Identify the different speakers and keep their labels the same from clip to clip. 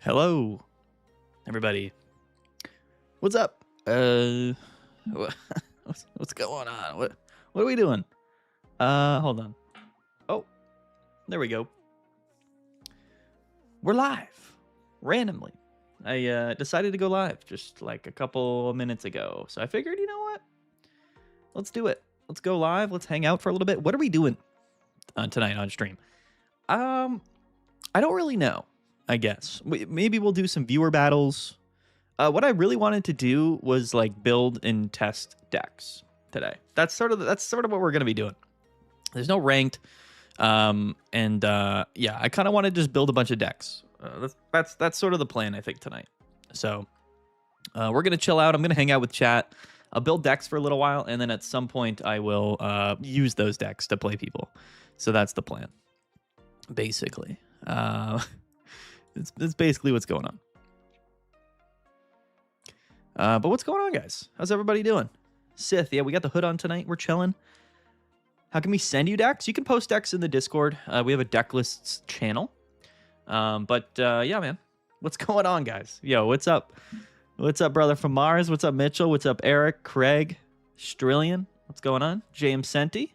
Speaker 1: Hello, everybody. What's up? What's going on? What are we doing? Hold on. Oh, there we go. We're live randomly. I decided to go live just like a couple minutes ago. So I figured, you know what? Let's do it. Let's go live. Let's hang out for a little bit. What are we doing tonight on stream? I don't really know. I guess maybe we'll do some viewer battles. What I really wanted to do was like build and test decks today. That's sort of what we're gonna be doing. There's no ranked, yeah, I kind of want to just build a bunch of decks. That's sort of the plan I think tonight. So we're gonna chill out. I'm gonna hang out with chat. I'll build decks for a little while, and then at some point I will use those decks to play people. So that's the plan, basically. It's basically what's going on. But what's going on, guys? How's everybody doing? Sith, yeah, we got the hood on tonight. We're chilling. How can we send you decks? You can post decks in the Discord. We have a deck lists channel. Yeah, man. What's going on, guys? Yo, what's up? What's up, brother from Mars? What's up, Mitchell? What's up, Eric, Craig, Strillion? What's going on? James Senti.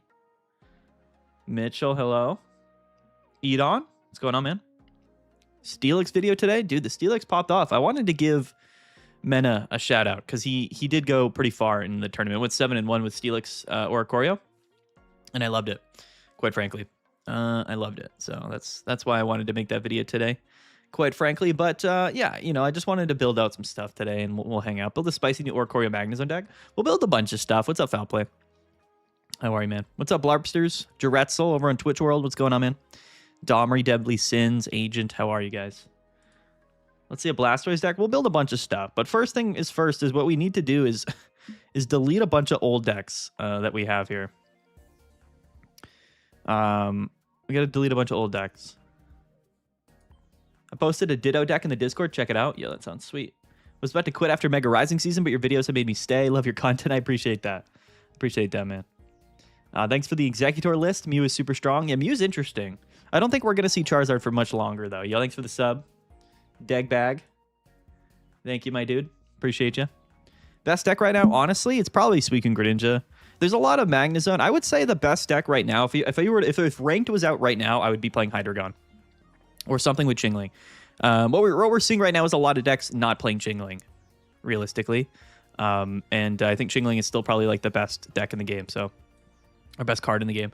Speaker 1: Mitchell, hello. Edon, what's going on, man? Steelix video today? Dude, the Steelix popped off. I wanted to give Mena a shout out because he did go pretty far in the tournament. Went 7-1 with Steelix Oricorio, and I loved it, quite frankly. I loved it. So that's why I wanted to make that video today, quite frankly. But yeah, you know, I just wanted to build out some stuff today, and we'll hang out. Build a spicy new Oricorio Magnezone deck. We'll build a bunch of stuff. What's up, Foul Play? How are you, man? What's up, Blarpsters? Jaretzel over on Twitch World. What's going on, man? Domry, Deadly Sins, Agent. How are you guys? Let's see a Blastoise deck. We'll build a bunch of stuff. But first thing is first is what we need to do is delete a bunch of old decks that we have here. We got to delete a bunch of old decks. I posted a Ditto deck in the Discord. Check it out. Yeah, that sounds sweet. Was about to quit after Mega Rising season, but your videos have made me stay. Love your content. I appreciate that. Appreciate that, man. Thanks for the Executor list. Mew is super strong. Yeah, Mew's interesting. I don't think we're going to see Charizard for much longer, though. Yo, thanks for the sub. Degbag. Thank you, my dude. Appreciate you. Best deck right now, honestly, it's probably Suicune Greninja. There's a lot of Magnezone. I would say the best deck right now, if ranked was out right now, I would be playing Hydreigon. Or something with Chingling. What we're seeing right now is a lot of decks not playing Chingling, realistically. And I think Chingling is still probably like the best deck in the game, so... Our best card in the game.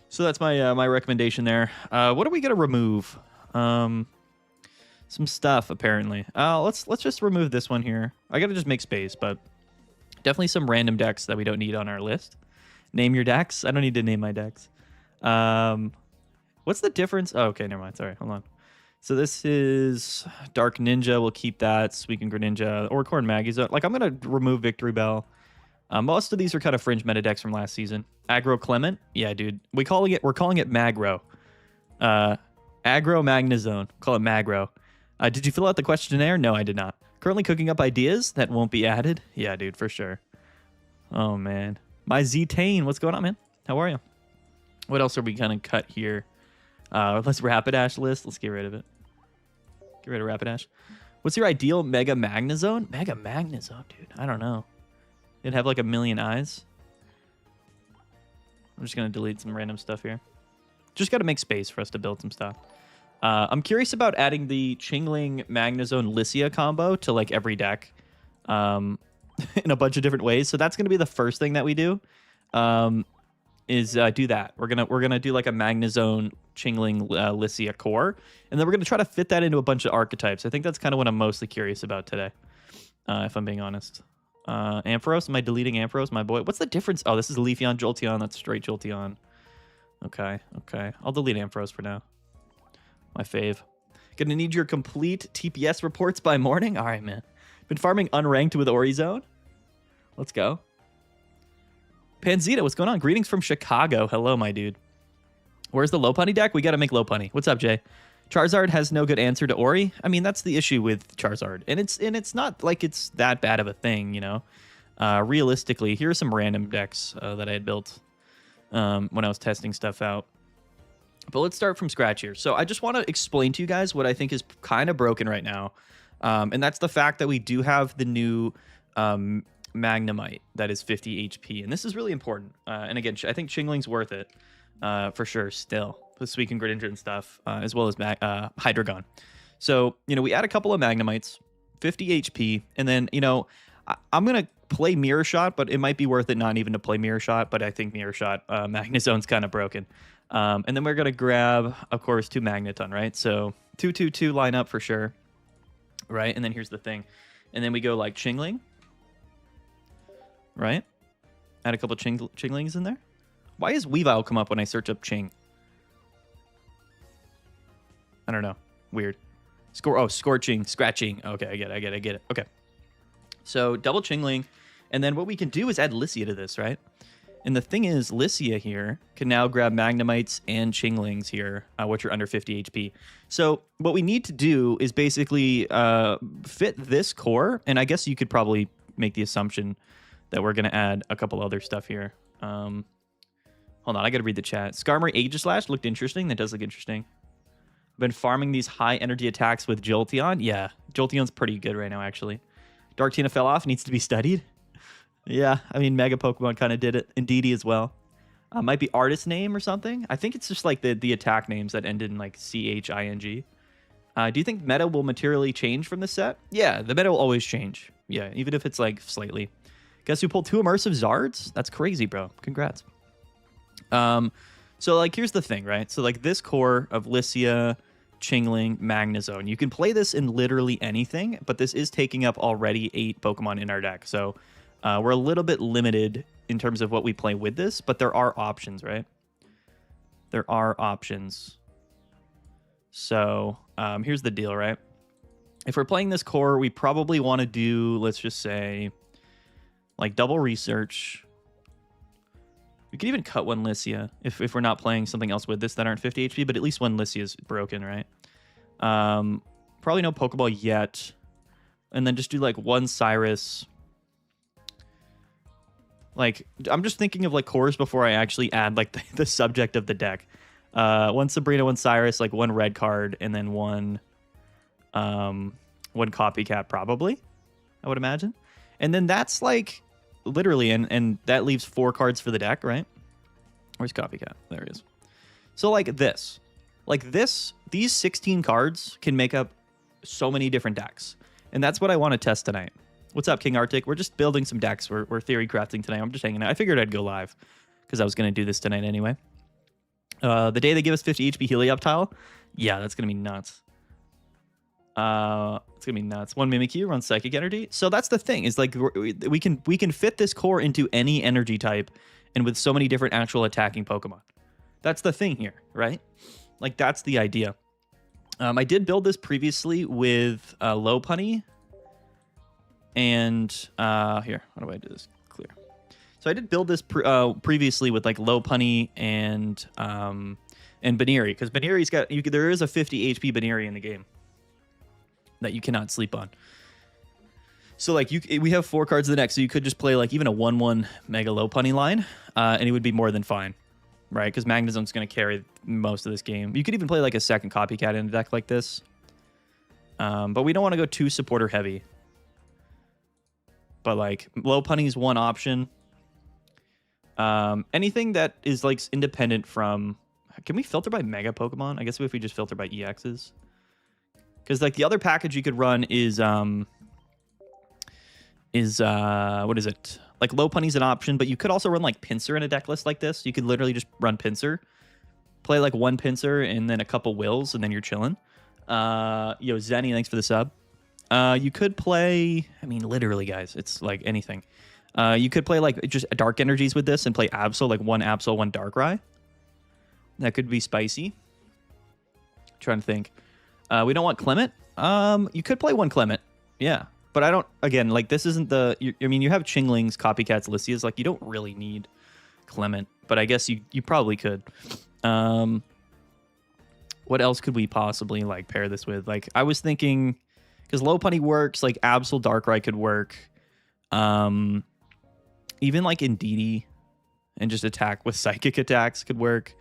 Speaker 1: So that's my recommendation there. What are we gonna remove? Some stuff apparently. Let's just remove this one here. I gotta just make space, but definitely some random decks that we don't need on our list. Name your decks. I don't need to name my decks. What's the difference? Oh, okay, never mind. Sorry, hold on. So this is Dark Ninja. We'll keep that. Suicune Greninja. Oricorn Magnezone. Like I'm gonna remove Victory Bell. Most of these are kind of fringe meta decks from last season. Aggro Clement, yeah, dude. We're calling it Magro. Aggro Magnezone. Call it Magro. Did you fill out the questionnaire? No, I did not. Currently cooking up ideas that won't be added. Yeah, dude, for sure. Oh man, my Z-Tane. What's going on, man? How are you? What else are we gonna cut here? Let's Rapidash list. Let's get rid of it. Get rid of Rapidash. What's your ideal Mega Magnezone? Mega Magnezone, dude. I don't know. It'd have like a million eyes. I'm just going to delete some random stuff here. Just got to make space for us to build some stuff. I'm curious about adding the Chingling Magnezone Lycia combo to like every deck in a bunch of different ways. So that's going to be the first thing that we do is do that. We're gonna do like a Magnezone Chingling Lycia core. And then we're going to try to fit that into a bunch of archetypes. I think that's kind of what I'm mostly curious about today, if I'm being honest. Ampharos, am I deleting Ampharos, my boy? What's the difference? Oh, this is Leafeon, Jolteon. That's straight Jolteon. Okay. I'll delete Ampharos for now. My fave. Gonna need your complete TPS reports by morning? All right, man. Been farming unranked with Orizone. Let's go. Panzita, what's going on? Greetings from Chicago. Hello, my dude. Where's the Lopunny deck? We gotta make Lopunny. What's up, Jay? Charizard has no good answer to Ori. I mean, that's the issue with Charizard. And it's not like it's that bad of a thing, you know? Realistically, here are some random decks that I had built when I was testing stuff out. But let's start from scratch here. So I just want to explain to you guys what I think is kind of broken right now. And that's the fact that we do have the new Magnemite that is 50 HP. And this is really important. And again, I think Chingling's worth it for sure still. With Suicune Greninja and stuff, as well as Hydreigon. So, we add a couple of Magnemites, 50 HP, and then, I'm going to play Mirror Shot, but it might be worth it not even to play Mirror Shot, but I think Mirror Shot, Magnezone's kind of broken. And then we're going to grab, of course, 2 Magneton, right? So 2-2-2 line up for sure, right? And then here's the thing. And then we go like Chingling, right? Add a couple of Chinglings in there. Why does Weavile come up when I search up Ching? I don't know. Weird. Scorching, Scratching. Okay, I get it. Okay. So double Chingling. And then what we can do is add Lissia to this, right? And the thing is, Lissia here can now grab Magnemites and Chinglings here, which are under 50 HP. So what we need to do is basically fit this core. And I guess you could probably make the assumption that we're going to add a couple other stuff here. Hold on, I got to read the chat. Skarmory Aegislash looked interesting. That does look interesting. Been farming these high energy attacks with Jolteon. Yeah, Jolteon's pretty good right now, actually. Darktina fell off, needs to be studied. Yeah, I mean, Mega Pokemon kind of did it. Indeedee as well. Might be artist name or something. I think it's just like the attack names that end in like CHING. Do you think meta will materially change from this set? Yeah, the meta will always change. Yeah, even if it's like slightly. Guess who pulled 2 immersive Zards? That's crazy, bro. Congrats. So like, here's the thing, right? So like this core of Lissia, Chingling, Magnezone. You can play this in literally anything, but this is taking up already 8 Pokemon in our deck. So we're a little bit limited in terms of what we play with this, but there are options, right? There are options. So here's the deal, right? If we're playing this core, we probably want to do, let's just say, like double research. We could even cut one Lissia if we're not playing something else with this that aren't 50 HP, but at least one Lissia is broken, right? Probably no Pokeball yet. And then just do like one Cyrus. Like, I'm just thinking of like cores before I actually add like the subject of the deck. One Sabrina, one Cyrus, like one red card, and then one copycat probably, I would imagine. And then that's like literally, and that leaves 4 cards for the deck, right? Where's copycat? There it is. So like this, these 16 cards can make up so many different decks. And that's what I want to test tonight. What's up, King Arctic? We're just building some decks. We're theory crafting tonight. I'm just hanging out. I figured I'd go live because I was going to do this tonight anyway. The day they give us 50 HP Helioptile, yeah, that's going to be nuts. It's gonna be nuts. One Mimikyu runs Psychic Energy. So that's the thing, is like we can fit this core into any energy type, and with so many different actual attacking Pokemon. That's the thing here, right? Like that's the idea. I did build this previously with Lopunny, and here, how do I do this clear? So I did build this previously with like Lopunny and Baneri, because Baneri's got there is a 50 HP Baneri in the game that you cannot sleep on. So like we have 4 cards in the deck, so you could just play like even a 1/1 Mega Lopunny line, and it would be more than fine, right? Because Magnezone's going to carry most of this game. You could even play like a second copycat in a deck like this, but we don't want to go too supporter heavy. But like Lopunny's one option. Anything that is like independent from, can we filter by Mega Pokemon? I guess if we just filter by EXs. Because like the other package you could run is what is it? Like Lopunny's an option, but you could also run like Pinsir in a deck list like this. You could literally just run Pinsir, play like one Pinsir and then a couple Wills, and then you're chilling. Zenny, thanks for the sub. You could play, I mean, literally, guys, it's like anything. You could play like just Dark Energies with this and play Absol, like one Absol, one Darkrai. That could be spicy. Trying to think. We don't want Clement. You could play one Clement. Yeah. But I don't, again, like this isn't the, I mean, you have Chinglings, Copycats, Lissias. Like you don't really need Clement. But I guess you probably could. What else could we possibly like pair this with? Like I was thinking, because Lopunny works, like Absol Darkrai could work. Even like Indeedee and just attack with Psychic attacks could work.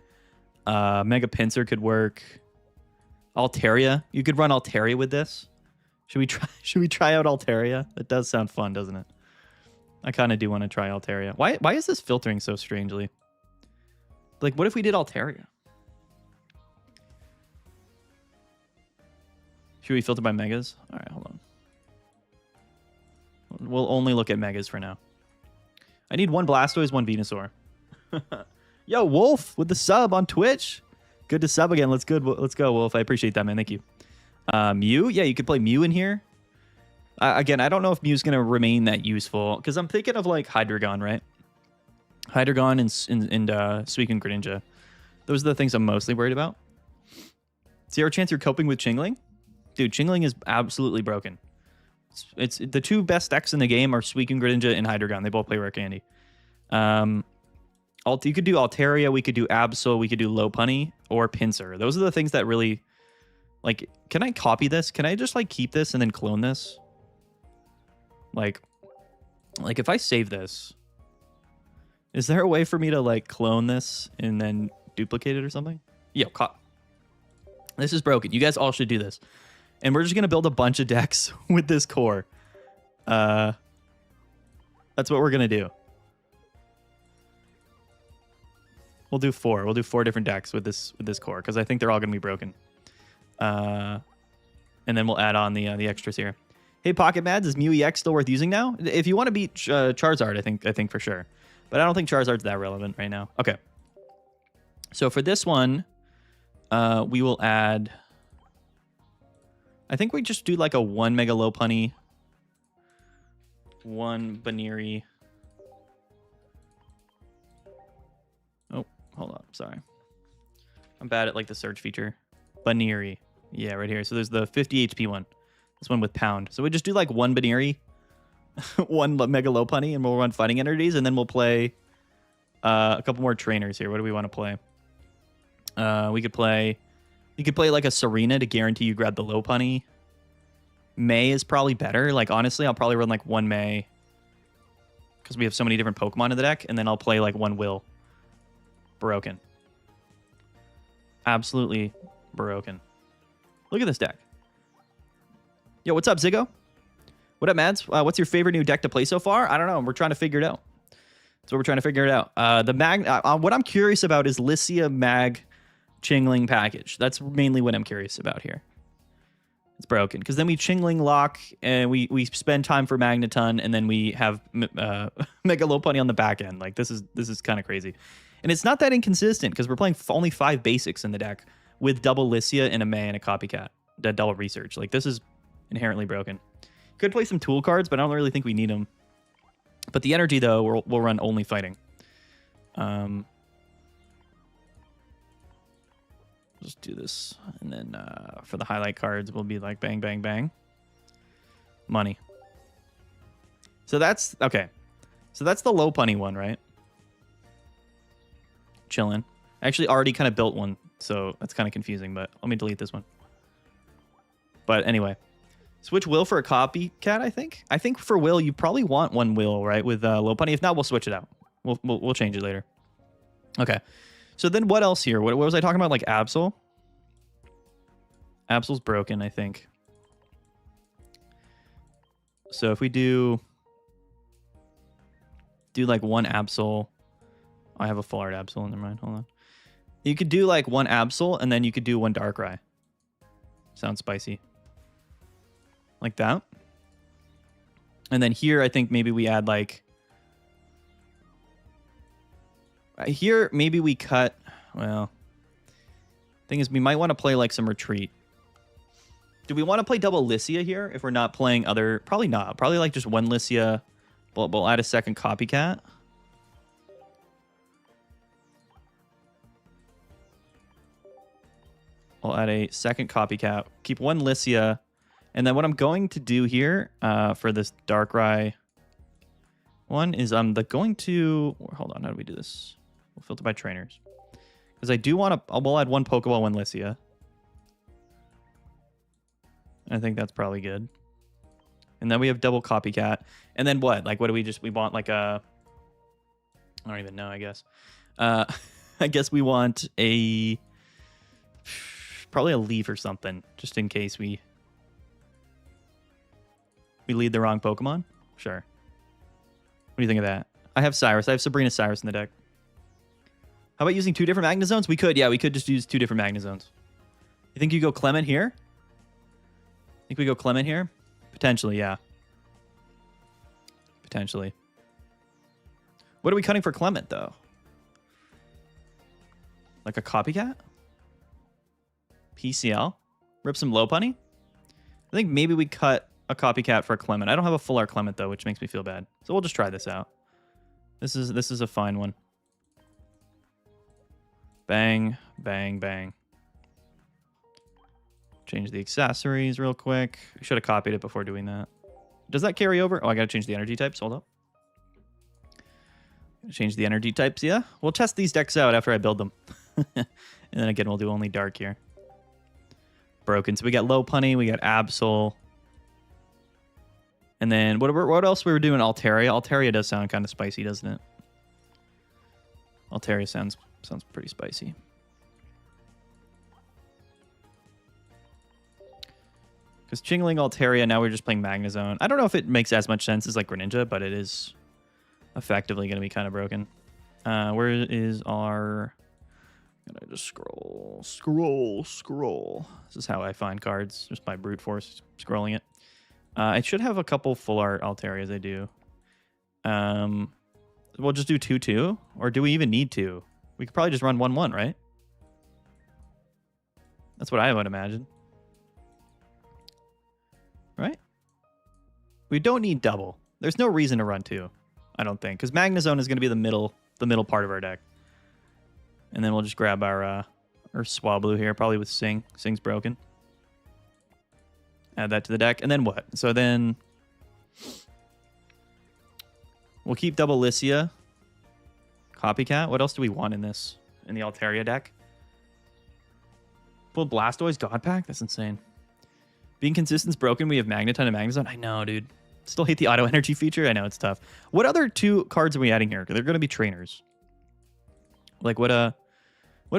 Speaker 1: Mega Pinsir could work. Altaria. You could run Altaria with this. Should we try out Altaria? It does sound fun, doesn't it? I kind of do want to try Altaria. Why is this filtering so strangely? Like, what if we did Altaria? Should we filter by megas? All right, hold on. We'll only look at megas for now. I need one Blastoise, one Venusaur. Yo, Wolf with the sub on Twitch. Good to sub again. Let's go, Wolf. I appreciate that, man. Thank you. Mew? Yeah, you could play Mew in here. Again, I don't know if Mew's going to remain that useful, because I'm thinking of, like, Hydreigon, right? Hydreigon and Suicune Greninja. Those are the things I'm mostly worried about. Zero chance you're coping with Chingling? Dude, Chingling is absolutely broken. It's the two best decks in the game are Suicune Greninja and Hydreigon. They both play Rare Candy. You could do Altaria, we could do Absol, we could do Lopunny, or Pinsir. Those are the things that really... Like, can I copy this? Can I just, like, keep this and then clone this? Like if I save this, is there a way for me to, like, clone this and then duplicate it or something? Yo, this is broken. You guys all should do this. And we're just going to build a bunch of decks with this core. That's what we're going to do. We'll do 4. We'll do 4 different decks with this core, because I think they're all going to be broken. And then we'll add on the extras here. Hey, Pocket Mads, is Mew EX still worth using now? If you want to beat Charizard, I think for sure. But I don't think Charizard's that relevant right now. Okay. So for this one, we will add... I think we just do like a 1 Mega Lopunny, 1 Baniri. Oh, hold on. Sorry. I'm bad at like the search feature. Baniri. Yeah, right here. So there's the 50 HP one. This one with Pound. So we just do like 1 Baniri, 1 Mega Lopunny, and we'll run Fighting Energies, and then we'll play a couple more trainers here. What do we want to play? You could play like a Serena to guarantee you grab the Lopunny. May is probably better. Like, honestly, I'll probably run like 1 May, because we have so many different Pokemon in the deck, and then I'll play like 1 Will. Broken. Absolutely broken. Look at this deck. Yo, what's up, Ziggo? What up, Mads? What's your favorite new deck to play so far? I don't know. We're trying to figure it out. That's what we're trying to figure it out. What I'm curious about is Lycia Mag Chingling package. That's mainly what I'm curious about here. It's broken, because then we Chingling lock, and we spend time for Magneton, and then we have Mega Lopunny on the back end. Like, this is kind of crazy. And it's not that inconsistent, because we're playing only 5 basics in the deck with double Lycia and a May and a Copycat. Double Research. Like, this is inherently broken. Could play some tool cards, but I don't really think we need them. But the energy, though, we'll run only fighting. Just do this. And then for the highlight cards, we'll be like bang, bang, bang. Money. So that's... Okay. So that's the Lopunny one, right? Chillin'. I actually already kind of built one, so that's kind of confusing, but let me delete this one. But anyway. Switch Will for a Copycat, I think. I think for Will, you probably want 1 Will, right? With Lopunny. If not, we'll switch it out. We'll change it later. Okay. So then what else here? What was I talking about? Like Absol? Absol's broken, I think. So if we do like 1 Absol. I have a full art Absol. Never mind. Hold on. You could do like 1 Absol, and then you could do 1 Darkrai. Sounds spicy. Like that. And then here, I think maybe we add like... Here, maybe we cut... Well... Thing is, we might want to play like some Retreat. Do we want to play double Lycia here if we're not playing other... Probably not. Probably like just 1 Lycia. We'll add a second Copycat. I'll add a second Copycat. Keep 1 Lycia. And then what I'm going to do here for this Darkrai one is I'm going to... Hold on, how do we do this? We'll filter by trainers. Because I do want to... We'll add 1 Pokeball, 1 Lycia. I think that's probably good. And then we have double Copycat. And then what? Like, what do we just... We want like a... I don't even know, I guess. I guess we want a... probably a leaf or something, just in case we lead the wrong Pokemon. Sure. What do you think of that? I have Cyrus. I have Sabrina Cyrus in the deck. How about using 2 different Magnezones? We could, yeah, we could just use 2 different Magnezones. You think you go Clement here? Think we go Clement here? Potentially, yeah. Potentially. What are we cutting for Clement, though? Like a copycat? PCL? Rip some Lopunny? I think maybe we cut a copycat for a Clement. I don't have a full art Clement, though, which makes me feel bad. So we'll just try this out. This is a fine one. Bang, bang, bang. Change the accessories real quick. I should have copied it before doing that. Does that carry over? Oh, I got to change the energy types. Hold up. Change the energy types, yeah. We'll test these decks out after I build them. And then again, we'll do only dark here. Broken. So we got Lopunny, we got Absol. And then what else we were doing? Altaria. Altaria does sound kind of spicy, doesn't it? Altaria sounds pretty spicy. Because Chingling, Altaria, now we're just playing Magnezone. I don't know if it makes as much sense as like Greninja, but it is effectively going to be kind of broken. Where is our... Gotta just scroll. This is how I find cards, just by brute force scrolling it. I should have a couple full art Altarias, I do. We'll just do 2-2, or do we even need to? We could probably just run 1-1, right? That's what I would imagine. Right? We don't need double. There's no reason to run 2, I don't think, because Magnezone is going to be the middle part of our deck. And then we'll just grab our Swablu here, probably with Sing. Sing's broken. Add that to the deck, and then what? So then we'll keep double Lycia. Copycat. What else do we want in the Altaria deck? Full Blastoise God Pack? That's insane. Being consistent's broken. We have Magneton and Magnezone. I know, dude. Still hate the auto energy feature. I know it's tough. What other 2 cards are we adding here? They're going to be trainers. Like what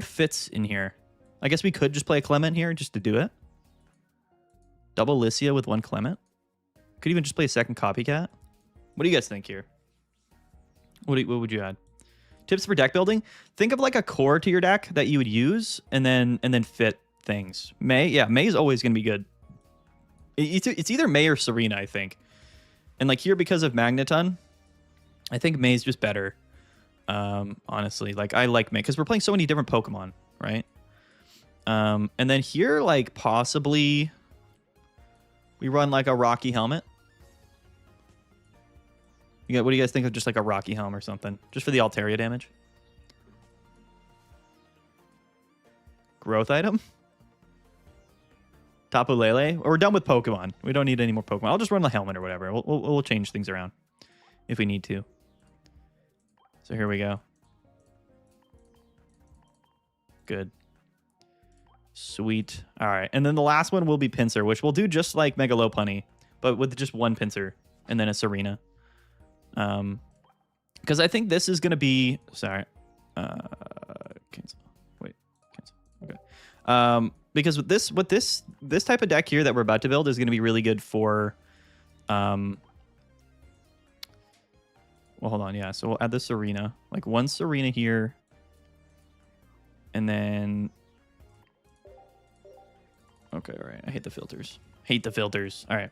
Speaker 1: fits in here? I guess we could just play a Clement here just to do it. Double Lycia with 1 Clement. Could even just play a second Copycat. What do you guys think here? What would you add? Tips for deck building? Think of like a core to your deck that you would use, and then fit things. May is always going to be good. It's either May or Serena, I think. And like here, because of Magneton, I think May's just better. Honestly, like I like May because we're playing so many different Pokemon, right? And then here, like possibly we run like a Rocky Helmet. What do you guys think of just like a Rocky Helm or something, just for the Altaria damage? Growth item. Tapu Lele. Or we're done with Pokemon. We don't need any more Pokemon. I'll just run the helmet or whatever. We'll change things around if we need to. So here we go. Good. Sweet. All right. And then the last one will be Pinsir, which we'll do just like Mega Lopunny, but with just 1 Pinsir and then a Serena. Because I think this is going to be... Sorry. Cancel. Wait. Cancel. Okay. Because with this type of deck here that we're about to build is going to be really good for... Well, hold on. Yeah, so we'll add the Serena. Like 1 Serena here. And then... Okay, all right. I hate the filters. Hate the filters. All right.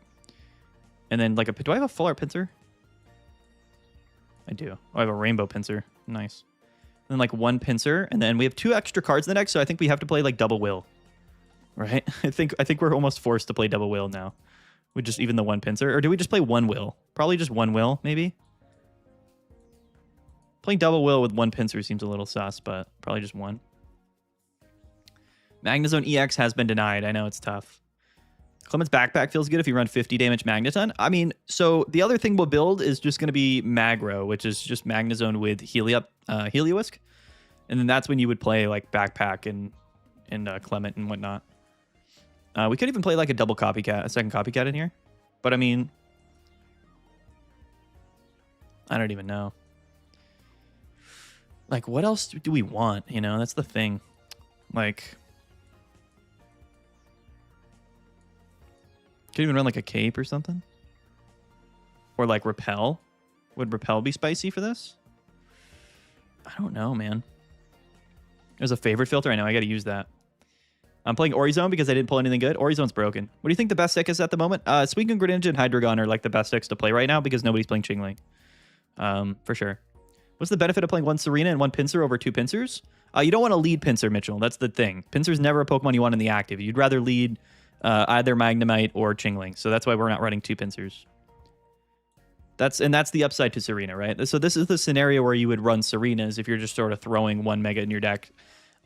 Speaker 1: And then like do I have a full art Pinsir? I do. Oh, I have a rainbow Pinsir. Nice. And then like 1 Pinsir, and then we have 2 extra cards in the deck, so I think we have to play like double will. Right? I think we're almost forced to play double will now. With just even the 1 Pinsir. Or do we just play 1 will? Probably just 1 will, maybe? Playing double will with 1 Pinsir seems a little sus, but probably just 1. Magnezone EX has been denied. I know it's tough. Clement's backpack feels good if you run 50 damage Magneton. I mean, so the other thing we'll build is just going to be Magro, which is just Magnezone with Heliolisk. And then that's when you would play like backpack and Clement and whatnot. We could even play like a double copycat, a second copycat in here. But I mean, I don't even know. Like, what else do we want? You know, that's the thing. Like, could even run like a cape or something, or like repel. Would repel be spicy for this? I don't know, man. There's a favorite filter. I know I got to use that. I'm playing Orizone because I didn't pull anything good. Orizone's broken. What do you think the best deck is at the moment? Suicune, Greninja, and Hydreigon are like the best decks to play right now because nobody's playing Chingling. For sure. What's the benefit of playing one Serena and one Pinsir over two Pinsirs? You don't want to lead Pinsir, Mitchell. That's the thing. Pinsir's never a Pokemon you want in the active. You'd rather lead either Magnemite or Chingling. So that's why we're not running two Pinsirs. That's the upside to Serena, right? So this is the scenario where you would run Serenas if you're just sort of throwing one Mega in your deck.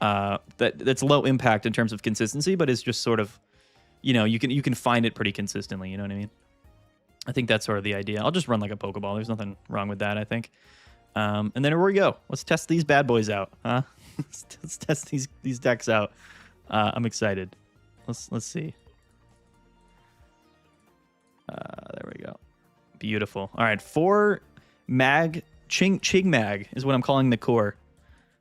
Speaker 1: That's low impact in terms of consistency, but it's just sort of, you know, you can find it pretty consistently. You know what I mean? I think that's sort of the idea. I'll just run like a Pokeball. There's nothing wrong with that, I think. And then here we go. Let's test these bad boys out, huh? Let's test these decks out. I'm excited. Let's see. There we go. Beautiful. All right, 4 Mag Ching Mag is what I'm calling the core.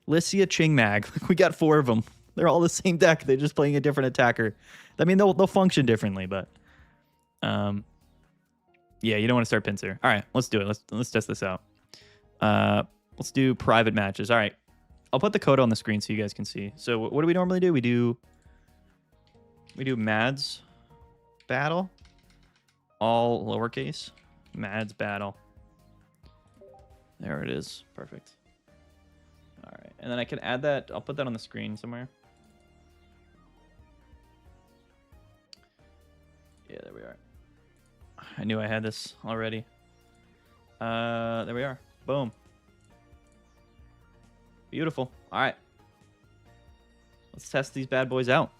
Speaker 1: Lissia Ching Mag. We got 4 of them. They're all the same deck. They're just playing a different attacker. I mean, they'll function differently, but yeah, you don't want to start Pinsir. All right, let's do it. Let's test this out. Let's do private matches. All right, I'll put the code on the screen so you guys can see. So what do we normally do? We do Mads battle, all lowercase. Mads battle. There it is. Perfect. All right, and then I can add that. I'll put that on the screen somewhere. Yeah, there we are. I knew I had this already. There we are. Boom. Beautiful. All right. Let's test these bad boys out.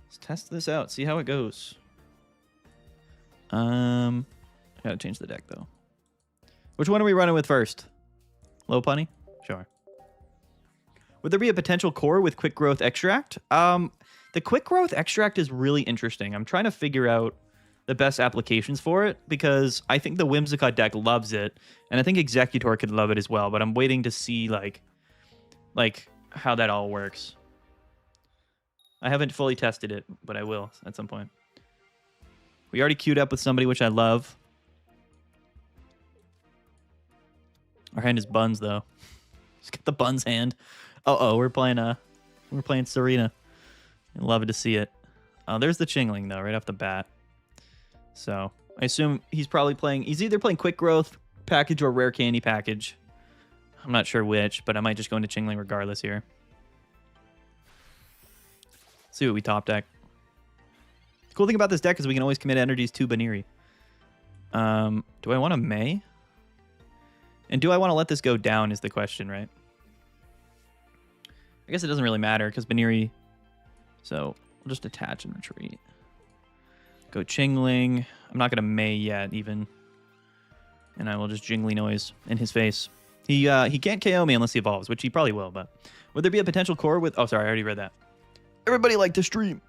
Speaker 1: Let's test this out. See how it goes. I gotta change the deck though. Which one are we running with first? Lopunny? Sure. Would there be a potential core with quick growth extract? The quick growth extract is really interesting. I'm trying to figure out the best applications for it because I think the Whimsicott deck loves it, and I think Executor could love it as well, but I'm waiting to see like how that all works. I haven't fully tested it, but I will at some point. We already queued up with somebody, which I love. Our hand is Buns, though. Let's get the Buns hand. Uh-oh, we're playing Serena. Love to see it. Oh, there's the Chingling, though, right off the bat. So I assume he's probably playing... He's either playing Quick Growth package or Rare Candy package. I'm not sure which, but I might just go into Chingling regardless here. See what we top deck. The cool thing about this deck is we can always commit energies to Baniri. Do I want a May? And do I want to let this go down is the question, right? I guess it doesn't really matter because Baniri... So we'll just attach and retreat. Go Chingling. I'm not going to May yet, even. And I will just Jingly Noise in his face. He can't KO me unless he evolves, which he probably will, but... Would there be a potential core with... Oh, sorry, I already read that. Everybody like to stream.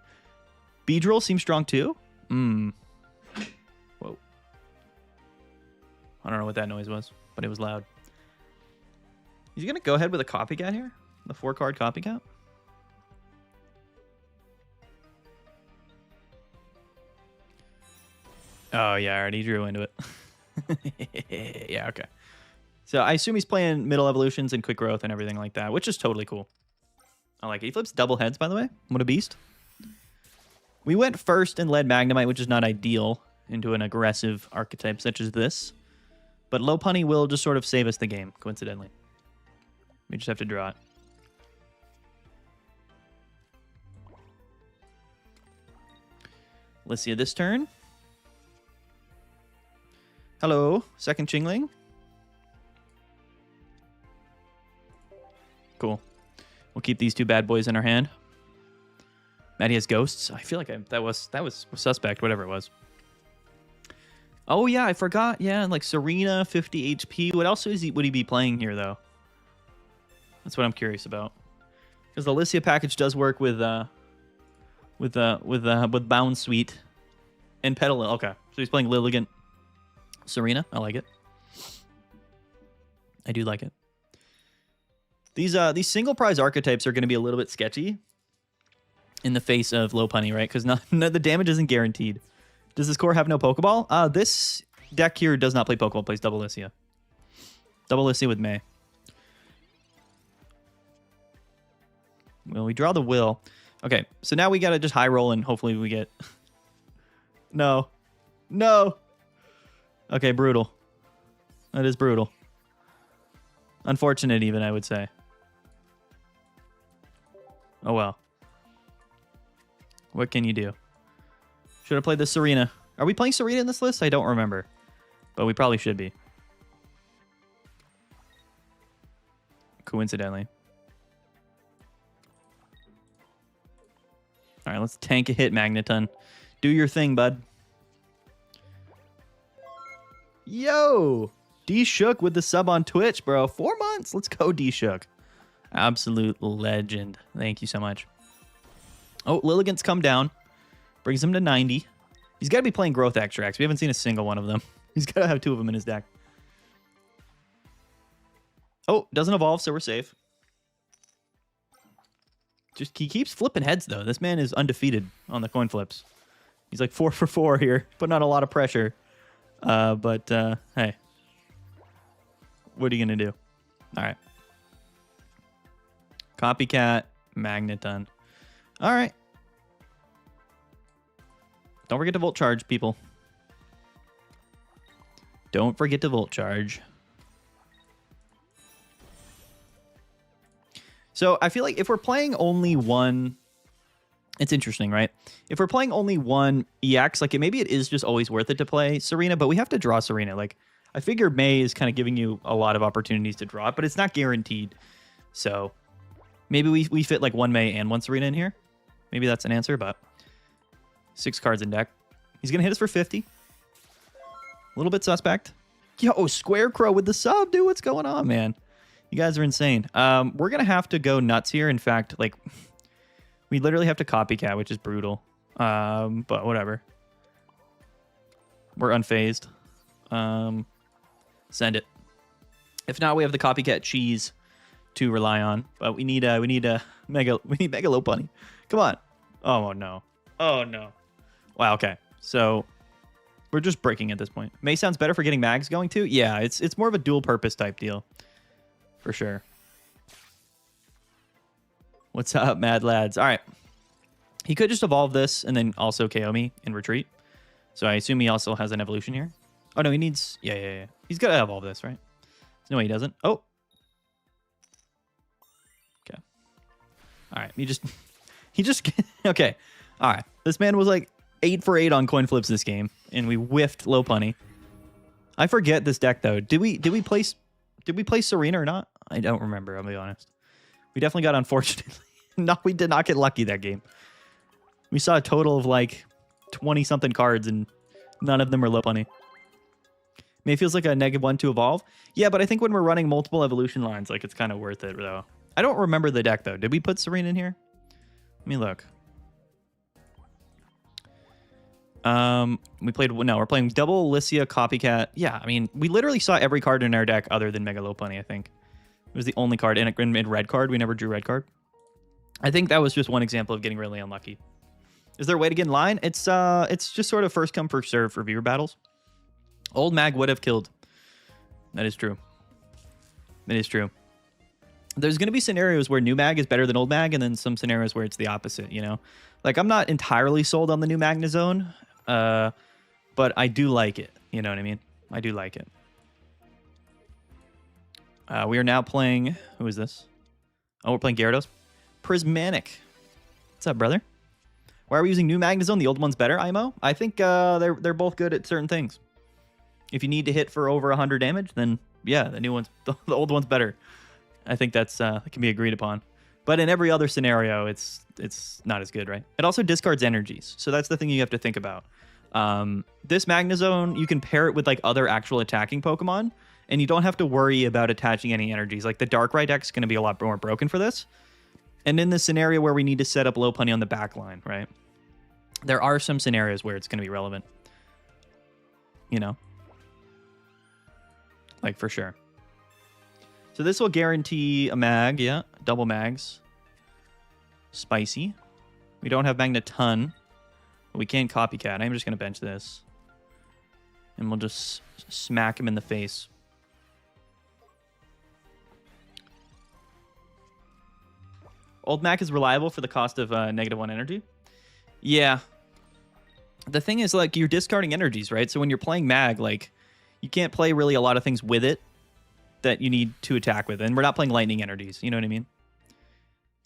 Speaker 1: Beedrill seems strong too? Whoa. I don't know what that noise was, but it was loud. He's going to go ahead with a copycat here? The 4-card copycat? Oh, yeah, I already drew into it. Yeah, okay. So I assume he's playing middle evolutions and quick growth and everything like that, which is totally cool. I like it. He flips double heads, by the way. What a beast. We went first and led Magnemite, which is not ideal, into an aggressive archetype such as this. But Lopunny will just sort of save us the game, coincidentally. We just have to draw it. Let's see this turn. Hello, second Chingling. Cool. We'll keep these 2 bad boys in our hand. Maddie has ghosts. I feel like that was suspect, whatever it was. Oh yeah, I forgot. Yeah, like Serena, 50 HP. What else would he be playing here though? That's what I'm curious about. Because the Lissia package does work with Bound Suite and Petal. Okay, so he's playing Lilligant, Serena. I like it. I do like it. These single prize archetypes are going to be a little bit sketchy in the face of Lopunny, right? Because the damage isn't guaranteed. Does this core have no Pokeball? This deck here does not play Pokeball. It plays Double Lycia. Double Lycia with May. Well, we draw the Will. Okay, so now we got to just high roll and hopefully we get... No. No! Okay, brutal. That is brutal. Unfortunate even, I would say. Oh well. What can you do? Should have played the Serena. Are we playing Serena in this list? I don't remember. But we probably should be. Coincidentally. Alright, let's tank a hit, Magneton. Do your thing, bud. Yo! D-Shook with the sub on Twitch, bro. 4 months. Let's go, D-Shook. Absolute legend. Thank you so much. Oh, Lilligant's come down. Brings him to 90. He's got to be playing Growth Extracts. We haven't seen a single one of them. He's got to have 2 of them in his deck. Oh, doesn't evolve, so we're safe. Just he keeps flipping heads, though. This man is undefeated on the coin flips. He's like 4 for 4 here. Putting on a lot of pressure. But hey. What are you going to do? All right. Copycat, Magneton. All right. Don't forget to Volt Charge, people. Don't forget to Volt Charge. So I feel like if we're playing only one... It's interesting, right? If we're playing only one EX, like maybe it is just always worth it to play Serena, but we have to draw Serena. Like I figure May is kind of giving you a lot of opportunities to draw it, but it's not guaranteed. So maybe we fit like 1 May and 1 Serena in here. Maybe that's an answer, but 6 cards in deck. He's going to hit us for 50. A little bit suspect. Yo, Squarecrow with the sub, dude. What's going on, man? You guys are insane. We're going to have to go nuts here. In fact, like... We literally have to copycat, which is brutal. But whatever. We're unfazed. Send it. If not, we have the copycat cheese to rely on. But we need Mega Lopunny. Come on. Oh no. Oh no. Wow, okay. So we're just breaking at this point. May sounds better for getting mags going too. Yeah, it's more of a dual purpose type deal. For sure. What's up, mad lads? All right. He could just evolve this and then also KO me in retreat. So I assume he also has an evolution here. Oh, no, he needs... Yeah. He's got to evolve this, right? No, he doesn't. Oh. Okay. All right. He just... Okay. All right. This man was like 8 for 8 on coin flips this game, and we whiffed Lopunny. I forget this deck, though. Did we play Serena or not? I don't remember, I'll be honest. We definitely got unfortunately. No, we did not get lucky that game. We saw a total of like 20-something cards, and none of them were Lopunny. May feels like a -1 to evolve. Yeah, but I think when we're running multiple evolution lines, like it's kind of worth it, though. I don't remember the deck, though. Did we put Serena in here? Let me look. We're playing double Lycia, Copycat. Yeah, I mean, we literally saw every card in our deck other than Mega Lopunny, I think. It was the only card in red card. We never drew red card. I think that was just one example of getting really unlucky. Is there a way to get in line? It's just sort of first come first serve for viewer battles. Old Mag would have killed. That is true. That is true. There's going to be scenarios where new Mag is better than old Mag, and then some scenarios where it's the opposite, you know? Like, I'm not entirely sold on the new Magnezone, but I do like it. You know what I mean? I do like it. We are now playing... Who is this? Oh, we're playing Gyarados. Prismatic. What's up, brother? Why are we using new Magnezone? The old one's better, IMO? I think they're both good at certain things. If you need to hit for over 100 damage, then yeah, the old one's better. I think that can be agreed upon. But in every other scenario, it's not as good, right? It also discards energies, so that's the thing you have to think about. This Magnezone, you can pair it with like other actual attacking Pokemon, and you don't have to worry about attaching any energies. Like the Darkrai deck is going to be a lot more broken for this. And in the scenario where we need to set up Lopunny on the back line, right? There are some scenarios where it's going to be relevant. You know? Like, for sure. So this will guarantee a mag, yeah. Double mags. Spicy. We don't have Magneton. But we can copycat. I'm just going to bench this. And we'll just smack him in the face. Old Mac is reliable for the cost of -1 energy. Yeah. The thing is, like, you're discarding energies, right? So when you're playing mag, like, you can't play really a lot of things with it that you need to attack with. And we're not playing lightning energies. You know what I mean?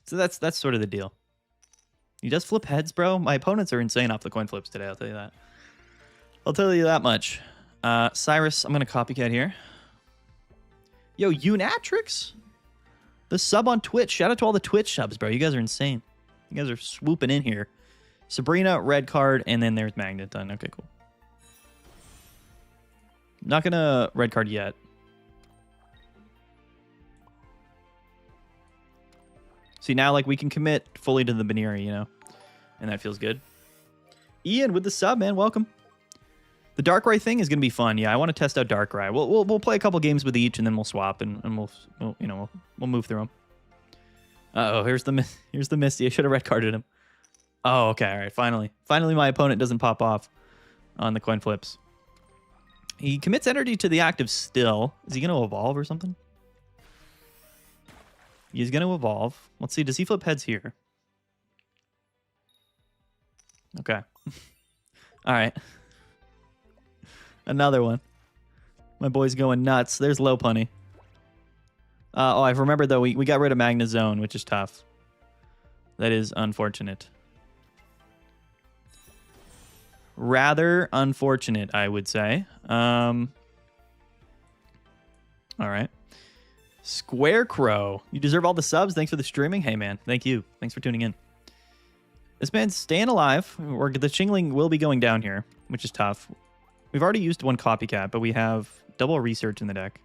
Speaker 1: So that's sort of the deal. He does flip heads, bro. My opponents are insane off the coin flips today, I'll tell you that. I'll tell you that much. Cyrus, I'm going to copycat here. Yo, Unatrix? The sub on Twitch. Shout out to all the Twitch subs, bro. You guys are insane. You guys are swooping in here. Sabrina, red card, and then there's Magneton. Okay, cool. Not going to red card yet. See, now, like, we can commit fully to the Binary, you know? And that feels good. Ian with the sub, man. Welcome. The Darkrai thing is going to be fun. Yeah, I want to test out Darkrai. We'll play a couple games with each, and then we'll swap, and we'll move through them. Uh-oh, here's the Misty. I should have red carded him. Oh, okay, all right, finally. Finally, my opponent doesn't pop off on the coin flips. He commits energy to the active still. Is he going to evolve or something? He's going to evolve. Let's see, does he flip heads here? Okay. All right. Another one. My boy's going nuts. There's Lopunny. Oh, I remember, though, we got rid of Magnezone, which is tough. That is unfortunate. Rather unfortunate, I would say. All right. Squarecrow. You deserve all the subs. Thanks for the streaming. Hey, man. Thank you. Thanks for tuning in. This man's staying alive. The Chingling will be going down here, which is tough. We've already used one copycat, but we have double research in the deck.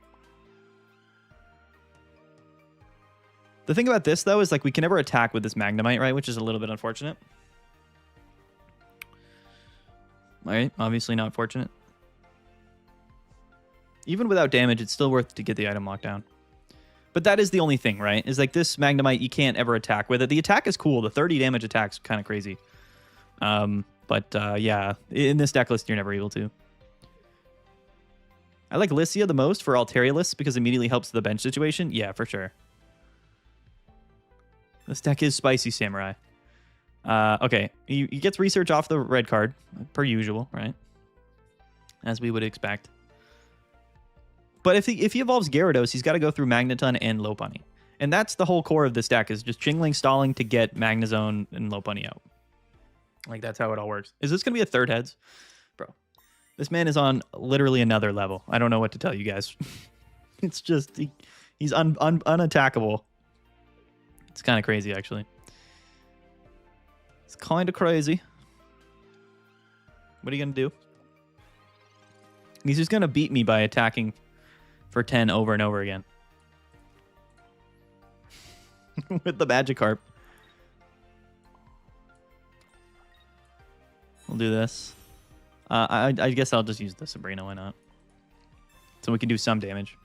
Speaker 1: The thing about this, though, is like we can never attack with this Magnemite, right? Which is a little bit unfortunate. All right, obviously not fortunate. Even without damage, it's still worth to get the item locked down. But that is the only thing, right? Is like this Magnemite, you can't ever attack with it. The attack is cool. The 30 damage attack's kind of crazy. Yeah, in this deck list, you're never able to. I like Lissia the most for Altaria lists because it immediately helps the bench situation. Yeah, for sure. This deck is Spicy Samurai. Okay, he gets research off the red card, per usual, right? As we would expect. But if he evolves Gyarados, he's got to go through Magneton and Lopunny. And that's the whole core of this deck, is just Chingling stalling to get Magnezone and Lopunny out. Like, that's how it all works. Is this going to be a third heads? Bro, this man is on literally another level. I don't know what to tell you guys. It's just, he's unattackable. It's kind of crazy, actually. It's kind of crazy. What are you going to do? He's just going to beat me by attacking for 10 over and over again. With the Magikarp. We'll do this. I guess I'll just use the Sabrina, why not? So we can do some damage.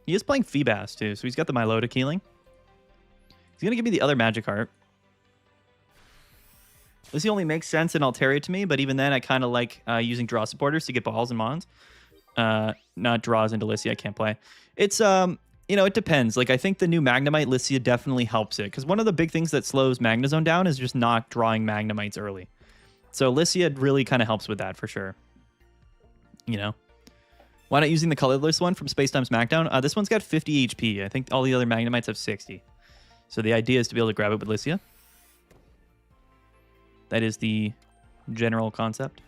Speaker 1: He is playing Feebas, too, so he's got the Milotic healing. He's going to give me the other Magikarp. This only makes sense in Altaria to me, but even then, I kind of like using draw supporters to get balls and mons. Not draws into Lissia, I can't play. It's, it depends. Like, I think the new Magnemite Lissia definitely helps it, because one of the big things that slows Magnezone down is just not drawing Magnemites early. So Lissia really kind of helps with that, for sure. You know? Why not using the colorless one from Space Time Smackdown? This one's got 50 HP. I think all the other Magnemites have 60. So the idea is to be able to grab it with Lissia. That is the general concept.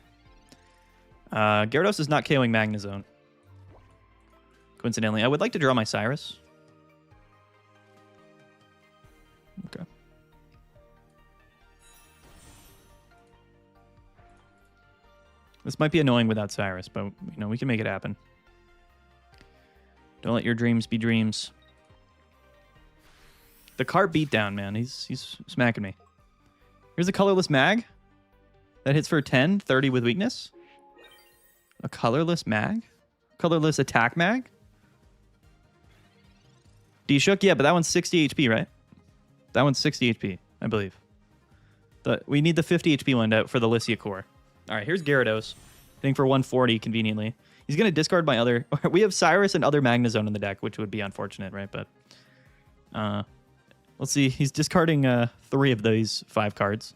Speaker 1: Gyarados is not KOing Magnezone. Coincidentally, I would like to draw my Cyrus. Okay. This might be annoying without Cyrus, but we can make it happen. Don't let your dreams be dreams. The card beatdown, man. He's smacking me. Here's a colorless mag. That hits for 10, 30 with weakness. A colorless mag? Colorless attack mag? D-Shook? Yeah, but that one's 60 HP, right? That one's 60 HP, I believe. We need the 50 HP one for the Lycia core. All right, here's Gyarados. Hitting for 140 conveniently. He's going to discard my other... We have Cyrus and other Magnezone in the deck, which would be unfortunate, right? But let's see. He's discarding 3 of these 5 cards.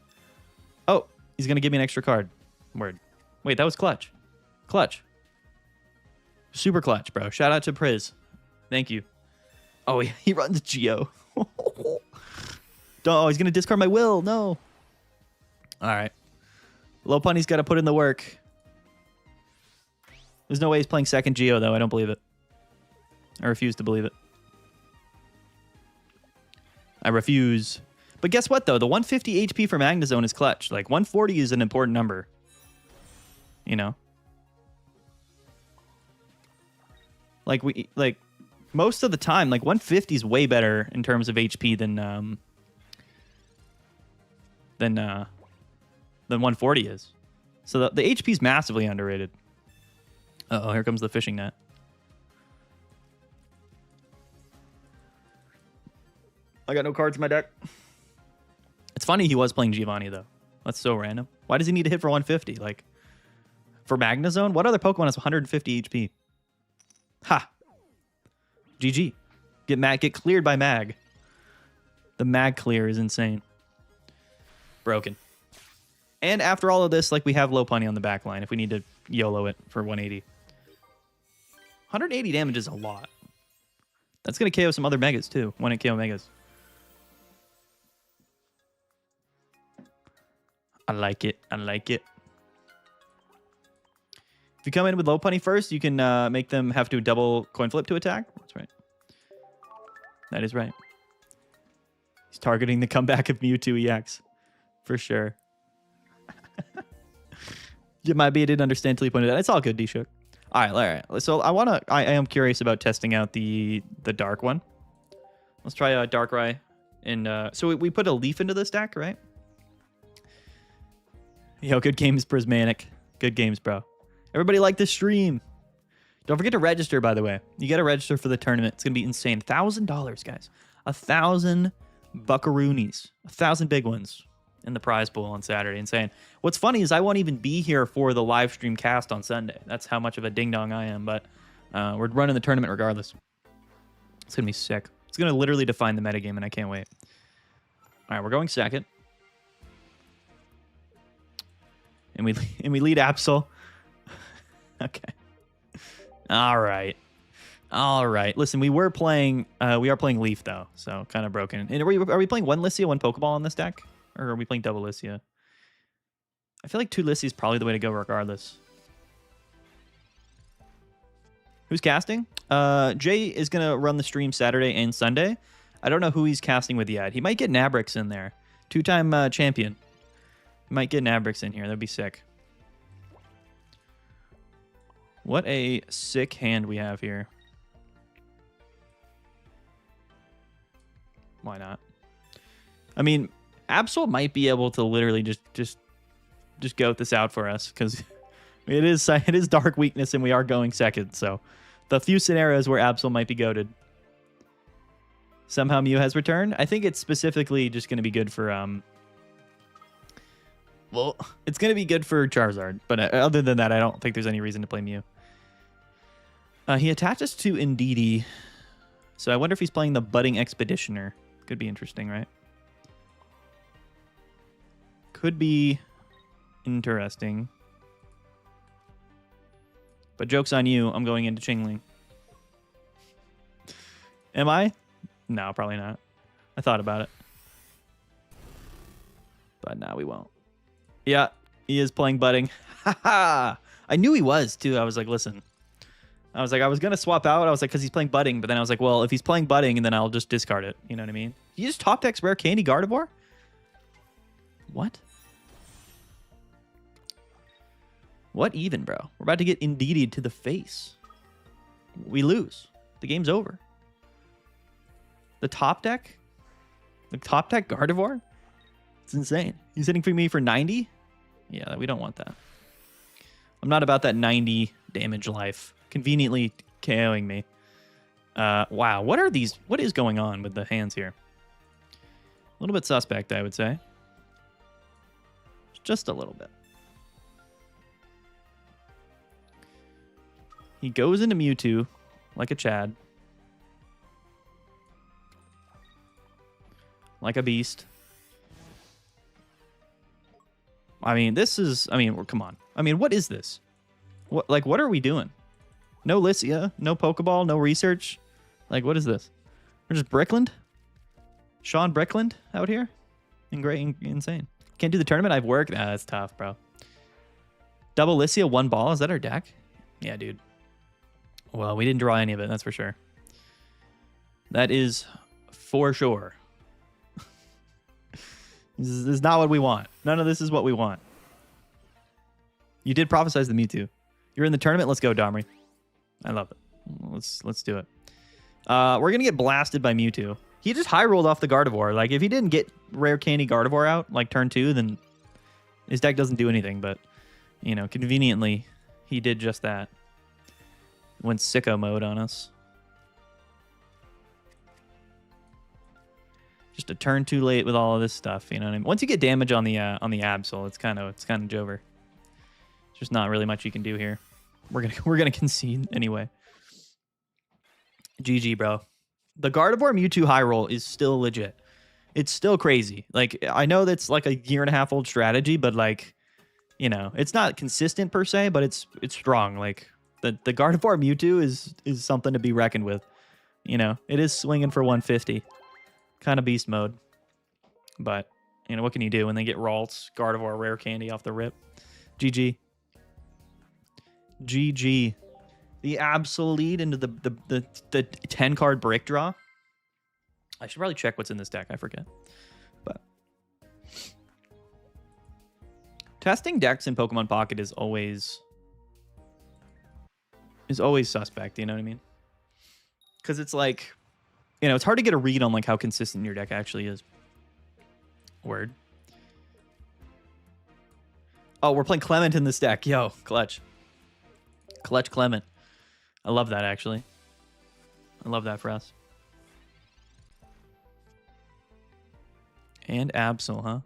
Speaker 1: Oh, he's going to give me an extra card. Word. Wait, that was clutch. Clutch. Super clutch, bro. Shout out to Priz. Thank you. Oh, he runs Geo. Oh, he's going to discard my will. No. All right. Lopunny's got to put in the work. There's no way he's playing second Geo, though. I don't believe it. I refuse to believe it. I refuse. But guess what, though? The 150 HP for Magnezone is clutch. Like, 140 is an important number. You know? Like, most of the time, like, 150 is way better in terms of HP than 140 is. So the HP is massively underrated. Uh-oh, here comes the fishing net. I got no cards in my deck. It's funny he was playing Giovanni, though. That's so random. Why does he need to hit for 150? Like, for Magnezone? What other Pokemon has 150 HP? Ha! GG. Get cleared by Mag. The Mag clear is insane. Broken. And after all of this, like, we have Lopunny on the back line if we need to YOLO it for 180. 180 damage is a lot. That's going to KO some other Megas, too. When it KO Megas. I like it. I like it. If you come in with Lopunny first, you can make them have to double coin flip to attack. That's right. That is right. He's targeting the comeback of Mewtwo EX. For sure. It might be I didn't understand until you pointed out. It's all good, D-Shook. All right. So I am curious about testing out the dark one. Let's try a Darkrai. And so we put a leaf into this deck, right? Yo, good games, Prismatic. Good games, bro. Everybody like this stream. Don't forget to register, by the way. You got to register for the tournament. It's going to be insane. $1,000, guys. 1,000 buckaroonies. 1,000 big ones in the prize pool on Saturday. Insane. What's funny is I won't even be here for the live stream cast on Sunday. That's how much of a ding-dong I am. But we're running the tournament regardless. It's going to be sick. It's going to literally define the metagame, and I can't wait. All right, we're going second. And we lead Absol. Okay. All right. Listen, we are playing Leaf though, so kind of broken. And are we playing one Lycia, one Pokeball on this deck, or are we playing double Lycia? I feel like 2 Lycia is probably the way to go, regardless. Who's casting? Jay is gonna run the stream Saturday and Sunday. I don't know who he's casting with yet. He might get Nabrix in there, 2-time champion. Might get Nabrix in here. That'd be sick. What a sick hand we have here. Why not? I mean, Absol might be able to literally just goat this out for us, because it is dark weakness and we are going second. So the few scenarios where Absol might be goated. Somehow Mew has returned. I think it's specifically just going to be good for well, it's going to be good for Charizard, but other than that, I don't think there's any reason to play Mew. He attaches to Indeedee, so I wonder if he's playing the Budding Expeditioner. Could be interesting, right? Could be interesting. But joke's on you, I'm going into Chingling. Am I? No, probably not. I thought about it. But no, we won't. Yeah, he is playing Budding. Haha! I knew he was, too. I was like, listen. I was going to swap out. I was like, because he's playing Budding. But then I was like, well, if he's playing Budding, then I'll just discard it. You know what I mean? You just top decks Rare Candy Gardevoir? What? What even, bro? We're about to get Indeedee to the face. We lose. The game's over. The top deck? The top deck Gardevoir? It's insane. He's hitting for me for 90? Yeah, we don't want that. I'm not about that 90 damage life. conveniently KOing me. Wow, what are these? What is going on with the hands here? A little bit suspect, I would say. Just a little bit. He goes into Mewtwo like a Chad. Like a beast. I mean, this is... I mean, come on. I mean, what is this? What are we doing? No Lycia, no Pokeball, no research. Like, what is this? We're just Brickland? Sean Brickland out here? Insane. Can't do the tournament? I've worked. Ah, that's tough, bro. Double Lycia, one ball. Is that our deck? Yeah, dude. Well, we didn't draw any of it, that's for sure. That is for sure. This is not what we want. None of this is what we want. You did prophesize the Mewtwo. You're in the tournament? Let's go, Domri. I love it. Let's do it. We're going to get blasted by Mewtwo. He just high rolled off the Gardevoir. Like, if he didn't get Rare Candy Gardevoir out, like, turn 2, then his deck doesn't do anything. But, you know, conveniently, he did just that. Went sicko mode on us. Just a turn too late with all of this stuff, you know what I mean? Once you get damage on the Absol, it's kind of Jover. There's just not really much you can do here. We're gonna concede anyway. GG, bro. The Gardevoir Mewtwo high roll is still legit. It's still crazy. Like, I know that's like a 1.5 old strategy, but like, you know, it's not consistent per se, but it's strong. Like, the Gardevoir Mewtwo is something to be reckoned with. You know, it is swinging for 150. Kind of beast mode. But, you know, what can you do when they get Ralts, Gardevoir, Rare Candy off the rip? GG. GG. The Absol lead into the 10-card break draw. I should probably check what's in this deck. I forget. But testing decks in Pokemon Pocket is always suspect, you know what I mean? Because it's like, you know, it's hard to get a read on like how consistent your deck actually is. Word. Oh, we're playing Clement in this deck. Yo, clutch. Clutch Clement. I love that, actually. I love that for us. And Absol, huh?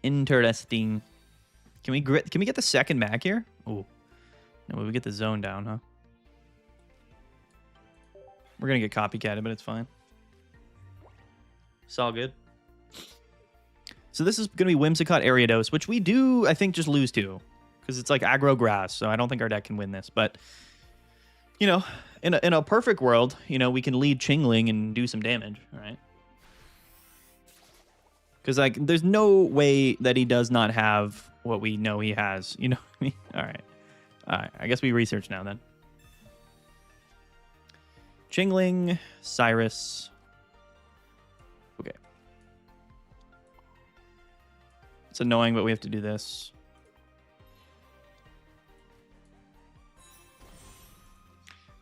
Speaker 1: Interesting. Can we get the second mag here? Ooh. No, we get the zone down, huh? We're gonna get copycatted, but it's fine. It's all good. So this is gonna be Whimsicott Ariados, which we do, I think, just lose to. Because it's like aggro grass, so I don't think our deck can win this. But, you know, in a perfect world, you know, we can lead Chingling and do some damage, right? Because, like, there's no way that he does not have what we know he has. You know what I mean? All right. All right. I guess we research now, then. Chingling, Cyrus. Okay. It's annoying, but we have to do this.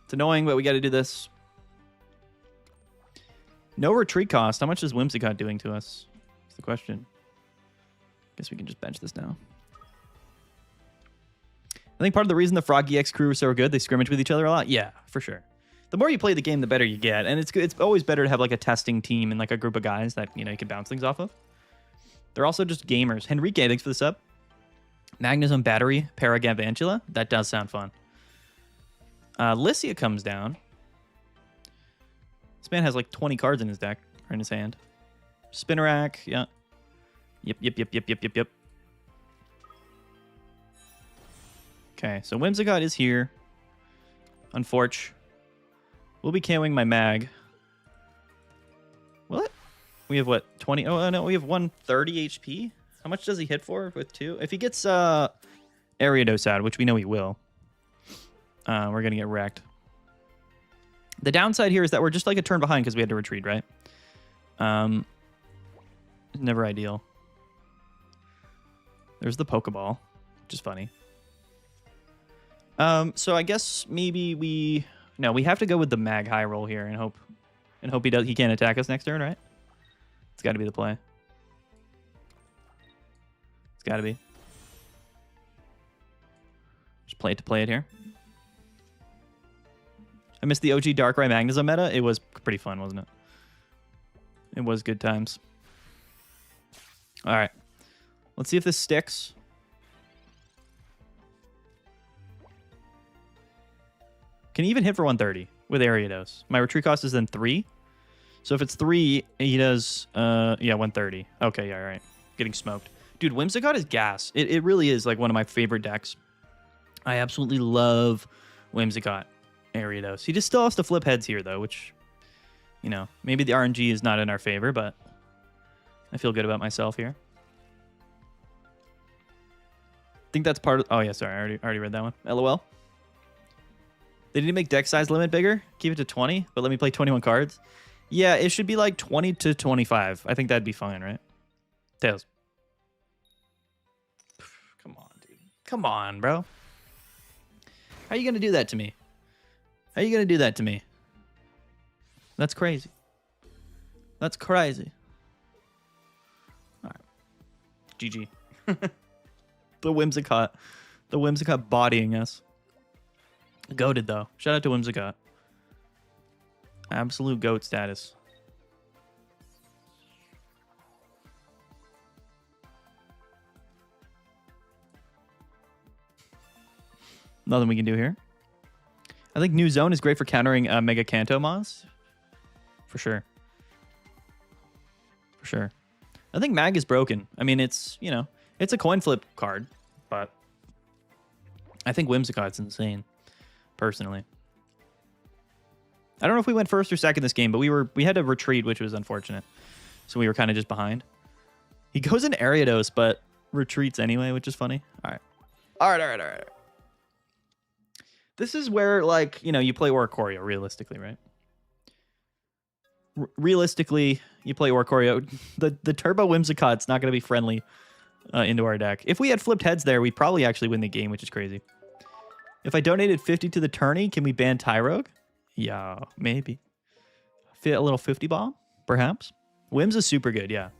Speaker 1: It's annoying, but we got to do this. No retreat cost. How much is Whimsicott doing to us? That's the question. Guess we can just bench this now. I think part of the reason the Froggy X crew are so good, they scrimmage with each other a lot. Yeah, for sure. The more you play the game, the better you get. And it's always better to have like a testing team and like a group of guys that, you know, you can bounce things off of. They're also just gamers. Henrique, thanks for the sub. Magnezone Battery, Paragavantula. That does sound fun. Lycia comes down. This man has like 20 cards in his deck, or in his hand. Spinnerack, yeah. Yep. Okay, so Whimsicott is here. Unfortunate. We'll be KOing my mag. What? We have what? 20? Oh, no, we have 130 HP. How much does he hit for with 2? If he gets Ariados out, which we know he will, we're going to get wrecked. The downside here is that we're just like a turn behind because we had to retreat, right? Never ideal. There's the Pokeball, which is funny. So I guess maybe we have to go with the mag high roll here and hope he can't attack us next turn, right? It's got to be the play. It's got to be. Just play it to play it here. I missed the OG Darkrai Magnezone meta. It was pretty fun, wasn't it? It was good times. All right. Let's see if this sticks. Can he even hit for 130 with Ariados? My retreat cost is then 3. So if it's 3, he does, yeah, 130. Okay, yeah, all right. Getting smoked. Dude, Whimsicott is gas. It really is like one of my favorite decks. I absolutely love Whimsicott Ariados. He just still has to flip heads here, though, which, you know, maybe the RNG is not in our favor, but I feel good about myself here. I think that's part of... Oh, yeah, sorry. I already read that one. LOL. They didn't make deck size limit bigger. Keep it to 20, but let me play 21 cards. Yeah, it should be like 20 to 25. I think that'd be fine, right? Tails. Come on, dude. Come on, bro. How are you going to do that to me? How are you going to do that to me? That's crazy. That's crazy. All right. GG. The Whimsicott. The Whimsicott bodying us. Goated, though. Shout out to Whimsicott. Absolute GOAT status. Nothing we can do here. I think New Zone is great for countering Mega Kanto Moss. For sure. For sure. I think Mag is broken. I mean, it's, you know, it's a coin flip card, but I think Whimsicott's insane, personally. I don't know if we went first or second this game, but we had to retreat, which was unfortunate. So we were kind of just behind. He goes in Ariados, but retreats anyway, which is funny. All right. All right. This is where, like, you know, you play Oricorio, realistically, right? Realistically, you play Oricorio. The Turbo Whimsicott's not going to be friendly into our deck. If we had flipped heads there, we'd probably actually win the game, which is crazy. If I donated 50 to the tourney, can we ban Tyrogue? Yeah, maybe. Fit a little 50 bomb, perhaps. Whims is super good, yeah.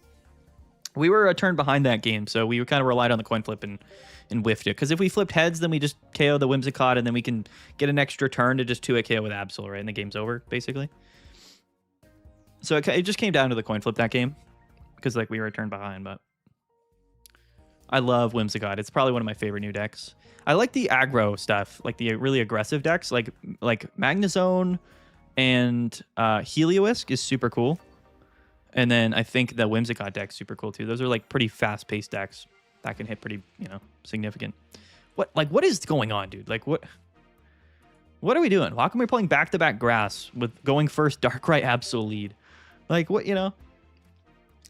Speaker 1: We were a turn behind that game, so we kind of relied on the coin flip and whiffed it. Because if we flipped heads, then we just KO the Whimsicott, and then we can get an extra turn to just 2-hit KO with Absol, right? And the game's over, basically. So it just came down to the coin flip that game. Because, like, we were a turn behind, but... I love Whimsicott. It's probably one of my favorite new decks. I like the aggro stuff, like the really aggressive decks, like Magnezone and Heliolisk is super cool. And then I think the Whimsicott deck's super cool too. Those are like pretty fast-paced decks that can hit pretty, you know, significant. What is going on, dude? Like what are we doing? How come we're playing back-to-back grass with going first Darkrai Absol lead? Like what, you know?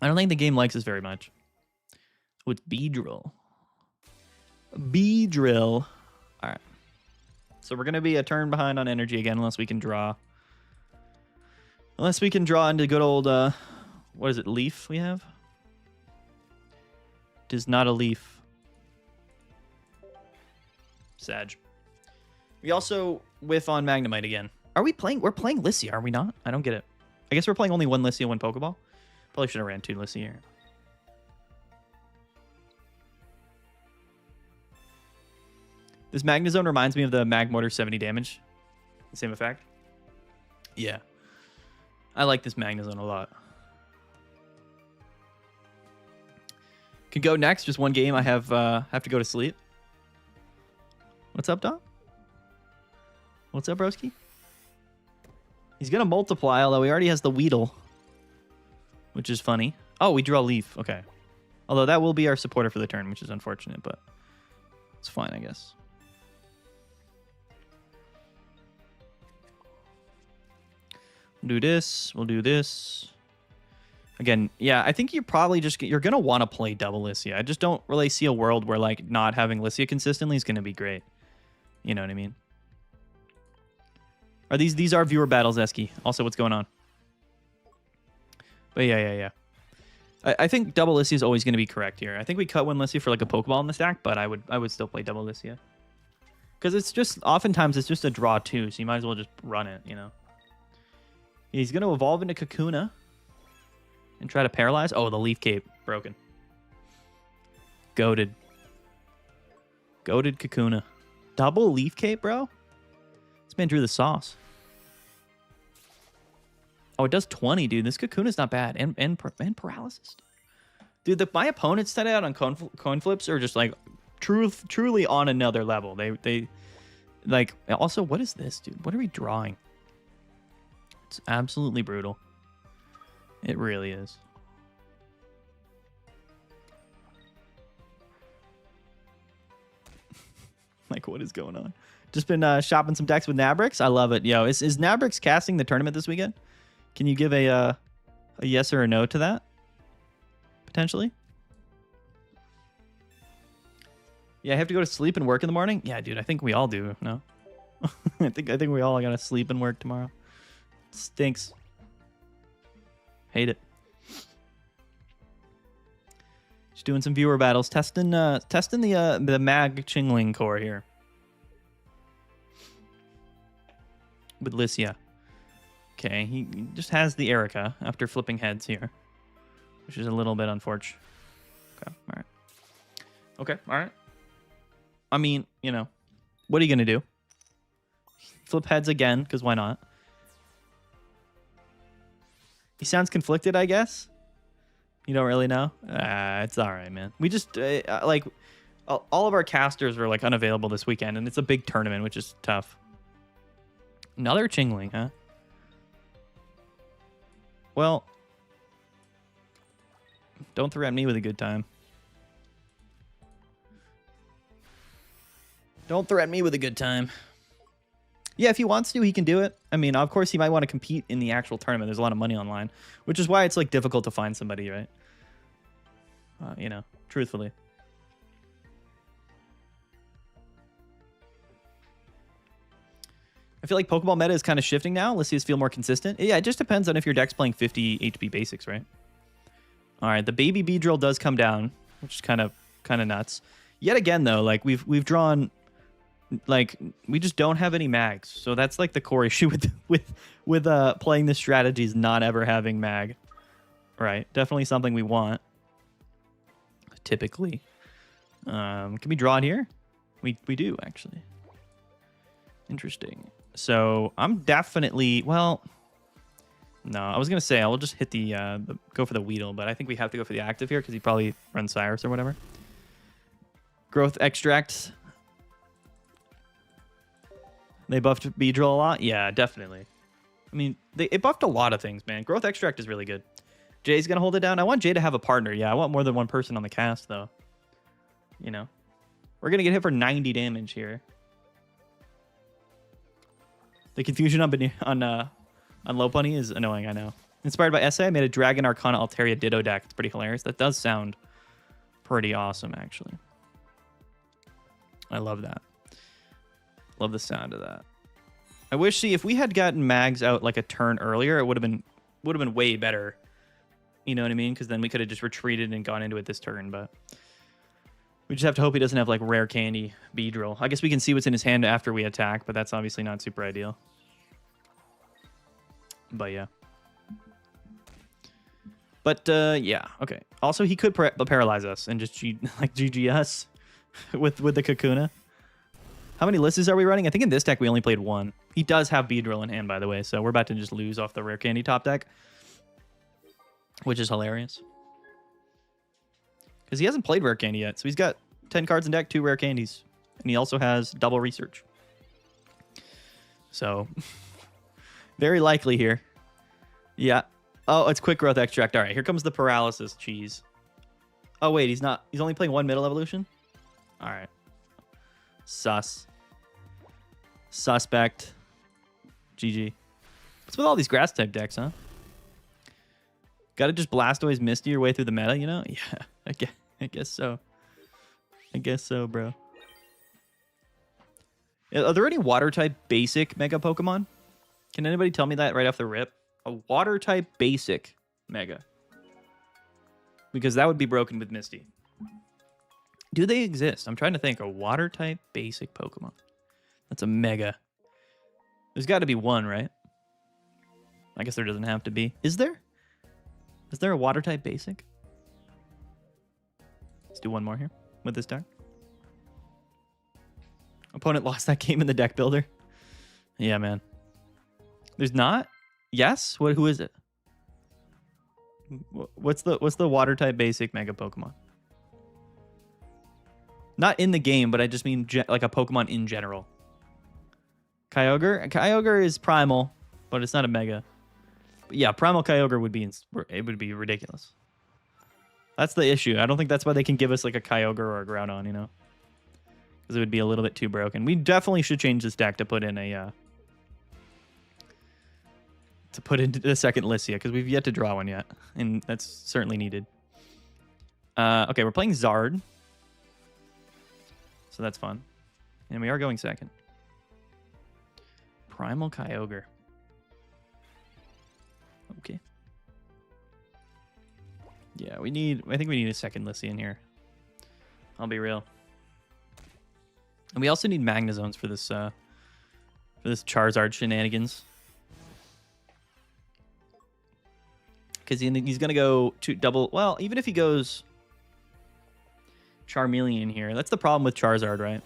Speaker 1: I don't think the game likes us very much. With B-Drill. B-Drill. All right. So we're going to be a turn behind on energy again unless we can draw. Unless we can draw into good old, what is it, Leaf we have? It is not a Leaf. Sag. We also whiff on Magnemite again. Are we playing? We're playing Lissia, are we not? I don't get it. I guess we're playing only one Lissia, one Pokeball. Probably should have ran 2 Lissia here. This Magnezone reminds me of the Magmortar 70 damage. Same effect. Yeah. I like this Magnezone a lot. Can go next. Just one game. I have to go to sleep. What's up, Dom? What's up, broski? He's going to multiply, although he already has the Weedle. Which is funny. Oh, we draw Leaf. Okay. Although that will be our supporter for the turn, which is unfortunate, but it's fine, I guess. We'll do this. We'll do this. Again, yeah, I think you're probably just... You're going to want to play double Lissia. I just don't really see a world where, like, not having Lissia consistently is going to be great. You know what I mean? Are these are viewer battles, Eski? Also, what's going on? But yeah. I think double Lissia is always going to be correct here. I think we cut one Lissia for, like, a Pokeball in the stack, but I would still play double Lissia. Because it's just... Oftentimes, it's just a draw, too, so you might as well just run it, you know? He's going to evolve into Kakuna and try to paralyze. Oh, the Leaf Cape. Broken. Goated. Goated Kakuna. Double Leaf Cape, bro? This man drew the sauce. Oh, it does 20, dude. This Kakuna's not bad. And paralysis. Dude, my opponents set out on coin flips are just like truly on another level. They like, also, what is this, dude? What are we drawing? It's absolutely brutal. It really is. Like, what is going on? Just been shopping some decks with Nabrix. I love it. Yo, is Nabrix casting the tournament this weekend? Can you give a yes or a no to that? Potentially? Yeah, I have to go to sleep and work in the morning? Yeah, dude, I think we all do. No? I think we all gotta sleep and work tomorrow. It stinks. Hate it. Just doing some viewer battles, testing the Mag Chingling core here. With Lycia. Okay, he just has the Erica after flipping heads here, which is a little bit unfortunate. Okay, all right. Okay, all right. I mean, you know, what are you going to do? Flip heads again, because why not? He sounds conflicted, I guess. You don't really know? It's all right, man. We just, like, all of our casters are, like, unavailable this weekend, and it's a big tournament, which is tough. Another Chingling, huh? Well, don't threaten me with a good time. Don't threaten me with a good time. Yeah, if he wants to, he can do it. I mean, of course, he might want to compete in the actual tournament. There's a lot of money online, which is why it's, like, difficult to find somebody, right? You know, truthfully. I feel like Pokeball meta is kind of shifting now. Let's see us feel more consistent. Yeah, it just depends on if your deck's playing 50 HP basics, right? All right, the baby Beedrill does come down, which is kind of nuts. Yet again, though, like we've drawn, like we just don't have any mags, so that's like the core issue with playing this strategy is not ever having mag, right? Definitely something we want. Typically, can we draw it here? We do actually. Interesting. So I'm definitely, well, no, I was gonna say I will just hit the go for the Weedle, but I think we have to go for the active here because he probably runs Cyrus or whatever. Growth Extract. They buffed Beedrill a lot? Yeah, definitely. I mean, it buffed a lot of things, man. Growth Extract is really good. Jay's going to hold it down. I want Jay to have a partner. Yeah, I want more than one person on the cast, though. You know. We're going to get hit for 90 damage here. The confusion on Lopunny is annoying, I know. Inspired by SA, I made a Dragon Arcana Altaria Ditto deck. It's pretty hilarious. That does sound pretty awesome, actually. I love that. Love the sound of that. I wish, see, if we had gotten mags out like a turn earlier, it would have been way better. You know what I mean? Because then we could have just retreated and gone into it this turn, but we just have to hope he doesn't have like rare candy Beedrill. I guess we can see what's in his hand after we attack, but that's obviously not super ideal. But yeah. But yeah, okay. Also, he could paralyze us and just like GG us with the Kakuna. How many lists are we running? I think in this deck we only played one. He does have Beedrill in hand, by the way, so we're about to just lose off the rare candy top deck, which is hilarious. Because he hasn't played rare candy yet, so he's got 10 cards in deck, 2 rare candies, and he also has double research. So, very likely here. Yeah. Oh, it's quick growth extract. All right, here comes the paralysis cheese. Oh, wait, he's not. He's only playing one middle evolution? All right. Sus. Suspect. GG. What's with all these grass type decks, huh? Gotta just Blastoise Misty your way through the meta, you know? Yeah, I guess so. I guess so, bro. Are there any water type basic mega Pokemon? Can anybody tell me that right off the rip? A water type basic mega. Because that would be broken with Misty. Do they exist? I'm trying to think. A water type basic Pokemon. That's a mega. There's got to be one, right? I guess there doesn't have to be. Is there? Is there a water type basic? Let's do one more here with this deck. Opponent lost that game in the deck builder. Yeah, man. There's not? Yes? Who is it? What's the water type basic mega Pokemon? Not in the game, but I just mean like a Pokemon in general. Kyogre? Kyogre is primal, but it's not a mega. But yeah, primal Kyogre would be ridiculous. That's the issue. I don't think that's why they can give us like a Kyogre or a Groudon, you know? Because it would be a little bit too broken. We definitely should change this deck to put in a into the second Lissia, because we've yet to draw one yet, and that's certainly needed. Okay, we're playing Zard, so that's fun, and we are going second. Primal Kyogre. Okay. Yeah, I think we need a second Lissia in here. I'll be real. And we also need Magnezones for this Charizard shenanigans. Because he's going to go to double... Well, even if he goes Charmeleon here, that's the problem with Charizard, right?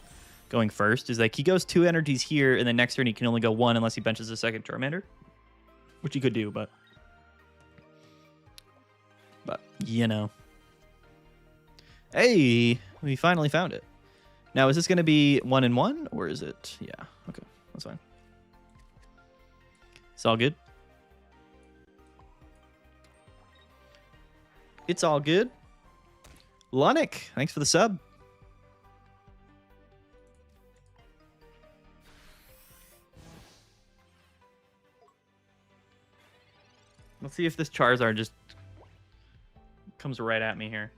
Speaker 1: Going first is like he goes 2 energies here, and then next turn he can only go 1 unless he benches a second Charmander. Which he could do, but you know. Hey, we finally found it. Now, is this going to be 1 and 1, or is it? Yeah, okay, that's fine. It's all good. It's all good. Lunik, thanks for the sub. Let's see if this Charizard just comes right at me here.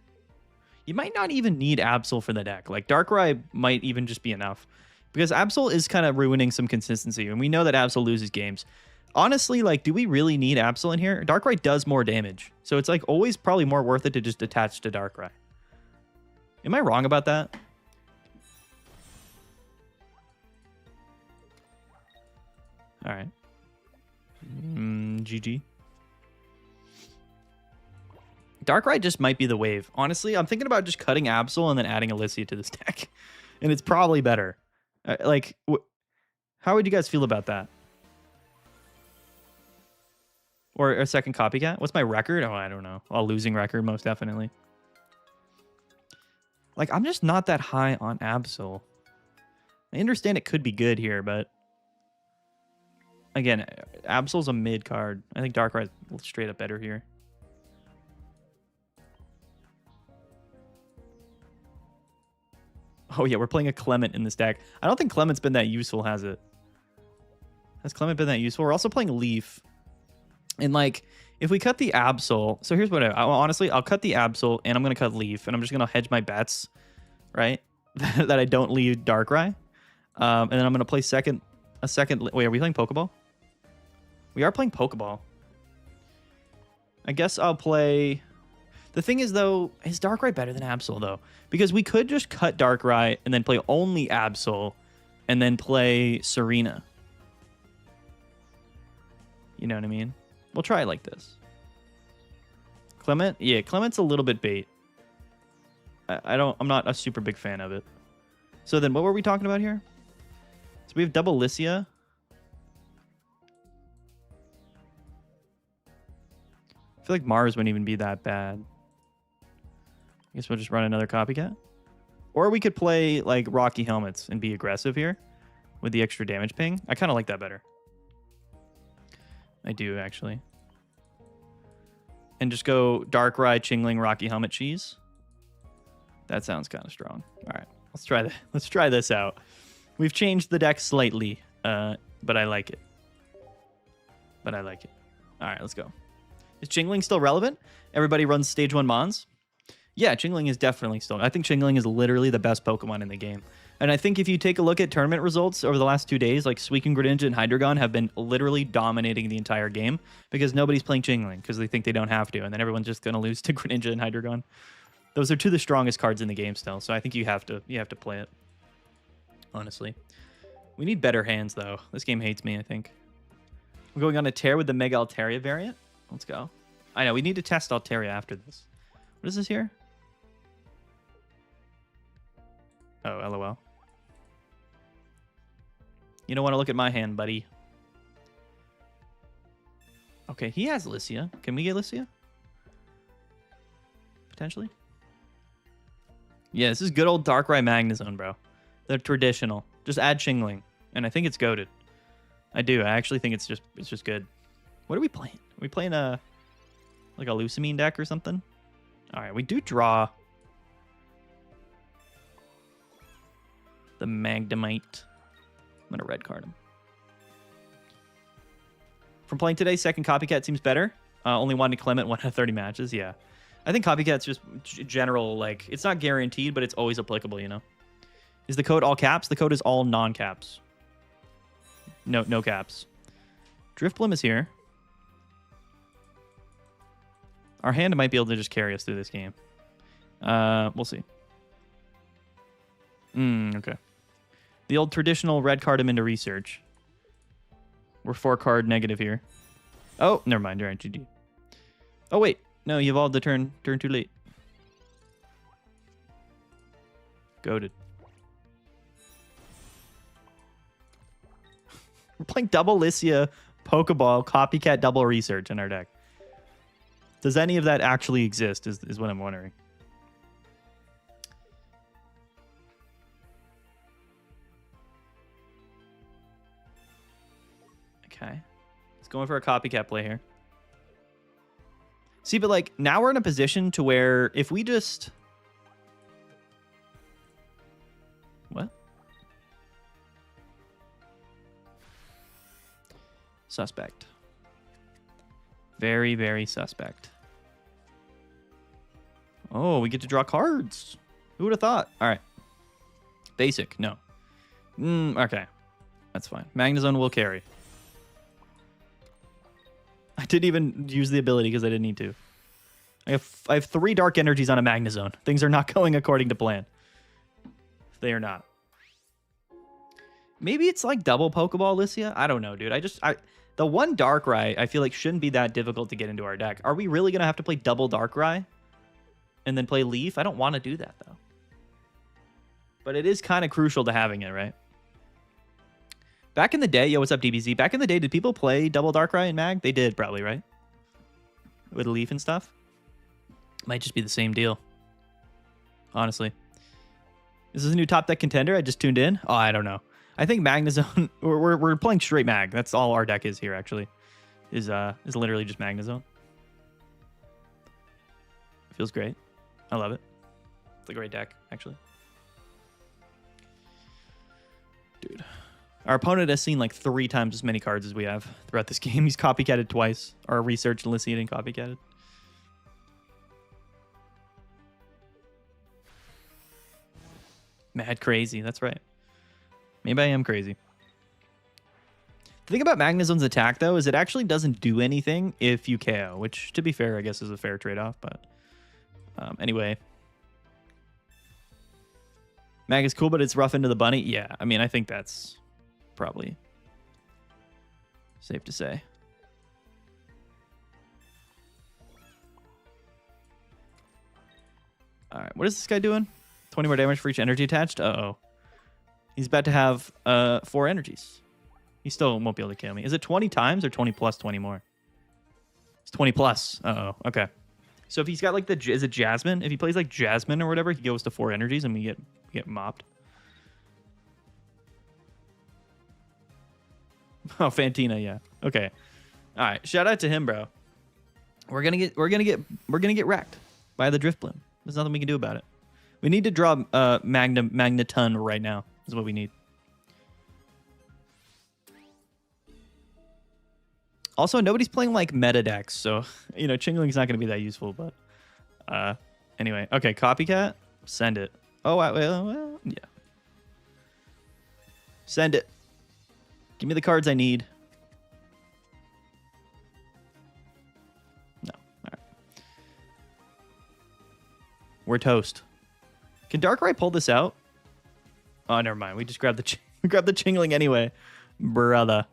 Speaker 1: You might not even need Absol for the deck. Like, Darkrai might even just be enough. Because Absol is kind of ruining some consistency, and we know that Absol loses games. Honestly, like, do we really need Absol in here? Darkrai does more damage. So it's, like, always probably more worth it to just attach to Darkrai. Am I wrong about that? All right. GG. Darkrai just might be the wave. Honestly, I'm thinking about just cutting Absol and then adding Alicia to this deck. And it's probably better. Like, how would you guys feel about that? Or a second copycat? What's my record? Oh, I don't know. A losing record, most definitely. Like, I'm just not that high on Absol. I understand it could be good here, but... Again, Absol's a mid card. I think Darkrai's straight up better here. Oh, yeah, we're playing a Clement in this deck. I don't think Clement's been that useful, has it? Has Clement been that useful? We're also playing Leaf. And, like, if we cut the Absol... So here's what honestly, I'll cut the Absol, and I'm going to cut Leaf, and I'm just going to hedge my bets, right? That I don't leave Darkrai. And then I'm going to play a second... Wait, are we playing Pokeball? We are playing Pokeball. I guess I'll play... The thing is, though, is Darkrai better than Absol, though? Because we could just cut Darkrai and then play only Absol and then play Serena. You know what I mean? We'll try it like this. Clement? Yeah, Clement's a little bit bait. I'm not a super big fan of it. So then what were we talking about here? So we have double Lissia. I feel like Mars wouldn't even be that bad. I guess we'll just run another copycat. Or we could play like Rocky Helmets and be aggressive here with the extra damage ping. I kind of like that better. I do, actually. And just go Darkrai, Chingling, Rocky Helmet, Cheese. That sounds kind of strong. All right, let's try that. Let's try this out. We've changed the deck slightly, but I like it. All right, let's go. Is Chingling still relevant? Everybody runs Stage 1 Mons? Yeah, Chingling is definitely still... I think Chingling is literally the best Pokemon in the game. And I think if you take a look at tournament results over the last 2 days, like Suicune, Greninja, and Hydreigon have been literally dominating the entire game because nobody's playing Chingling because they think they don't have to, and then everyone's just going to lose to Greninja and Hydreigon. Those are 2 of the strongest cards in the game still, so I think you have to play it. Honestly. We need better hands, though. This game hates me, I think. We're going on a tear with the Mega Altaria variant. Let's go. I know, we need to test Altaria after this. What is this here? Oh, LOL. You don't want to look at my hand, buddy. Okay, he has Lycia. Can we get Lycia? Potentially? Yeah, this is good old Darkrai Magnezone, bro. The traditional. Just add Chingling. And I think it's goated. I do. I actually think it's just good. What are we playing? Are we playing like a Lusamine deck or something? Alright, we do draw the Magnemite. I'm gonna red card him. From playing today, second Copycat seems better. Only one to Clement, 1 out of 30 matches. Yeah. I think Copycat's just general, like, it's not guaranteed, but it's always applicable, you know? Is the code all caps? The code is all non-caps. No caps. Drifblim is here. Our hand might be able to just carry us through this game. We'll see. Okay. The old traditional red card him into research. We're 4-card negative here. Oh, never mind. You're GG. Oh, wait. No, you evolved the turn too late. Goated. We're playing double Lycia, Pokeball, Copycat, double Research in our deck. Does any of that actually exist is what I'm wondering. Okay. He's going for a Copycat play here. See, but like now we're in a position to where if we just... What? Suspect. Very, very suspect. Oh, we get to draw cards. Who would have thought? All right. Basic, no. Okay. That's fine. Magnezone will carry. I didn't even use the ability because I didn't need to. I have 3 dark energies on a Magnezone. Things are not going according to plan. They are not. Maybe it's like double Pokeball Lycia? I don't know, dude. The one Darkrai I feel like shouldn't be that difficult to get into our deck. Are we really going to have to play double Darkrai and then play Leaf? I don't want to do that, though. But it is kind of crucial to having it, right? Back in the day, yo, what's up, DBZ? Back in the day, did people play double Darkrai and Mag? They did, probably, right? With Leaf and stuff? Might just be the same deal. Honestly. Is this a new top deck contender? I just tuned in. Oh, I don't know. I think Magnezone... We're playing straight Mag. That's all our deck is here, actually. Is literally just Magnezone. Feels great. I love it. It's a great deck, actually. Dude. Our opponent has seen like 3 times as many cards as we have throughout this game. He's copycatted twice. Our research and Lycia and copycatted. Mad crazy. That's right. Maybe I am crazy. The thing about Magnezone's attack, though, is it actually doesn't do anything if you KO, which, to be fair, I guess is a fair trade-off. But anyway. Mag is cool, but it's rough into the bunny. Yeah, I mean, I think that's probably safe to say. All right, what is this guy doing? 20 more damage for each energy attached? Uh-oh. He's about to have 4 energies. He still won't be able to kill me. Is it 20 times or 20 plus 20 more? It's 20 plus. Uh-oh. Okay. So if he's got like the... Is it Jasmine? If he plays like Jasmine or whatever, he goes to 4 energies and we get mopped. Oh, Fantina, yeah. Okay. All right. Shout out to him, bro. We're gonna get wrecked by the Drifblim. There's nothing we can do about it. We need to draw Magneton right now. Is what we need. Also, nobody's playing like meta decks, so you know Chingling's not gonna be that useful. But anyway, okay. Copycat, send it. Oh, well, yeah. Send it. Give me the cards I need. No. All right. We're toast. Can Darkrai pull this out? Oh, never mind. We just grabbed the Chingling anyway. Brother.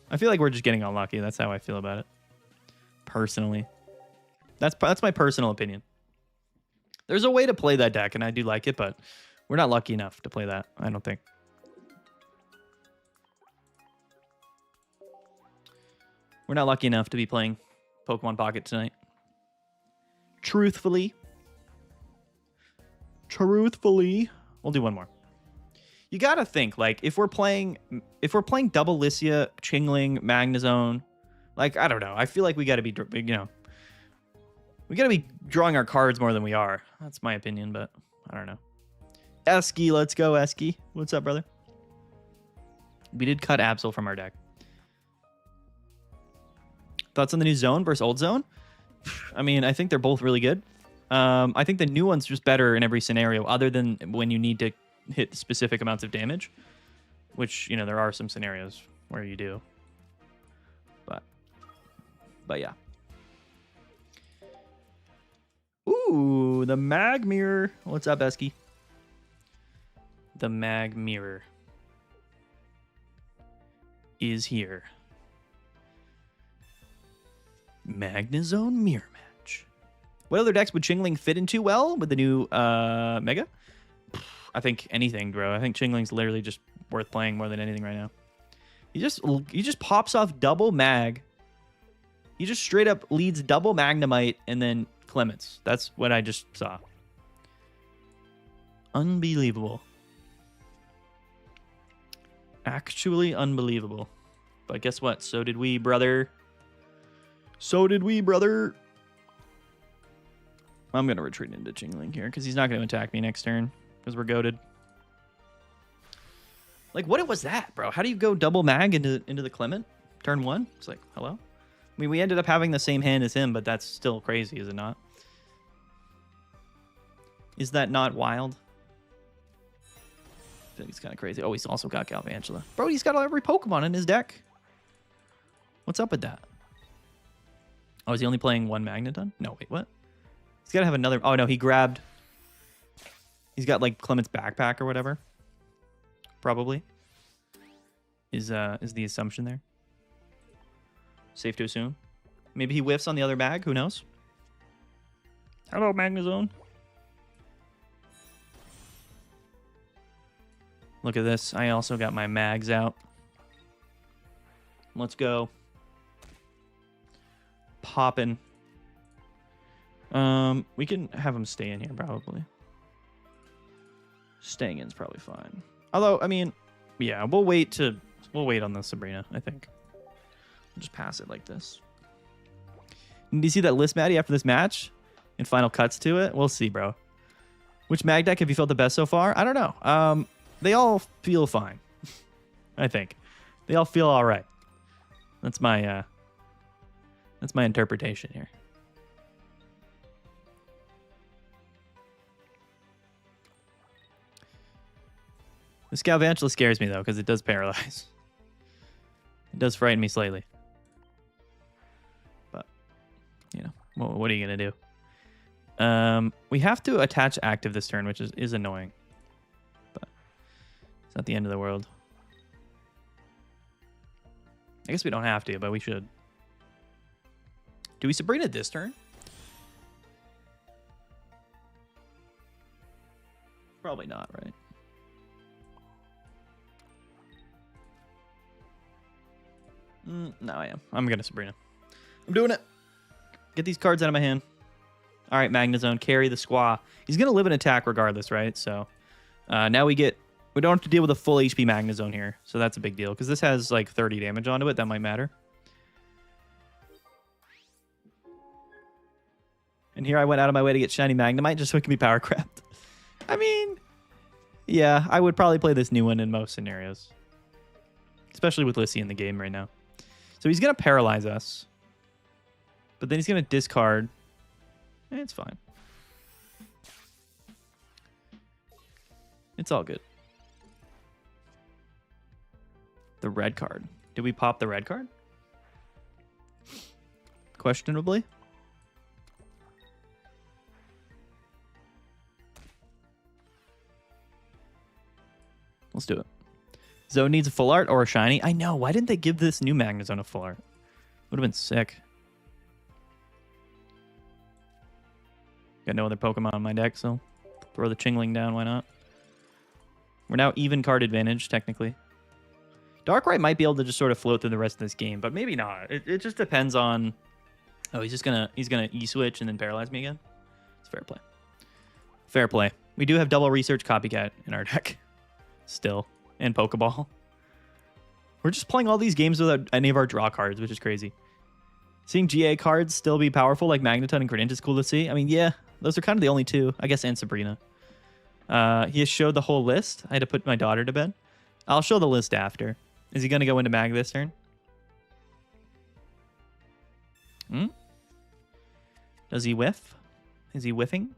Speaker 1: I feel like we're just getting unlucky. That's how I feel about it. Personally. That's my personal opinion. There's a way to play that deck, and I do like it, but we're not lucky enough to play that, I don't think. We're not lucky enough to be playing Pokemon Pocket tonight. Truthfully. We'll do one more. You gotta think, like, if we're playing double Lycia, Chingling, Magnezone, like, I don't know. I feel like we gotta be, we gotta be drawing our cards more than we are. That's my opinion, but I don't know. Esky, let's go, Esky. What's up, brother? We did cut Absol from our deck. Thoughts on the new Zone versus old Zone? I mean, I think they're both really good. I think the new one's just better in every scenario, other than when you need to hit specific amounts of damage, which, you know, there are some scenarios where you do. But yeah. Ooh, the Mag Mirror. What's up, Esky? The Mag Mirror is here. Magnezone Mirror Match. What other decks would Chingling fit into well with the new Mega? I think anything, bro. I think Chingling's literally just worth playing more than anything right now. He just pops off double Mag. He just straight up leads double Magnemite and then Clements. That's what I just saw. Unbelievable. Actually unbelievable. But guess what? So did we, brother. So did we, brother. I'm going to retreat into Chingling here because he's not going to attack me next turn because we're goated. Like, what was that, bro? How do you go double mag into the Clement? Turn 1? It's like, hello? I mean, we ended up having the same hand as him, but that's still crazy, is it not? Is that not wild? I feel like he's kind of crazy. Oh, he's also got Galvantula. Bro, he's got every Pokemon in his deck. What's up with that? Oh, is he only playing one Magneton? No, wait, what? He's got to have another... Oh, no, he grabbed... He's got, like, Clement's backpack or whatever. Probably. Is the assumption there. Safe to assume. Maybe he whiffs on the other mag. Who knows? Hello, Magnezone. Look at this. I also got my mags out. Let's go. Poppin'. We can have him stay in here, probably. Staying in's probably fine. Although, I mean, yeah, we'll wait on the Sabrina, I think. We'll just pass it like this. Do you see that list, Maddie, after this match? And final cuts to it? We'll see, bro. Which mag deck have you felt the best so far? I don't know. They all feel fine. I think. They all feel all right. That's my interpretation here. This Galvantula scares me, though, because it does paralyze. It does frighten me slightly. But, you know, what are you going to do? We have to attach active this turn, which is annoying. But it's not the end of the world. I guess we don't have to, but we should. Do we Sabrina this turn? Probably not, right? No, I am. I'm going to Sabrina. I'm doing it. Get these cards out of my hand. All right, Magnezone, carry the squaw. He's going to live in attack regardless, right? So now we don't have to deal with a full HP Magnezone here. So that's a big deal because this has like 30 damage onto it. That might matter. And here I went out of my way to get Shiny Magnemite just so it can be power crapped. I mean, yeah, I would probably play this new one in most scenarios. Especially with Lissy in the game right now. So he's going to paralyze us. But then he's going to discard. It's fine. It's all good. The red card. Did we pop the red card? Questionably. Let's do it. Zone needs a full art or a shiny. I know. Why didn't they give this new Magnezone a full art? Would have been sick. Got no other Pokemon on my deck, so throw the Chingling down. Why not? We're now even card advantage, technically. Darkrai might be able to just sort of float through the rest of this game, but maybe not. It just depends on... Oh, he's gonna E-switch and then paralyze me again? It's fair play. Fair play. We do have double research copycat in our deck. Still. And Pokeball. We're just playing all these games without any of our draw cards, which is crazy. Seeing GA cards still be powerful like Magneton and Greninja is cool to see. I mean, yeah, those are kind of the only two. I guess, and Sabrina. He has showed the whole list. I had to put my daughter to bed. I'll show the list after. Is he going to go into Mag this turn? Does he whiff? Is he whiffing?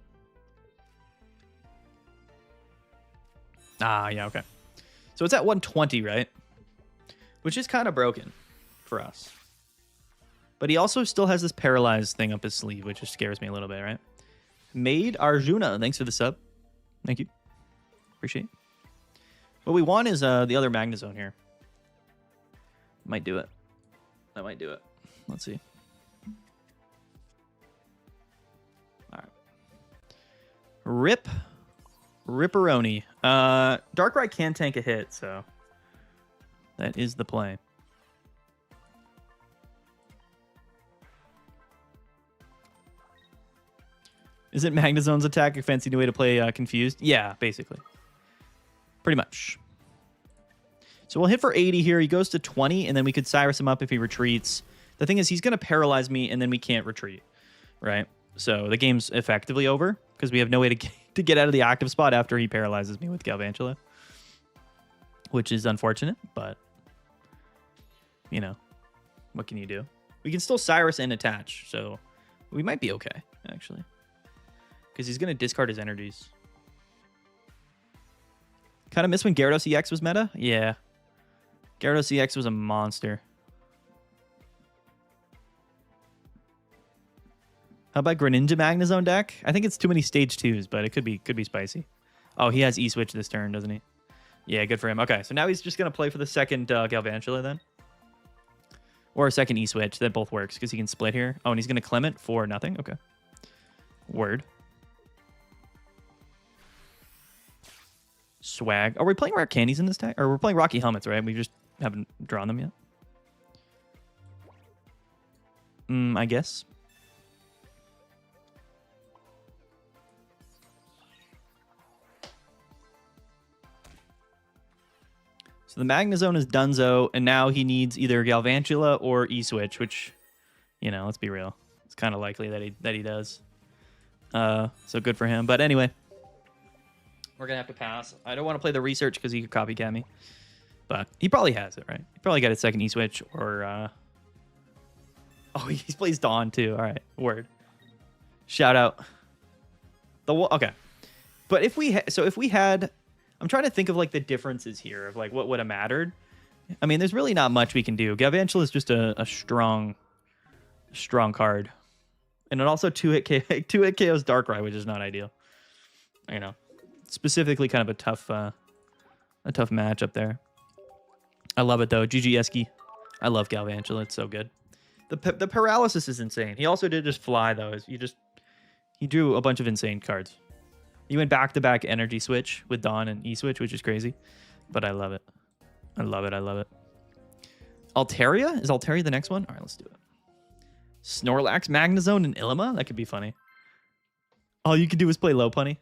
Speaker 1: Ah, yeah, okay. So it's at 120, right? Which is kind of broken for us. But he also still has this paralyzed thing up his sleeve, which just scares me a little bit, right? Made Arjuna, thanks for the sub. Thank you. Appreciate it. What we want is the other Magnezone here. Might do it. I might do it. Let's see. All right. Rip. Ripperoni. Darkrai can tank a hit, so that is the play. Isn't Magnezone's attack a fancy new way to play Confused? Yeah, basically. Pretty much. So we'll hit for 80 here. He goes to 20, and then we could Cyrus him up if he retreats. The thing is, he's going to paralyze me, and then we can't retreat, right? So the game's effectively over, because we have no way to get out of the active spot after he paralyzes me with Galvantula. Which is unfortunate, but, you know, what can you do? We can still Cyrus and attach, so we might be okay, actually. Because he's going to discard his energies. Kind of miss when Gyarados EX was meta? Yeah. Gyarados EX was a monster. How about Greninja Magnezone deck? I think it's too many stage 2s, but it could be spicy. Oh, he has E-switch this turn, doesn't he? Yeah, good for him. Okay, so now he's just going to play for the second Galvantula then. Or a second E-switch. That both works because he can split here. Oh, and he's going to Clement for nothing? Okay. Word. Swag. Are we playing rare candies in this deck? Or we're playing Rocky Helmets, right? We just haven't drawn them yet. I guess. So the Magnezone is Dunzo, and now he needs either Galvantula or E-switch, which, you know, let's be real. It's kind of likely that he does. So good for him. But anyway. We're going to have to pass. I don't want to play the research because he could copycat me. But he probably has it, right? He probably got a second E-switch or... Oh, he plays Dawn too. All right. Word. Shout out. Okay. But if we had... I'm trying to think of like the differences here of like what would have mattered. I mean, there's really not much we can do. Galvantula is just a strong card. And it also 2-hit KOs Darkrai, which is not ideal. You know. Specifically kind of a tough match up there. I love it though. GG Eski. I love Galvantula. It's so good. The paralysis is insane. He also did just fly though. He drew a bunch of insane cards. He went back-to-back energy switch with Dawn and E-switch, which is crazy. But I love it. I love it. I love it. Altaria? Is Altaria the next one? All right, let's do it. Snorlax, Magnezone, and Ilima? That could be funny. All you can do is play Lopunny?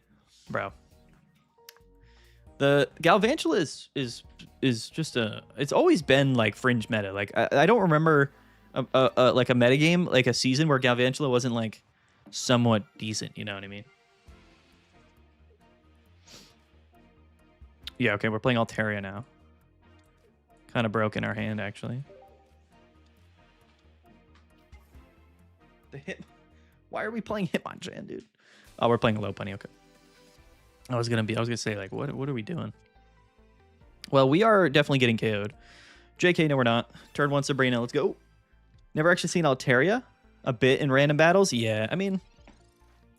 Speaker 1: Bro. The Galvantula is just it's always been like fringe meta. Like I don't remember like a meta game, like a season where Galvantula wasn't like somewhat decent, you know what I mean? Yeah, okay, we're playing Altaria now. Kind of broke in our hand actually. Why are we playing Hitmonchan, dude? Oh, we're playing Lopunny, okay. I was gonna say like what are we doing? Well, we are definitely getting KO'd. JK, no we're not. Turn 1 Sabrina, let's go. Never actually seen Altaria a bit in random battles. Yeah, I mean,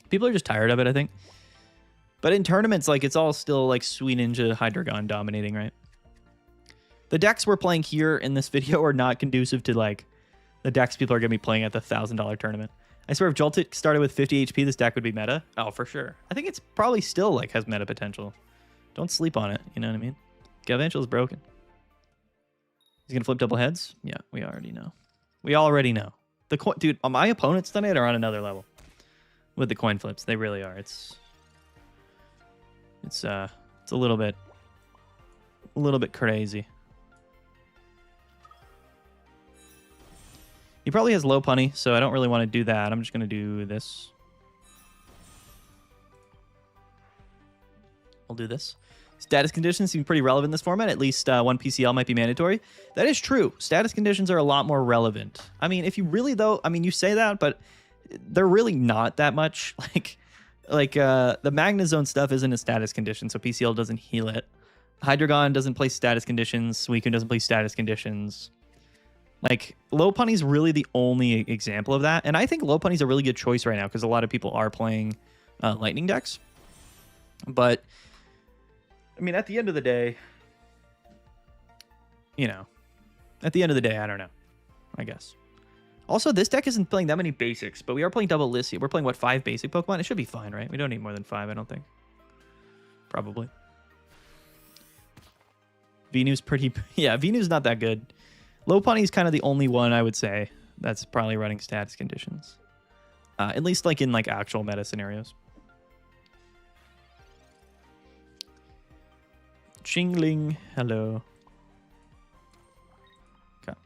Speaker 1: people are just tired of it, I think. But in tournaments, like it's all still like Sweet Ninja Hydreigon dominating, right? The decks we're playing here in this video are not conducive to like the decks people are gonna be playing at the $1,000 tournament. I swear if Joltik started with 50 HP, this deck would be meta. Oh, for sure. I think it's probably still like has meta potential. Don't sleep on it. You know what I mean? Galvantula's broken. He's gonna flip double heads. Yeah, we already know. We already know. The coin, dude. My opponents tonight are on another level with the coin flips. They really are. It's a little bit crazy. He probably has Lopunny, so I don't really want to do that. I'm just gonna do this. I'll do this. Status conditions seem pretty relevant in this format. At least one PCL might be mandatory. That is true. Status conditions are a lot more relevant. I mean, if you really, though, I mean, you say that, but they're really not that much. Like the Magnezone stuff isn't a status condition, so PCL doesn't heal it. Hydreigon doesn't play status conditions. Suicune doesn't play status conditions. Like, Lopunny's really the only example of that. And I think Lopunny's a really good choice right now because a lot of people are playing Lightning decks. But I mean, at the end of the day, you know, I don't know, I guess. Also, this deck isn't playing that many basics, but we are playing double Lissia. We're playing, what, 5 basic Pokemon? It should be fine, right? We don't need more than 5, I don't think. Probably. Venu's pretty... Yeah, Venu's not that good. Lopunny's kind of the only one, I would say, that's probably running status conditions. At least, like, in, like, actual meta scenarios. Chingling, hello. Okay.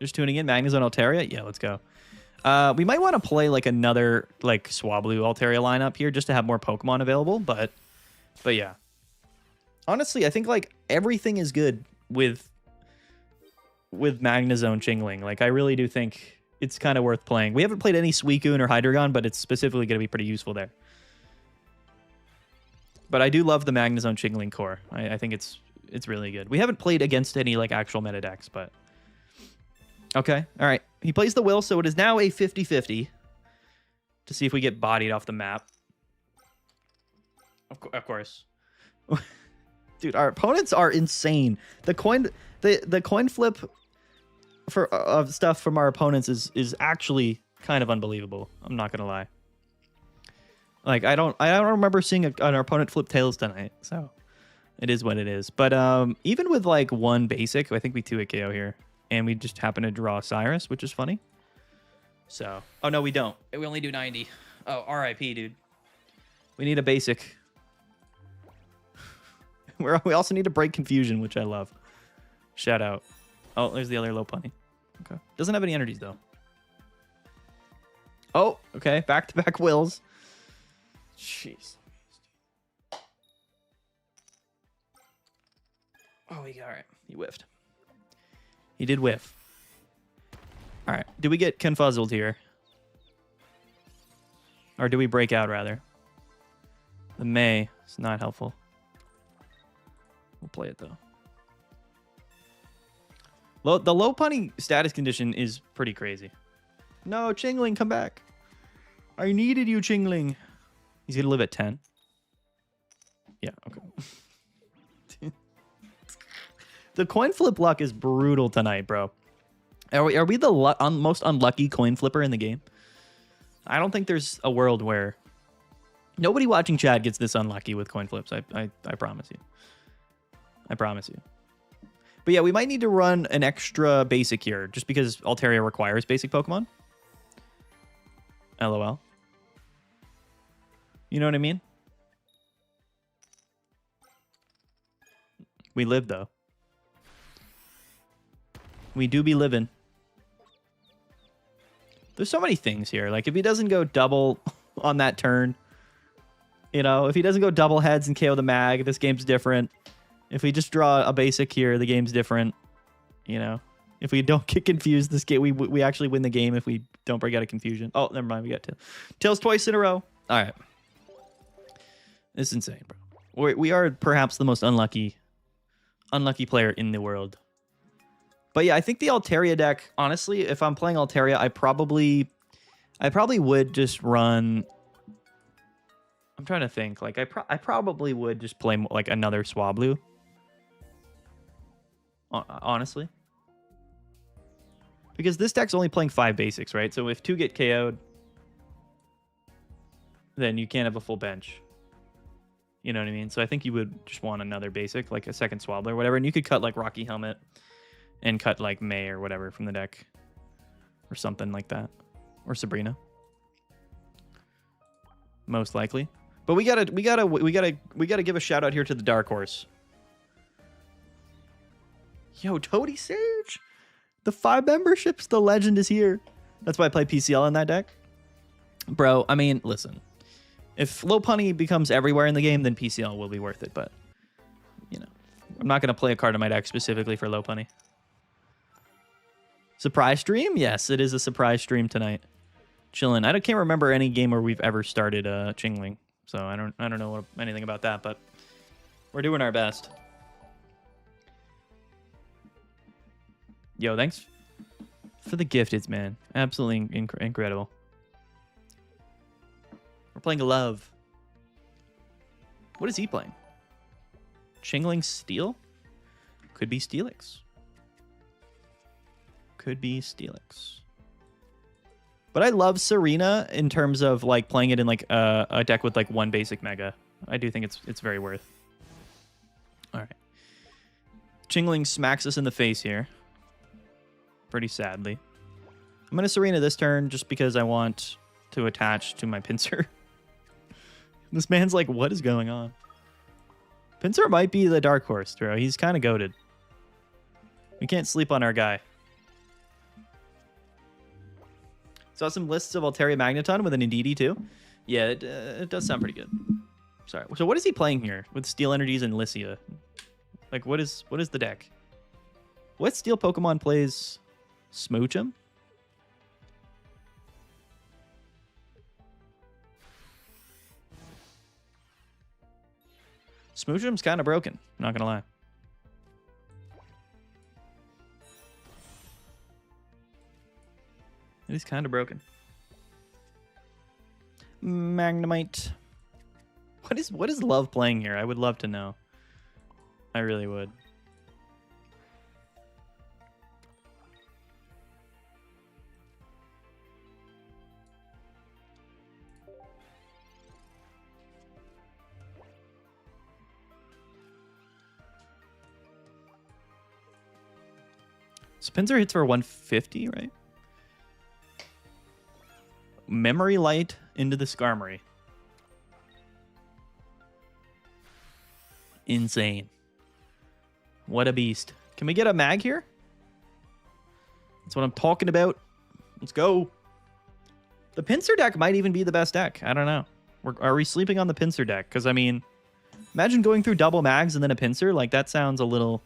Speaker 1: Just tuning in. Magnezone Altaria? Yeah, let's go. We might want to play like another like Swablu Altaria lineup here just to have more Pokemon available, but yeah. Honestly, I think like everything is good with Magnezone Chingling. Like I really do think it's kind of worth playing. We haven't played any Suicune or Hydreigon, but it's specifically going to be pretty useful there. But I do love the Magnezone Chingling core. I think it's really good. We haven't played against any like actual meta decks, but okay. All right. He plays the Will, so it is now a 50-50 to see if we get bodied off the map. Of course. Dude, our opponents are insane. The coin flip of stuff from our opponents is actually kind of unbelievable. I'm not gonna lie. Like I don't remember seeing an opponent flip tails tonight, so it is what it is. But even with like one basic, I think we 2-hit KO here, and we just happen to draw Cyrus, which is funny. So, oh no, we don't. We only do 90. Oh, RIP, dude. We need a basic. We also need to break confusion, which I love. Shout out. Oh, there's the other Lopunny. Okay, doesn't have any energies though. Oh, okay, back-to-back wills. Jeez. Oh, he got all right. He whiffed. He did whiff. All right. Do we get confuzzled here? Or do we break out, rather? The May is not helpful. We'll play it, though. The Lopunny status condition is pretty crazy. No, Chingling, come back. I needed you, Chingling. He's going to live at 10. Yeah, okay. The coin flip luck is brutal tonight, bro. Are we the most unlucky coin flipper in the game? I don't think there's a world where nobody watching Chad gets this unlucky with coin flips. I promise you. I promise you. But yeah, we might need to run an extra basic here just because Altaria requires basic Pokemon. LOL. You know what I mean? We live, though. We do be living. There's so many things here. Like, if he doesn't go double on that turn, you know, if he doesn't go double heads and KO the mag, this game's different. If we just draw a basic here, the game's different. You know, if we don't get confused, this game, we actually win the game if we don't break out of confusion. Oh, never mind. We got Tails twice in a row. All right. This is insane, bro. We are perhaps the most unlucky player in the world. But yeah, I think the Altaria deck, honestly, if I'm playing Altaria, I probably would just run. I'm trying to think. Like I probably would just play like another Swablu. Honestly. Because this deck's only playing 5 basics, right? So if 2 get KO'd, then you can't have a full bench. You know what I mean? So I think you would just want another basic, like a second Swaddler or whatever. And you could cut like Rocky Helmet and cut like May or whatever from the deck. Or something like that. Or Sabrina. Most likely. But we gotta give a shout out here to the Dark Horse. Yo, Toady Sage! The 5 memberships, the legend is here. That's why I play PCL in that deck. Bro, I mean, listen. If Lopunny becomes everywhere in the game, then PCL will be worth it, but, you know. I'm not going to play a card in my deck specifically for Lopunny. Surprise stream? Yes, it is a surprise stream tonight. Chillin'. Can't remember any game where we've ever started Chingling, so I don't know anything about that, but we're doing our best. Yo, thanks for the gifteds, man. Absolutely incredible. We're playing Love. What is he playing? Chingling Steel? Could be Steelix. Could be Steelix. But I love Serena in terms of like playing it in like a deck with like 1 basic mega. I do think it's very worth. All right. Chingling smacks us in the face here. Pretty sadly. I'm going to Serena this turn just because I want to attach to my Pinsir. This man's like, what is going on? Pinsir might be the dark horse, bro. He's kind of goated. We can't sleep on our guy. Saw some lists of Altaria Magneton with an Indeedee too. Yeah, it does sound pretty good. Sorry. So what is he playing here with Steel Energies and Lycia? Like, what is the deck? What Steel Pokemon plays Smoochum? Smoochum's kind of broken, not gonna lie. It is kind of broken. Magnemite. What is Love playing here? I would love to know. I really would. Pinsir hits for 150, right? Memory Light into the Skarmory. Insane. What a beast. Can we get a mag here? That's what I'm talking about. Let's go. The Pinsir deck might even be the best deck. I don't know. Are we sleeping on the Pinsir deck? Because, I mean, imagine going through double mags and then a Pinsir. Like, that sounds a little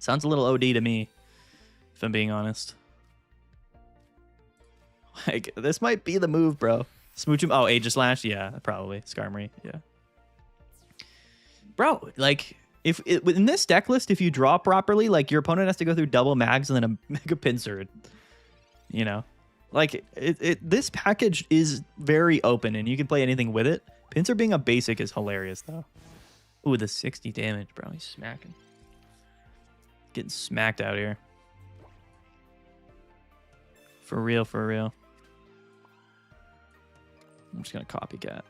Speaker 1: OD to me, if I'm being honest. Like, this might be the move, bro. Smoochum. Oh, Aegislash? Yeah, probably. Skarmory. Yeah. Bro, like, in this deck list, if you draw properly, like, your opponent has to go through double mags and then a Mega Pinsir. You know? Like, this package is very open, and you can play anything with it. Pinsir being a basic is hilarious, though. Ooh, the 60 damage, bro. He's smacking. Getting smacked out here. For real, for real. I'm just going to copycat.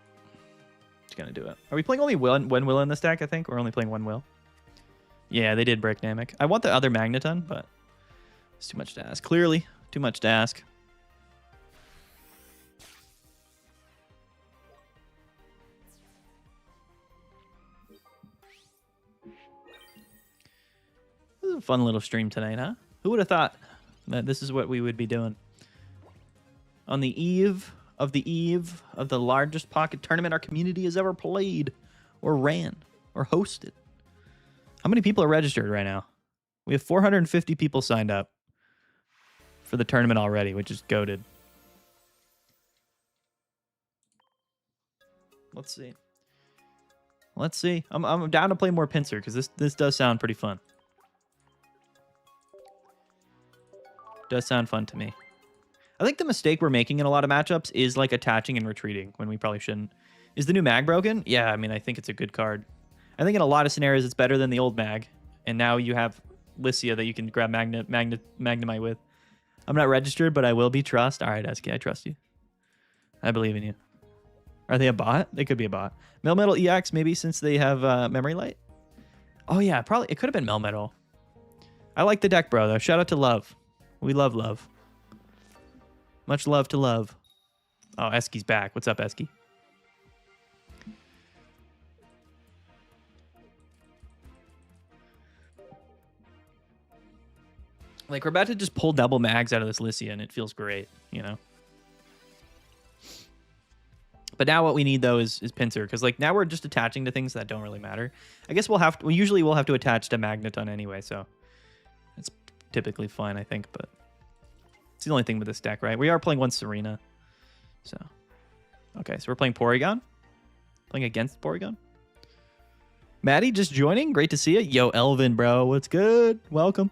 Speaker 1: Just going to do it. Are we playing only one will in this deck, I think? We're only playing one will. Yeah, they did break Namek. I want the other Magneton, but it's too much to ask. Clearly, too much to ask. This is a fun little stream tonight, huh? Who would have thought that this is what we would be doing? On the eve of the largest pocket tournament our community has ever played or ran or hosted. How many people are registered right now? We have 450 people signed up for the tournament already, which is goated. Let's see. Let's see. I'm down to play more Pinsir because this does sound pretty fun. Does sound fun to me. I think the mistake we're making in a lot of matchups is like attaching and retreating when we probably shouldn't. Is the new mag broken? Yeah, I mean, I think it's a good card. I think in a lot of scenarios it's better than the old mag. And now you have Lycia that you can grab Magnemite with. I'm not registered, but I will be. Trust. All right, SK, I trust you. I believe in you. Are they a bot? They could be a bot. Melmetal EX, maybe, since they have Memory Light. Oh, yeah, probably. It could have been Melmetal. I like the deck, bro, though. Shout out to Love. We love Love. Much love to Love. Oh, Eski's back. What's up, Eski? Like, we're about to just pull double mags out of this Lycia, and it feels great, you know? But now what we need, though, is Pinsir, because, like, now we're just attaching to things that don't really matter. I guess we'll have to... usually we'll have to attach to Magneton anyway, so... it's typically fine, I think, but... it's the only thing with this deck, right? We are playing one Serena, so... okay, so we're playing Porygon? Playing against Porygon? Maddie just joining? Great to see you. Yo, Elvin, bro. What's good? Welcome.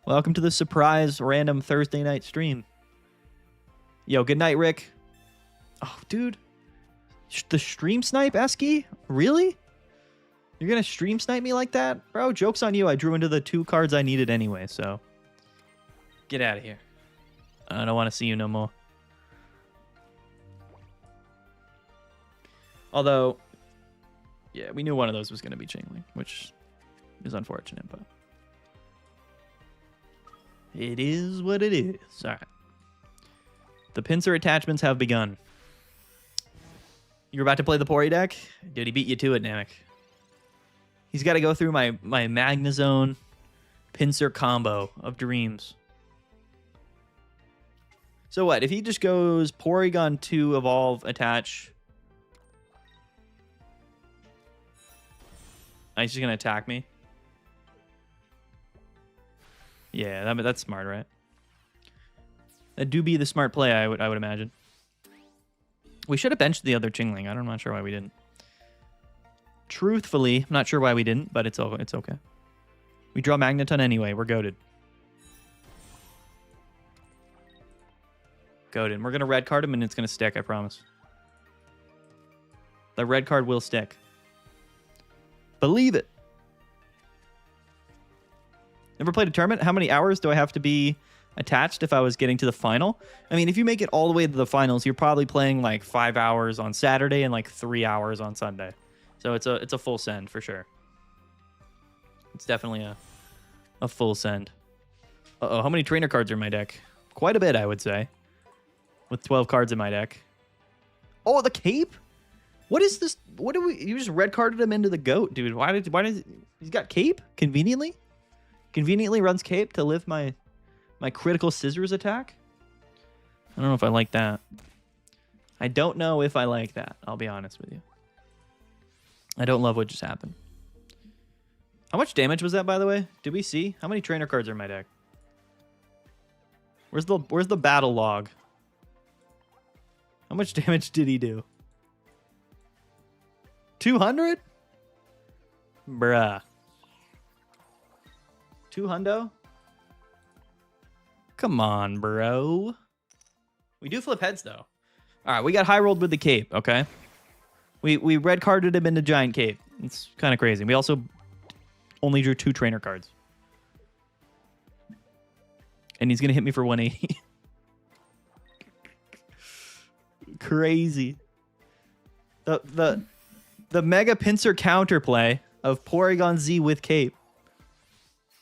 Speaker 1: Welcome to the surprise random Thursday night stream. Yo, good night, Rick. Oh, dude. The stream snipe, Eski? Really? You're going to stream snipe me like that? Bro, joke's on you. I drew into the 2 cards I needed anyway, so... get out of here. I don't want to see you no more. Although, yeah, we knew one of those was going to be Chingling, which is unfortunate, but... it is what it is. All right. The Pinsir attachments have begun. You're about to play the Pori deck? Dude, he beat you to it, Namek. He's got to go through my Magnezone Pinsir combo of dreams. So what? If he just goes Porygon 2, Evolve, Attach... he's just going to attack me? Yeah, that's smart, right? That do be the smart play, I would imagine. We should have benched the other Chingling. I'm not sure why we didn't. Truthfully, I'm not sure why we didn't, but it's okay. We draw Magneton anyway. We're goated. Goated. We're going to red card him, and it's going to stick, I promise. The red card will stick. Believe it. Never played a tournament? How many hours do I have to be attached if I was getting to the final? I mean, if you make it all the way to the finals, you're probably playing like 5 hours on Saturday and like 3 hours on Sunday. So it's a full send for sure. It's definitely a full send. Uh-oh, how many trainer cards are in my deck? Quite a bit, I would say. With 12 cards in my deck. Oh, the cape? What is this? What do we... you just red carded him into the goat, dude. Why did he's got cape? Conveniently? Conveniently runs cape to live my critical scissors attack? I don't know if I like that. I don't know if I like that. I'll be honest with you. I don't love what just happened. How much damage was that, by the way? Did we see? How many trainer cards are in my deck? Where's the battle log? How much damage did he do? 200? Bruh. 200? Come on, bro. We do flip heads, though. All right, we got high rolled with the cape, okay? We red carded him into giant cape. It's kind of crazy. We also only drew 2 trainer cards. And he's going to hit me for 180. Crazy. The Mega Pinsir counterplay of Porygon Z with cape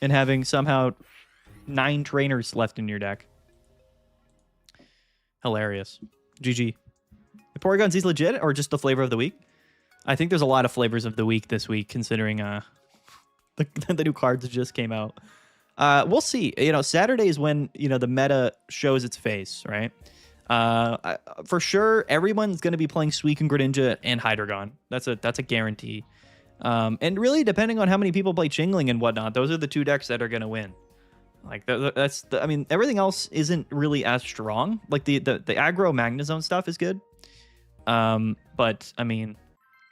Speaker 1: and having somehow 9 trainers left in your deck. Hilarious. GG. The Porygon Z's legit or just the flavor of the week? I think there's a lot of flavors of the week this week, considering the new cards just came out. We'll see. You know, Saturday is when, you know, the meta shows its face, right? For sure, everyone's going to be playing Suicune, Greninja, and Hydreigon. That's a guarantee. And really, depending on how many people play Chingling and whatnot, those are the 2 decks that are going to win. Like I mean, everything else isn't really as strong. Like the aggro Magnezone stuff is good. But I mean,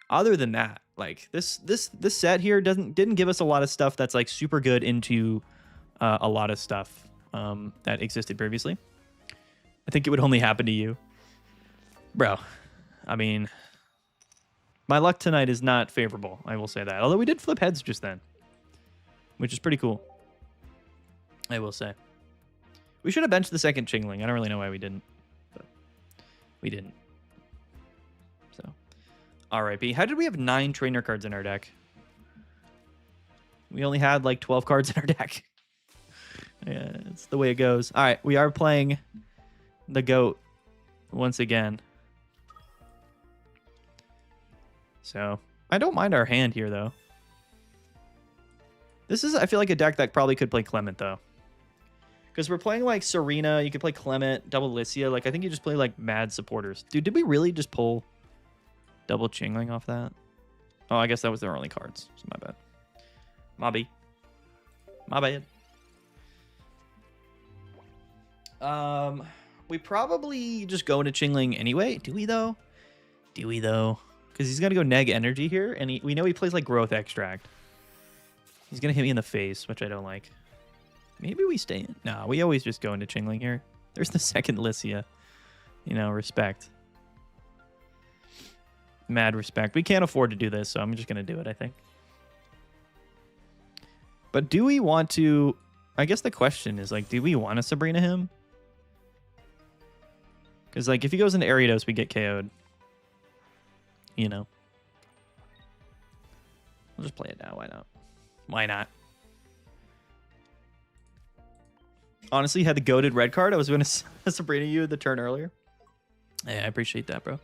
Speaker 1: other than that, like this set here didn't give us a lot of stuff that's like super good into a lot of stuff that existed previously. I think it would only happen to you, bro. I mean, my luck tonight is not favorable. I will say that. Although we did flip heads just then, which is pretty cool. I will say. We should have benched the second Chingling. I don't really know why we didn't, but we didn't. So RIP. How did we have 9 trainer cards in our deck? We only had like 12 cards in our deck. Yeah, it's the way it goes. All right, we are playing the GOAT once again. So I don't mind our hand here, though. This is, I feel like, a deck that probably could play Clement, though. Because we're playing, like, Serena. You could play Clement, double Licia. Like, I think you just play, like, mad supporters. Dude, did we really just pull double Chingling off that? Oh, I guess that was their only cards. So my bad. My bad. We probably just go into Chingling anyway. Do we, though? Because he's going to go neg energy here. And we know he plays, like, Growth Extract. He's going to hit me in the face, which I don't like. Maybe we stay in. No, we always just go into Chingling here. There's the second Licia. You know, respect. Mad respect. We can't afford to do this, so I'm just going to do it, I think. But do we want to... I guess the question is, like, do we want to Sabrina him? Because, like, if he goes into Ariados, we get KO'd. You know. We'll just play it now. Why not? Why not? Honestly, had the goated red card, I was going to Sabrina you the turn earlier. Yeah, I appreciate that, bro.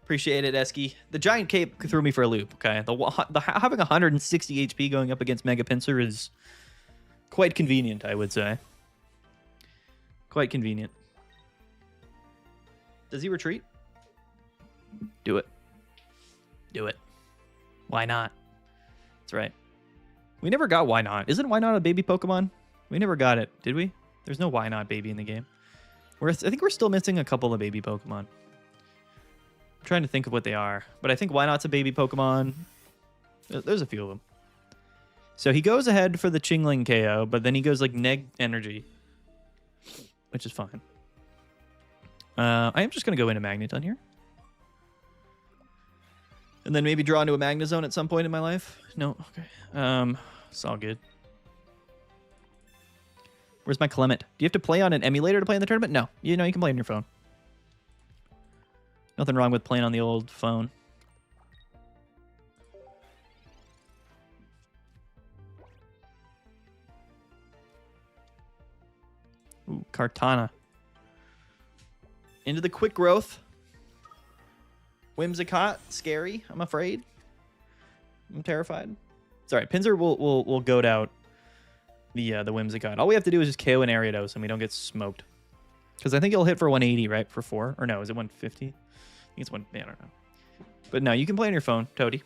Speaker 1: Appreciate it, Esky. The giant cape threw me for a loop, okay? The having 160 HP going up against Mega Pinsir is quite convenient, I would say. Quite convenient. Does he retreat? Do it. Do it. Why not? That's right. We never got Why Not. Isn't Why Not a baby Pokemon? We never got it, did we? There's no Why Not baby in the game. I think we're still missing a couple of baby Pokemon. I'm trying to think of what they are. But I think Why Not's a baby Pokemon. There's a few of them. So he goes ahead for the Chingling KO, but then he goes like neg energy. Which is fine. I am just going to go into Magneton here. And then maybe draw into a Magnezone at some point in my life. No, okay. It's all good. Where's my Clement? Do you have to play on an emulator to play in the tournament? No. You know, you can play on your phone. Nothing wrong with playing on the old phone. Ooh, Kartana. Into the quick growth. Whimsicott, scary, I'm afraid. I'm terrified. It's alright. Pinsir will goat out the Whimsicott. All we have to do is just KO an Ariados and we don't get smoked. Because I think it'll hit for 180, right? For 4? Or no, is it 150? I think it's 1... I don't know. But no, you can play on your phone, Toady.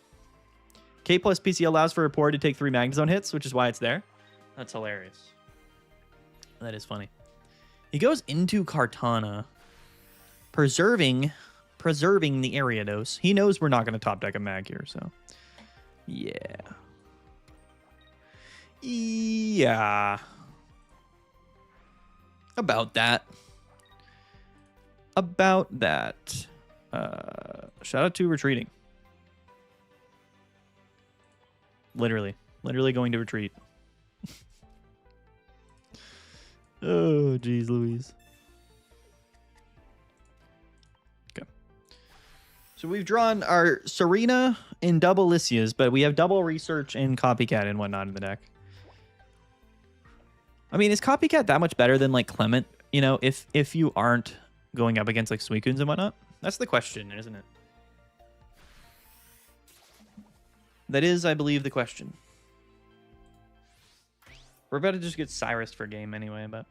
Speaker 1: K plus PC allows for a Rapport to take 3 Magnezone hits, which is why it's there. That's hilarious. That is funny. He goes into Kartana, preserving the Ariados. He knows we're not going to top deck a mag here, so yeah. Yeah. About that. Shout out to retreating. Literally going to retreat. Oh, geez, Louise. Okay. So we've drawn our Serena in double Lycias, but we have double Research and Copycat and whatnot in the deck. I mean, is Copycat that much better than, like, Clement? You know, if you aren't going up against, like, Suicunes and whatnot? That's the question, isn't it? That is, I believe, the question. We're about to just get Cyrus for game anyway, but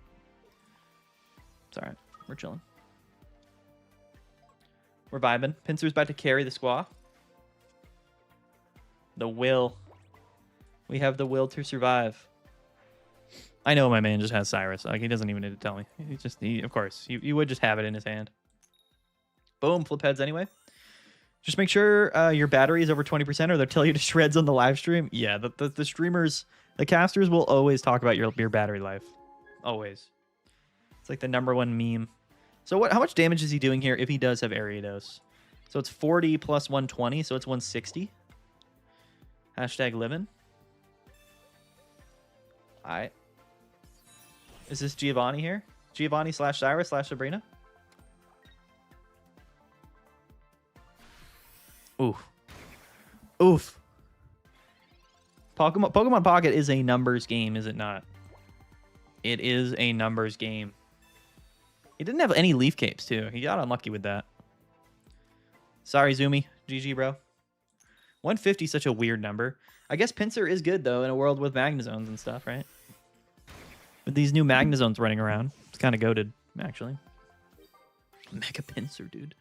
Speaker 1: it's alright. We're chilling. We're vibing. Pinsir's about to carry the squaw. The will. We have the will to survive. I know my man just has Cyrus. Like, he doesn't even need to tell me. Of course, you would just have it in his hand. Boom, flip heads anyway. Just make sure your battery is over 20% or they'll tell you to shreds on the live stream. Yeah, the streamers, the casters will always talk about your battery life. Always. It's like the #1 meme. So how much damage is he doing here if he does have Ariados? So it's 40 plus 120, so it's 160. Hashtag living. Alright. Is this Giovanni here? Giovanni / Cyrus / Sabrina? Oof. Oof. Pokemon Pocket is a numbers game, is it not? It is a numbers game. He didn't have any leaf capes, too. He got unlucky with that. Sorry, Zumi. GG, bro. 150 is such a weird number. I guess Pinsir is good, though, in a world with Magnezones and stuff, right? With these new Magnezones running around. It's kind of goated, actually. Mega Pinsir, dude.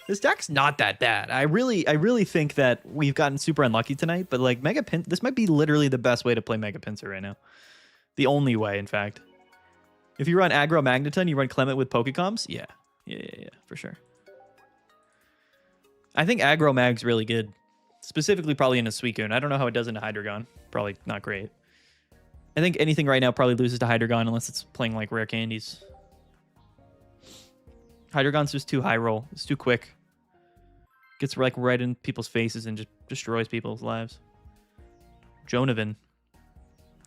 Speaker 1: This deck's not that bad. I really think that we've gotten super unlucky tonight, but like this might be literally the best way to play Mega Pinsir right now. The only way, in fact. If you run Aggro Magneton, you run Clement with Pokecoms? Yeah, for sure. I think Aggro Mag's really good. Specifically probably in a Suicune. I don't know how it does into Hydreigon. Probably not great. I think anything right now probably loses to Hydreigon unless it's playing like rare candies. Hydreigon's just too high roll. It's too quick. Gets like right in people's faces and just destroys people's lives. Jonavan.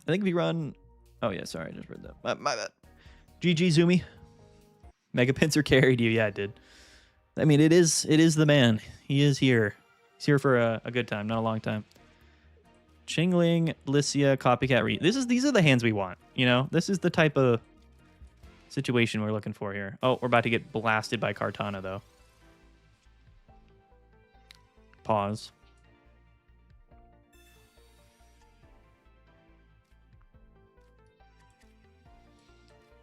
Speaker 1: I think if you run... Oh yeah, sorry, I just read that. My bad. GG, Zumi. Mega Pinsir carried you. Yeah, it did. I mean, it is the man. He is here. He's here for a good time, not a long time. Chingling, Lycia, Copycat Re. These are the hands we want, you know? This is the type of situation we're looking for here. Oh, we're about to get blasted by Kartana, though. Pause.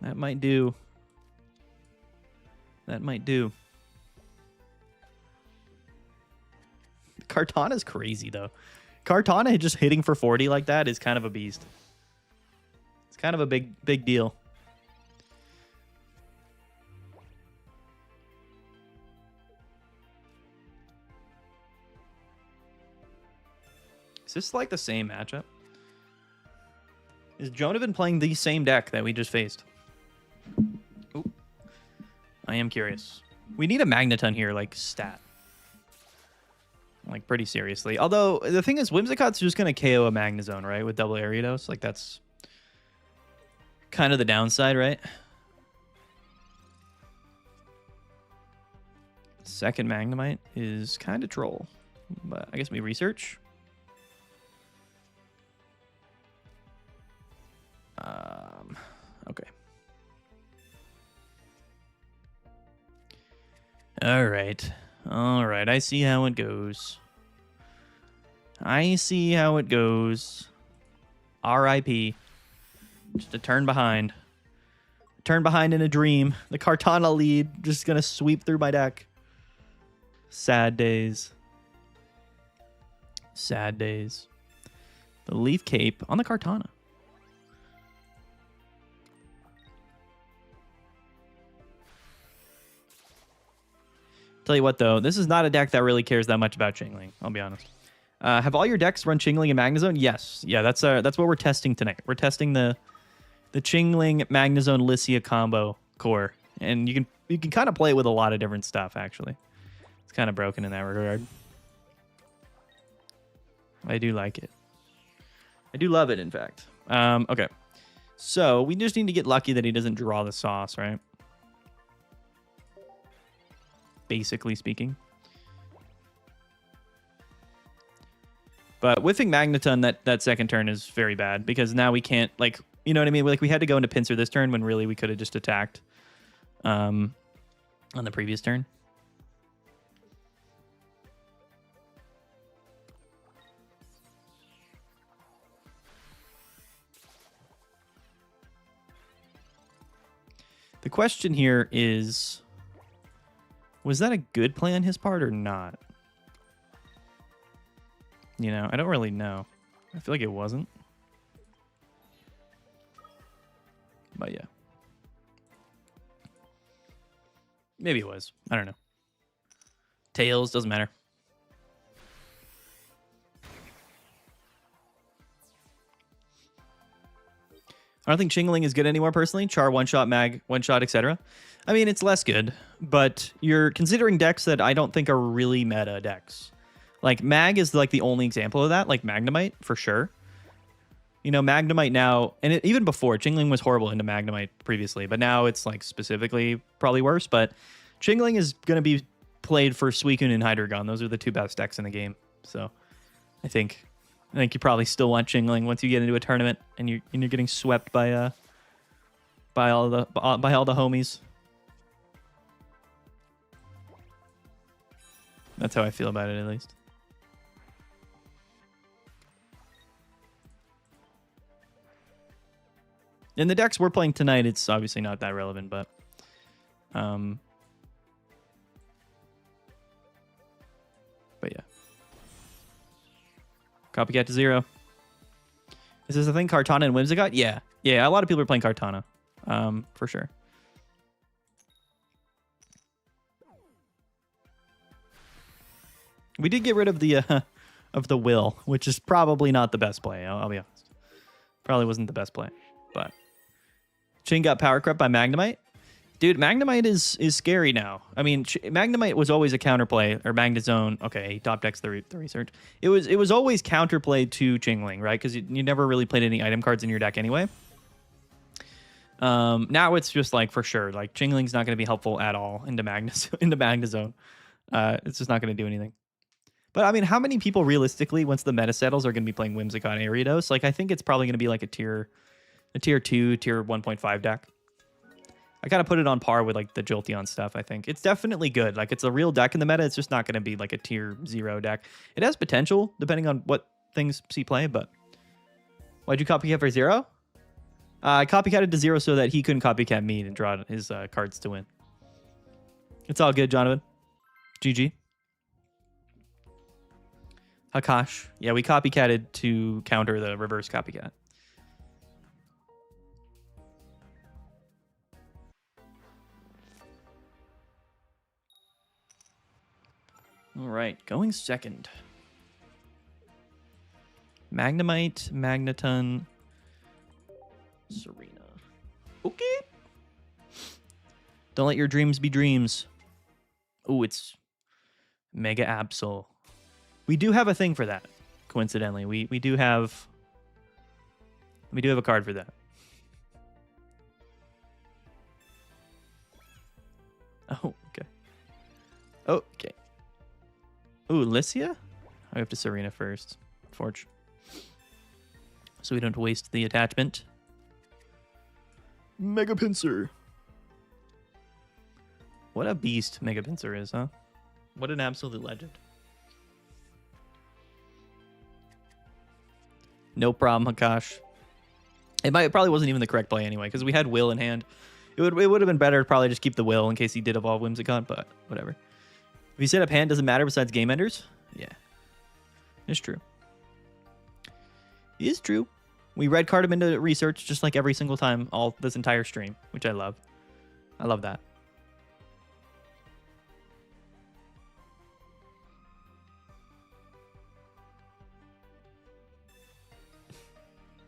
Speaker 1: That might do. That might do. Kartana's crazy, though. Kartana just hitting for 40 like that is kind of a beast. It's kind of a big deal. Is this like the same matchup? Is Jonavan playing the same deck that we just faced? Ooh. I am curious. We need a Magneton here, like, stat. Like, pretty seriously. Although, the thing is, Whimsicott's just going to KO a Magnezone, right? With double Ariados. Like, that's kind of the downside, right? Second Magnemite is kind of troll. But I guess we research. Okay. All right. I see how it goes. R.I.P. Just a turn behind. Turn behind in a dream. The Kartana lead just gonna sweep through my deck. Sad days. Sad days. The Leaf Cape on the Kartana. Tell you what, though, this is not a deck that really cares that much about Chingling. I'll be honest. Have all your decks run Chingling and Magnezone? Yes. Yeah, that's what we're testing tonight. We're testing the Chingling Magnezone Lycia combo core, and you can kind of play it with a lot of different stuff. Actually, it's kind of broken in that regard. I do like it. I do love it, in fact. Okay, so we just need to get lucky that he doesn't draw the sauce, right? Basically speaking. But whiffing Magneton that second turn is very bad because now we can't, like, you know what I mean? Like, we had to go into Pinsir this turn when really we could have just attacked on the previous turn. The question here is, was that a good play on his part or not? You know, I don't really know. I feel like it wasn't. But yeah. Maybe it was. I don't know. Tails, doesn't matter. I don't think Chingling is good anymore, personally. Char, one-shot, Mag, one-shot, etc. I mean, it's less good, but you're considering decks that I don't think are really meta decks. Like, Mag is like the only example of that, like Magnemite, for sure. You know, Magnemite now, and even before, Chingling was horrible into Magnemite previously, but now it's like specifically probably worse, but Chingling is going to be played for Suicune and Hydreigon. Those are the 2 best decks in the game. So I think you probably still want Jingling once you get into a tournament and you're getting swept by all the homies. That's how I feel about it, at least. In the decks we're playing tonight, it's obviously not that relevant, but yeah. Copycat to 0. Is this a thing? Kartana and Whimsicott? Yeah. Yeah, a lot of people are playing Kartana. For sure. We did get rid of the will, which is probably not the best play. I'll be honest. Probably wasn't the best play, but Ching got power crept by Magnemite. Dude, Magnemite is scary now. I mean, Magnemite was always a counterplay, or Magnezone. Okay, top decks the research. It was always counterplay to Jingling, right? Because you never really played any item cards in your deck anyway. Now it's just like for sure, like Jingling's not going to be helpful at all into Magnezone. It's just not going to do anything. But I mean, how many people realistically, once the meta settles, are going to be playing Whimsicott Ariados? Like, I think it's probably going to be like a tier 2, tier 1.5 deck. I kind of put it on par with like the Jolteon stuff. I think it's definitely good. Like, it's a real deck in the meta. It's just not going to be like a tier 0 deck. It has potential depending on what things see play. But why'd you copycat for 0? I copycatted to 0 so that he couldn't copycat me and draw his cards to win. It's all good, Jonathan. GG. Hakash. Yeah, we copycatted to counter the reverse copycat. All right, going second. Magnemite, Magneton, Serena. Okay. Don't let your dreams be dreams. Oh, it's Mega Absol. We do have a thing for that, coincidentally. We do have a card for that. Oh, okay. Okay. Ooh, Lycia? I have to Serena first. Forge. So we don't waste the attachment. Mega Pinsir. What a beast Mega Pinsir is, huh? What an absolute legend. No problem, Hakash. It probably wasn't even the correct play anyway, because we had Will in hand. It would have been better to probably just keep the Will in case he did evolve Whimsicott, but whatever. If you set up hand, doesn't matter besides game enders? Yeah. It's true. It is true. We red card him into research just like every single time, all this entire stream, which I love. I love that.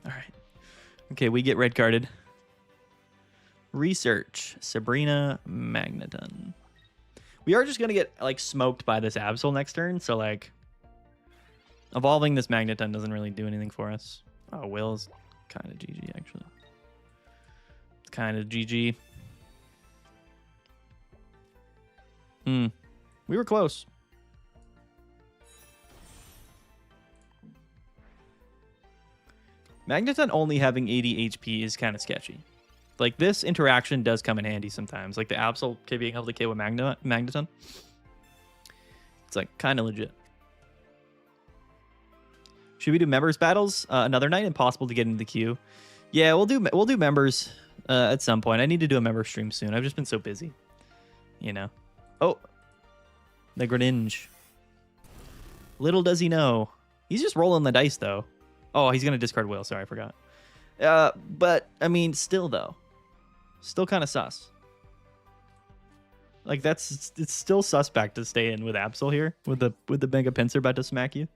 Speaker 1: All right. Okay, we get red carded. Research. Sabrina Magneton. We are just going to get, like, smoked by this Absol next turn, so, like, evolving this Magneton doesn't really do anything for us. Oh, Will's kind of GG, actually. It's kind of GG. We were close. Magneton only having 80 HP is kind of sketchy. Like, this interaction does come in handy sometimes. Like, the Absol being able to KO with Magneton. It's, like, kind of legit. Should we do members battles another night? Impossible to get into the queue. Yeah, we'll do members at some point. I need to do a member stream soon. I've just been so busy. You know. Oh. The Greninja. Little does he know. He's just rolling the dice, though. Oh, he's going to discard Will. Sorry, I forgot. But, I mean, still, though. Still kind of sus. Like, it's still suspect to stay in with Absol here. With the Mega Pinsir about to smack you.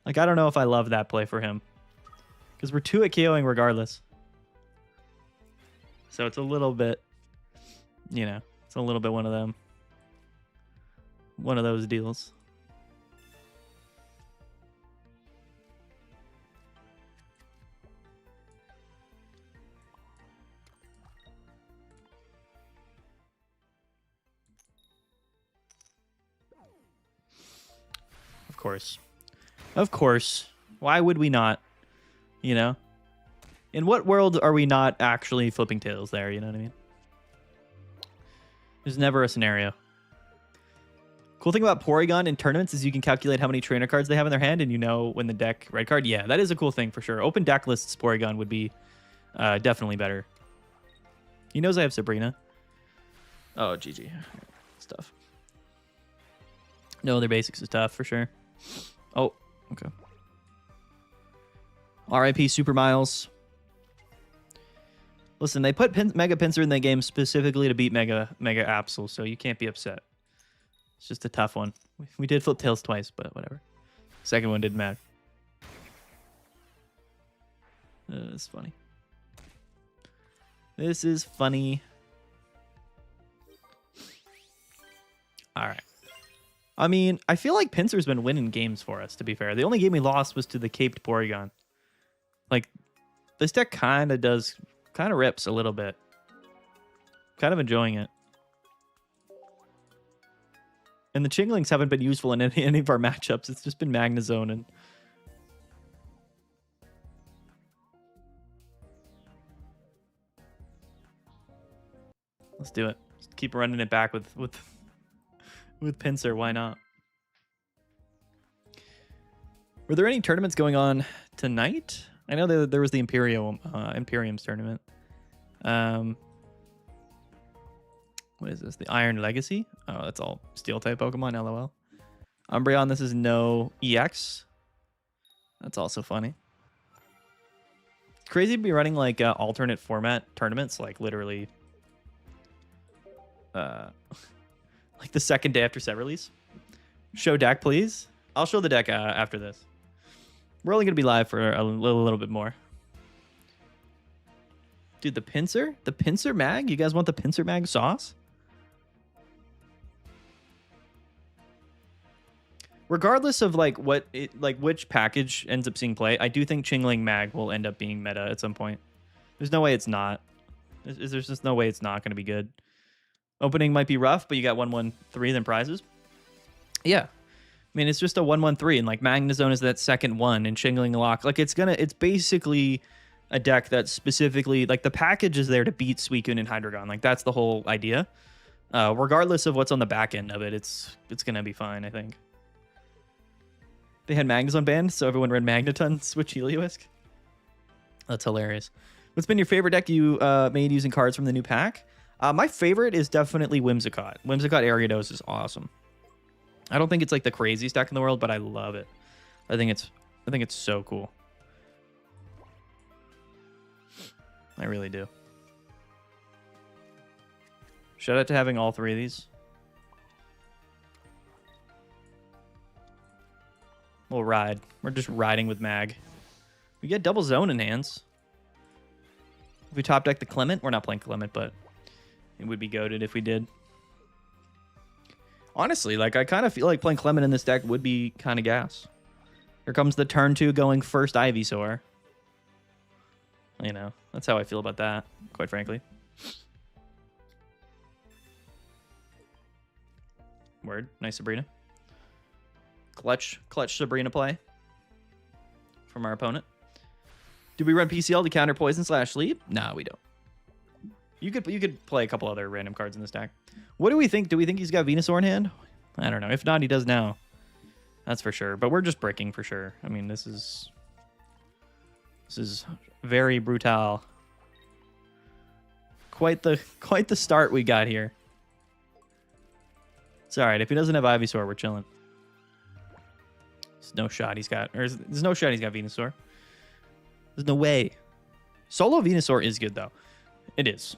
Speaker 1: Like, I don't know if I love that play for him. Because we're 2 at KOing regardless. So it's a little bit, you know, it's a little bit one of them. One of those deals. course. Of course. Why would we not? You know? In what world are we not actually flipping tails there? You know what I mean? There's never a scenario. Cool thing about Porygon in tournaments is you can calculate how many trainer cards they have in their hand and you know when the deck red card. Yeah, that is a cool thing for sure. Open deck lists Porygon would be definitely better. He knows I have Sabrina. Oh, GG. Stuff. No other basics is tough for sure. Oh, okay. RIP Super Miles. Listen, they put Mega Pinsir in the game specifically to beat Mega Absol, so you can't be upset. It's just a tough one. We did flip tails twice, but whatever. Second one didn't matter. It's funny. This is funny. All right. I mean, I feel like Pinsir's been winning games for us, to be fair. The only game we lost was to the Caped Porygon. Like, this deck kind of rips a little bit. Kind of enjoying it. And the Chinglings haven't been useful in any of our matchups. It's just been Magnezone and... Let's do it. Just keep running it back with Pinsir. Why not? Were there any tournaments going on tonight? I know there was the Imperium's tournament. What is this? The Iron Legacy? Oh, that's all Steel type Pokemon. LOL. Umbreon. This is no EX. That's also funny. It's crazy to be running like alternate format tournaments, like literally. Like the second day after set release. Show deck, please. I'll show the deck after this. We're only gonna be live for a little bit more. Dude, the Pinsir mag. You guys want the Pinsir mag sauce? Regardless of like which package ends up seeing play, I do think Chingling mag will end up being meta at some point. There's no way it's not. There's just no way it's not going to be good. Opening might be rough, but you got 1/1/3 then prizes. Yeah. I mean, it's just a 1/1/3, and like Magnezone is that second one, and Chingling Lock. Like it's basically a deck that's specifically like the package is there to beat Suicune and Hydreigon. Like that's the whole idea. Regardless of what's on the back end of it, it's gonna be fine, I think. They had Magnezone banned, so everyone read Magneton, switch Heliolisk. That's hilarious. What's been your favorite deck you made using cards from the new pack? My favorite is definitely Whimsicott. Whimsicott Ariados is awesome. I don't think it's like the craziest deck in the world, but I love it. I think it's so cool. I really do. Shout out to having all three of these. We'll ride. We're just riding with Mag. We get double zone in hands. If we top deck the Clement, we're not playing Clement, but it would be goated if we did. Honestly, like I kind of feel like playing Clement in this deck would be kind of gas. Here comes the turn 2 going first Ivysaur. You know, that's how I feel about that, quite frankly. Word. Nice Sabrina. Clutch Sabrina play from our opponent. Do we run PCL to counter Poison / Sleep? No, we don't. You could play a couple other random cards in this deck. What do we think? Do we think he's got Venusaur in hand? I don't know. If not, he does now. That's for sure. But we're just bricking for sure. I mean, this is very brutal. Quite the start we got here. It's all right. If he doesn't have Ivysaur, we're chilling. There's no shot he's got Venusaur. There's no way. Solo Venusaur is good though. It is.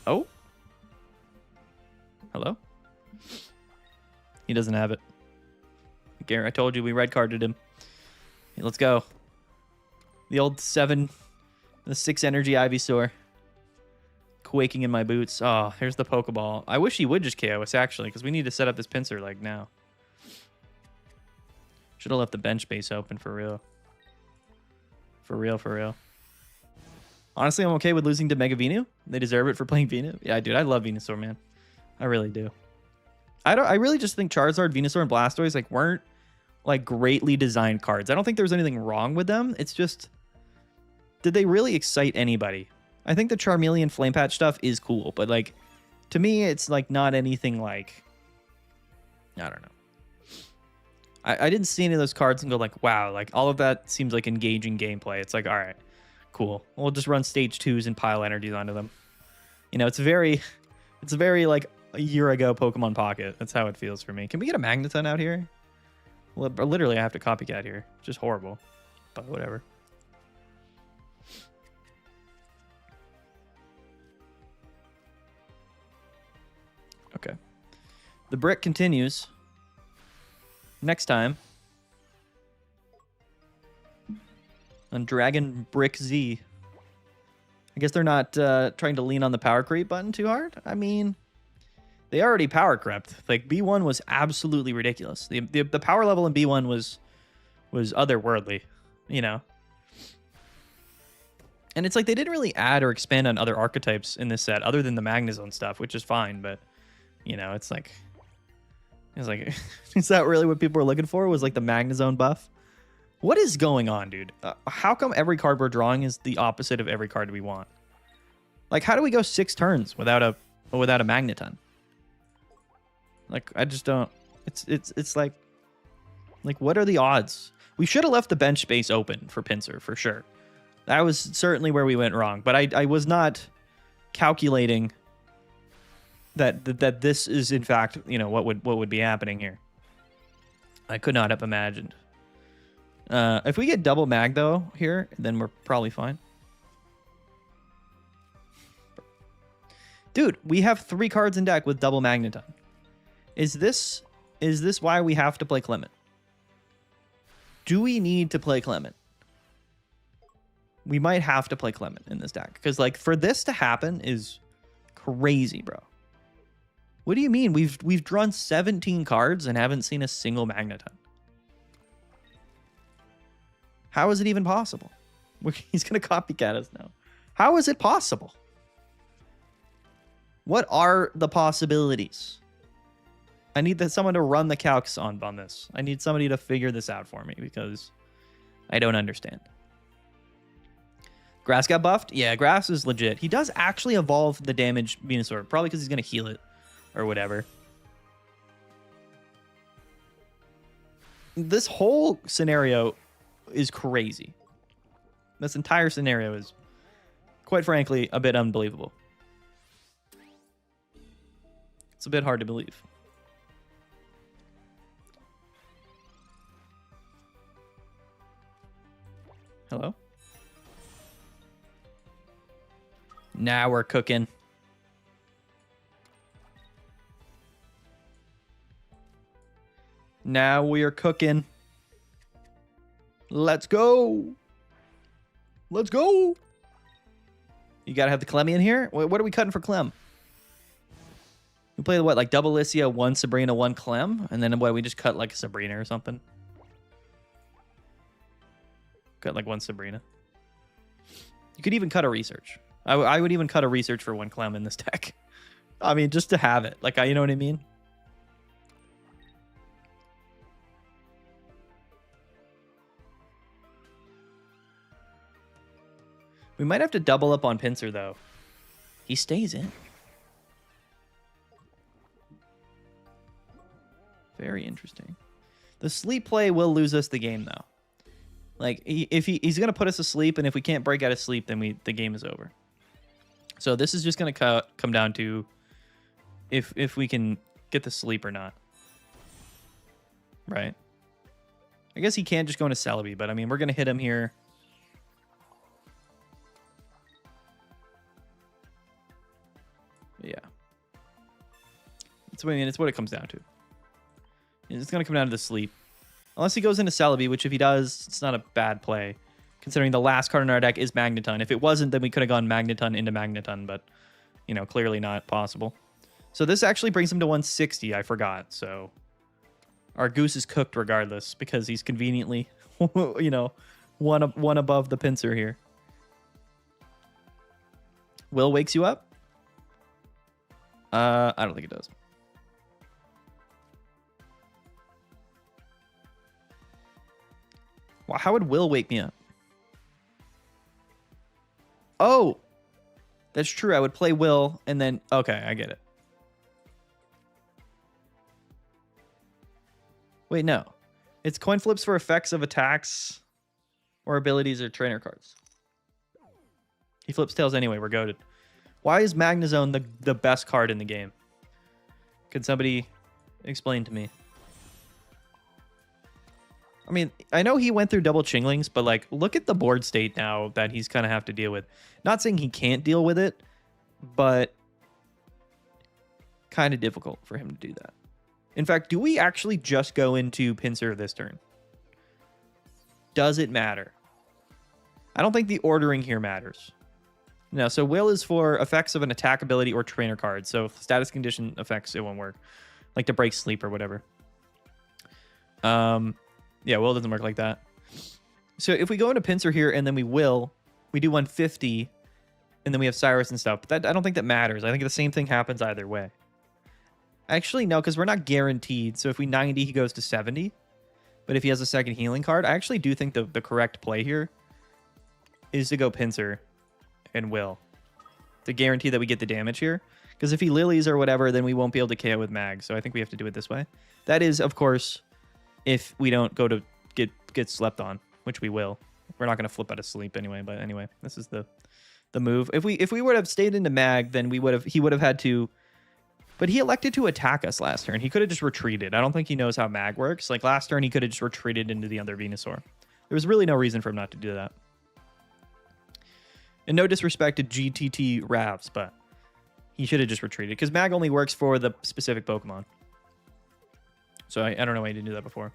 Speaker 1: Oh. Hello? He doesn't have it. Gary, I told you we red carded him. Hey, let's go. The old 6 energy Ivysaur. Quaking in my boots. Oh, here's the Pokeball. I wish he would just KO us actually, because we need to set up this Pinsir like now. Should have left the bench base open for real. For real. Honestly, I'm okay with losing to Mega Venu. They deserve it for playing Venu. Yeah, dude, I love Venusaur, man. I really do. I really just think Charizard, Venusaur, and Blastoise like weren't like greatly designed cards. I don't think there's anything wrong with them. It's just, did they really excite anybody? I think the Charmeleon Flame Patch stuff is cool, but like to me, it's like not anything like, I don't know. I didn't see any of those cards and go like, wow, like all of that seems like engaging gameplay. It's like, all right, cool. We'll just run stage 2s and pile energies onto them. You know, it's very like a year ago Pokemon Pocket. That's how it feels for me. Can we get a Magneton out here? Well, literally, I have to copycat here. Just horrible, but whatever. Okay. The brick continues. Next time on Dragon Brick Z. I guess they're not trying to lean on the power creep button too hard. I mean, they already power crept. Like B1 was absolutely ridiculous. The power level in B1 was otherworldly, you know. And it's like they didn't really add or expand on other archetypes in this set other than the Magnezone stuff, which is fine, but you know, it's like is that really what people were looking for? Was like the Magnezone buff? What is going on, dude? How come every card we're drawing is the opposite of every card we want? Like, how do we go 6 turns without a Magneton? Like, I just don't. It's like what are the odds? We should have left the bench space open for Pinsir for sure. That was certainly where we went wrong. But I was not calculating that this is in fact, you know, what would be happening here. I could not have imagined. If we get double mag though here, then we're probably fine. Dude, we have 3 cards in deck with double Magneton. Is this why we have to play Clement? Do we need to play Clement? We might have to play Clement in this deck because like for this to happen is crazy, bro. What do you mean? We've drawn 17 cards and haven't seen a single Magneton. How is it even possible? He's going to copycat us now. How is it possible? What are the possibilities? I need someone to run the calcs on this. I need somebody to figure this out for me because I don't understand. Grass got buffed? Yeah, Grass is legit. He does actually evolve the damaged Venusaur, probably because he's going to heal it or whatever. This whole scenario is crazy. This entire scenario is, quite frankly, a bit unbelievable. It's a bit hard to believe. Hello? Now we're cooking. Now we are cooking. Let's go. Let's go. You gotta have the Clem in here. What are we cutting for Clem? We play what, like double Lycia, 1 Sabrina, 1 Clem, and then what? We just cut like a Sabrina or something. Cut like 1 Sabrina. You could even cut a research. I would even cut a research for 1 Clem in this deck. I mean, just to have it. Like, you know what I mean? We might have to double up on Pinsir, though. He stays in. Very interesting. The sleep play will lose us the game, though. Like, he's going to put us asleep, and if we can't break out of sleep, then the game is over. So this is just going to come down to if we can get the sleep or not. Right? I guess he can't just go into Celebi, but I mean, we're going to hit him here. Yeah. It's what it comes down to. It's going to come down to the sleep. Unless he goes into Celebi, which if he does, it's not a bad play. Considering the last card in our deck is Magneton. If it wasn't, then we could have gone Magneton into Magneton, but, you know, clearly not possible. So this actually brings him to 160, I forgot. So our goose is cooked regardless because he's conveniently, you know, one above the Pinsir here. Will wakes you up? I don't think it does. How would Will wake me up? Oh, that's true. I would play Will and then... Okay, I get it. Wait, no. It's coin flips for effects of attacks or abilities or trainer cards. He flips tails anyway. We're goated. Why is Magnezone the best card in the game? Could somebody explain to me? I mean, I know he went through double Chinglings, but like, look at the board state now that he's kind of have to deal with. Not saying he can't deal with it, but kind of difficult for him to do that. In fact, do we actually just go into Pinsir this turn? Does it matter? I don't think the ordering here matters. No, so Will is for effects of an attack ability or trainer card. So status condition effects, it won't work. Like to break sleep or whatever. Yeah, Will doesn't work like that. So if we go into Pinsir here and then we do 150, and then we have Cyrus and stuff. But that, I don't think that matters. I think the same thing happens either way. Actually, no, because we're not guaranteed. So if we 90, he goes to 70. But if he has a second healing card, I actually do think the correct play here is to go Pinsir and Will to guarantee that we get the damage here. Because if he lilies or whatever, then we won't be able to KO with Mag. So I think we have to do it this way. That is, of course, if we don't go to get slept on, which we will. We're not going to flip out of sleep anyway. But anyway, this is the move. If we would have stayed into Mag, then he would have had to. But he elected to attack us last turn. He could have just retreated. I don't think he knows how Mag works. Like last turn, he could have just retreated into the other Venusaur. There was really no reason for him not to do that. And no disrespect to GTT Ravs, but he should have just retreated. Because Mag only works for the specific Pokemon. So I don't know why he didn't do that before.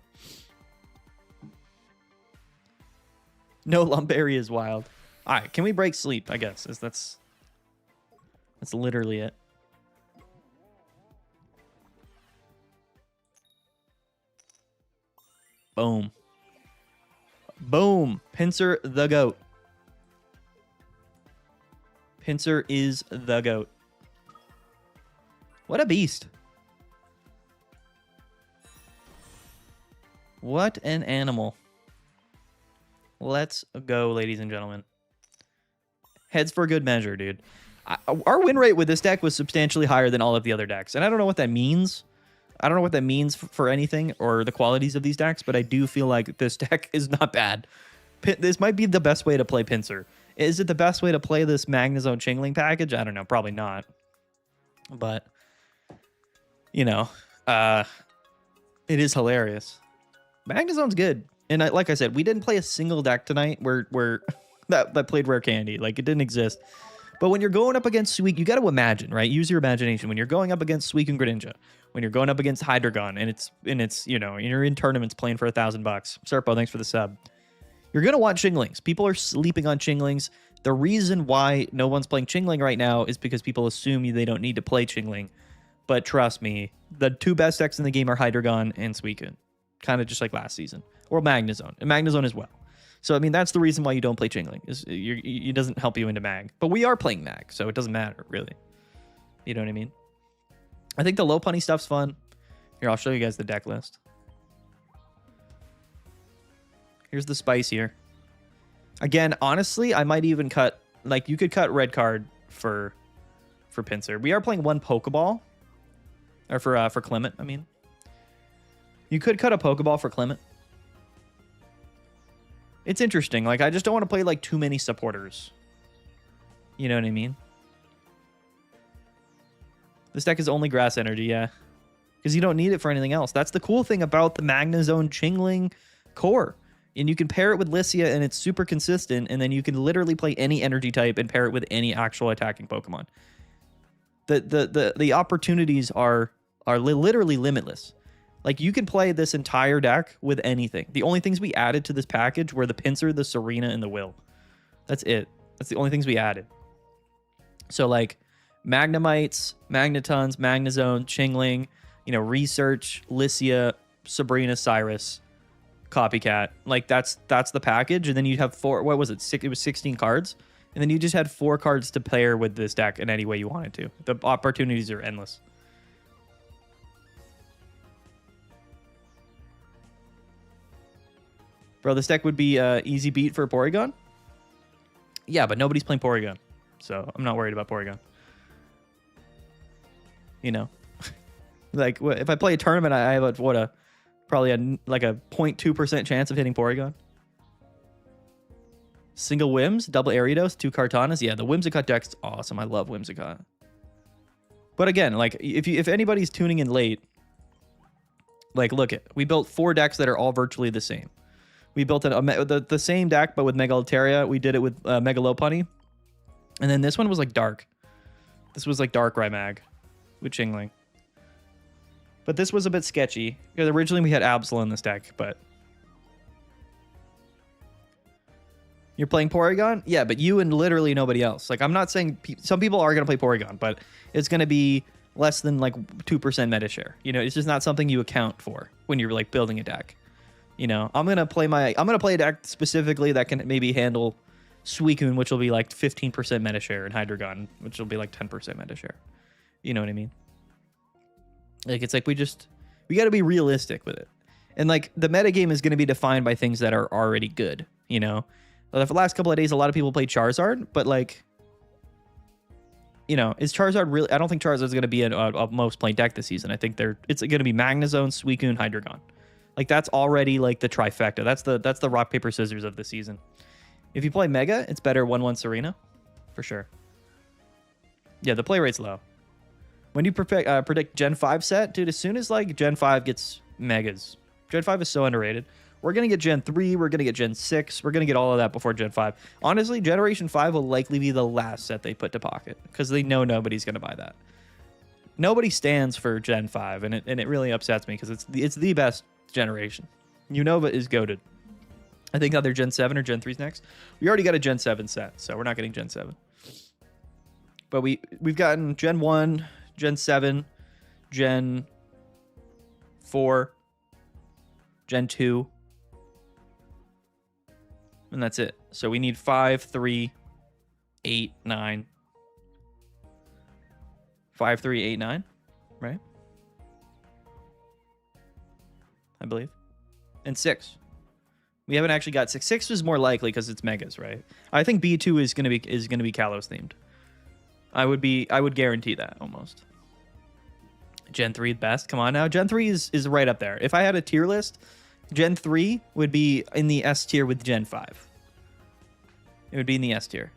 Speaker 1: No Lumberry is wild. All right, can we break sleep, I guess. That's literally it. Boom. Boom. Pinsir the GOAT. Pinsir is the GOAT. What a beast. What an animal. Let's go, ladies and gentlemen. Heads for good measure, dude. Our win rate with this deck was substantially higher than all of the other decks. And I don't know what that means. I don't know what that means for anything or the qualities of these decks, but I do feel like this deck is not bad. This might be the best way to play Pinsir. Is it the best way to play this Magnezone Chingling package? I don't know. Probably not. But, you know, it is hilarious. Magnezone's good. And like I said, we didn't play a single deck tonight where that played Rare Candy. Like, it didn't exist. But when you're going up against Suicune, you got to imagine, right? Use your imagination. When you're going up against Suicune Greninja, when you're going up against Hydreigon, and it's you know, you're in tournaments playing for $1,000. Serpo, thanks for the sub. You're gonna want Chinglings. People are sleeping on Chinglings. The reason why no one's playing Chingling right now is because people assume they don't need to play Chingling. But trust me, the two best decks in the game are Hydreigon and Suicune, kind of just like last season, or Magnezone, and Magnezone as well. So, I mean, that's the reason why you don't play Chingling. It doesn't help you into Mag. But we are playing Mag, so it doesn't matter, really. You know what I mean? I think the Lopunny stuff's fun. Here, I'll show you guys the deck list. Here's the spice here. Again, honestly, I might even cut... Like, you could cut red card for Pinsir. We are playing one Pokeball. Or for Clement, I mean. You could cut a Pokeball for Clement. It's interesting. Like, I just don't want to play, like, too many supporters. You know what I mean? This deck is only grass energy, yeah. Because you don't need it for anything else. That's the cool thing about the Magnezone Chingling core. And you can pair it with Lycia, and it's super consistent, and then you can literally play any energy type and pair it with any actual attacking Pokemon. The opportunities are literally limitless. Like, you can play this entire deck with anything. The only things we added to this package were the Pinsir, the Serena, and the Will. That's it. That's the only things we added. So, like, Magnemites, Magnetons, Magnezone, Chingling, you know, Research, Lycia, Sabrina, Cyrus, Copycat. Like, that's the package. And then you'd have four, what was it? It was 16 cards. And then you just had 4 cards to pair with this deck in any way you wanted to. The opportunities are endless. Bro, this deck would be easy beat for Porygon. Yeah, but nobody's playing Porygon. So I'm not worried about Porygon. You know? Like, if I play a tournament, I have probably a 0.2% chance of hitting Porygon. Single Whims, double Ariados, 2 Kartanas. Yeah, the Whimsicott deck's awesome. I love Whimsicott. But again, like, if anybody's tuning in late, like, look it. We built 4 decks that are all virtually the same. We built the same deck, but with Mega Altaria. We did it with Mega Lopunny. And then this one was like dark. This was like dark Rymag with Chingling. But this was a bit sketchy. Because originally we had Absol in this deck, but... You're playing Porygon? Yeah, but you and literally nobody else. Like, I'm not saying... Some people are going to play Porygon, but it's going to be less than, like, 2% meta share. You know, it's just not something you account for when you're, like, building a deck. You know, I'm going to play a deck specifically that can maybe handle Suicune, which will be, like, 15% meta share, and Hydreigon, which will be, like, 10% meta share. You know what I mean? Like, it's like we got to be realistic with it. And, like, the meta game is going to be defined by things that are already good, you know? For the last couple of days, a lot of people played Charizard, but, like, you know, is Charizard really... I don't think Charizard's going to be a most played deck this season. I think it's going to be Magnezone, Suicune, Hydreigon. Like, that's already, like, the trifecta. That's the rock, paper, scissors of the season. If you play Mega, it's better 1-1 Serena. For sure. Yeah, the play rate's low. When you predict Gen 5 set, dude, as soon as, like, Gen 5 gets Megas, Gen 5 is so underrated. We're going to get Gen 3, we're going to get Gen 6, we're going to get all of that before Gen 5. Honestly, Generation 5 will likely be the last set they put to pocket, because they know nobody's going to buy that. Nobody stands for Gen 5, and it really upsets me, because it's the best generation. Unova is goated. I think either Gen 7 or Gen 3's next. We already got a Gen 7 set, so we're not getting Gen 7. But we've gotten Gen 1, Gen 7, Gen 4, Gen 2, and that's it. So we need 5, 3, 8, 9. 5, 3, 8, 9, right? I believe. And 6. We haven't actually got 6. 6 is more likely because it's Megas, right? I think B2 is gonna be Kalos themed. I would guarantee that almost. Gen 3 best. Come on now. Gen 3 is right up there. If I had a tier list, Gen 3 would be in the S tier with Gen 5. It would be in the S tier.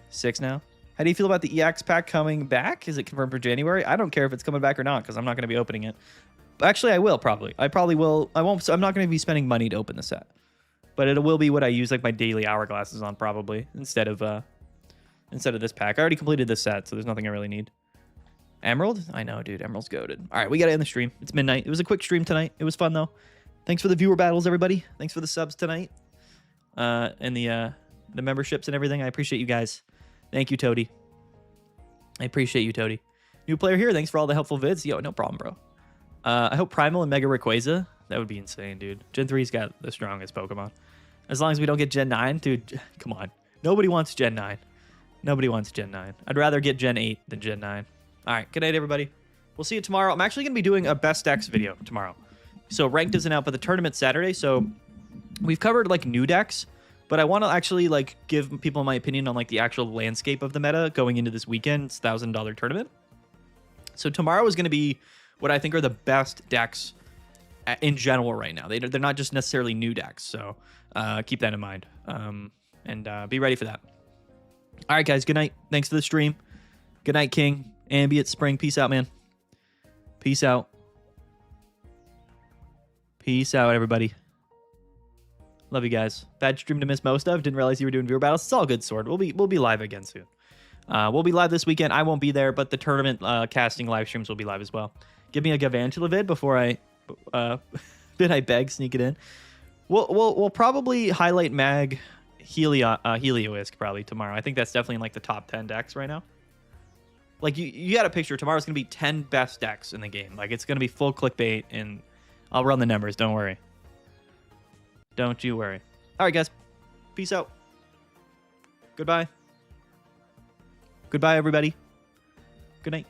Speaker 1: 6 now. How do you feel about the EX pack coming back? Is it confirmed for January? I don't care if it's coming back or not because I'm not going to be opening it. Actually, I will probably. I probably will. I won't. I'm not going to be spending money to open the set. But it will be what I use like my daily hourglasses on probably instead of this pack. I already completed this set, so there's nothing I really need. Emerald? I know, dude. Emerald's goated. All right, we got to end the stream. It's midnight. It was a quick stream tonight. It was fun, though. Thanks for the viewer battles, everybody. Thanks for the subs tonight. And the memberships and everything. I appreciate you guys. Thank you, Toady. I appreciate you, Toady. New player here. Thanks for all the helpful vids. Yo, no problem, bro. I hope Primal and Mega Rayquaza. That would be insane, dude. Gen 3's got the strongest Pokemon. As long as we don't get Gen 9, dude, come on. Nobody wants Gen 9. Nobody wants Gen 9. I'd rather get Gen 8 than Gen 9. All right, good night, everybody. We'll see you tomorrow. I'm actually going to be doing a best decks video tomorrow. So ranked isn't out, but the tournament's Saturday. So we've covered like new decks, but I want to actually like give people my opinion on like the actual landscape of the meta going into this weekend's $1,000 tournament. So tomorrow is going to be what I think are the best decks in general right now. They're not just necessarily new decks. So keep that in mind and be ready for that. All right, guys. Good night. Thanks for the stream. Good night, King. Ambient Spring. Peace out, man. Peace out. Peace out, everybody. Love you guys. Bad stream to miss most of. Didn't realize you were doing viewer battles. It's all good, Sword. We'll be live again soon. We'll be live this weekend. I won't be there, but the tournament casting live streams will be live as well. Give me a Gavantula vid before I beg, sneak it in. We'll probably highlight Mag Helioisk probably tomorrow. I think that's definitely in like the top 10 decks right now. Like you got a picture. Tomorrow's gonna be 10 best decks in the game. Like it's gonna be full clickbait, and I'll run the numbers. Don't worry. Don't you worry. All right, guys. Peace out. Goodbye. Goodbye, everybody. Good night.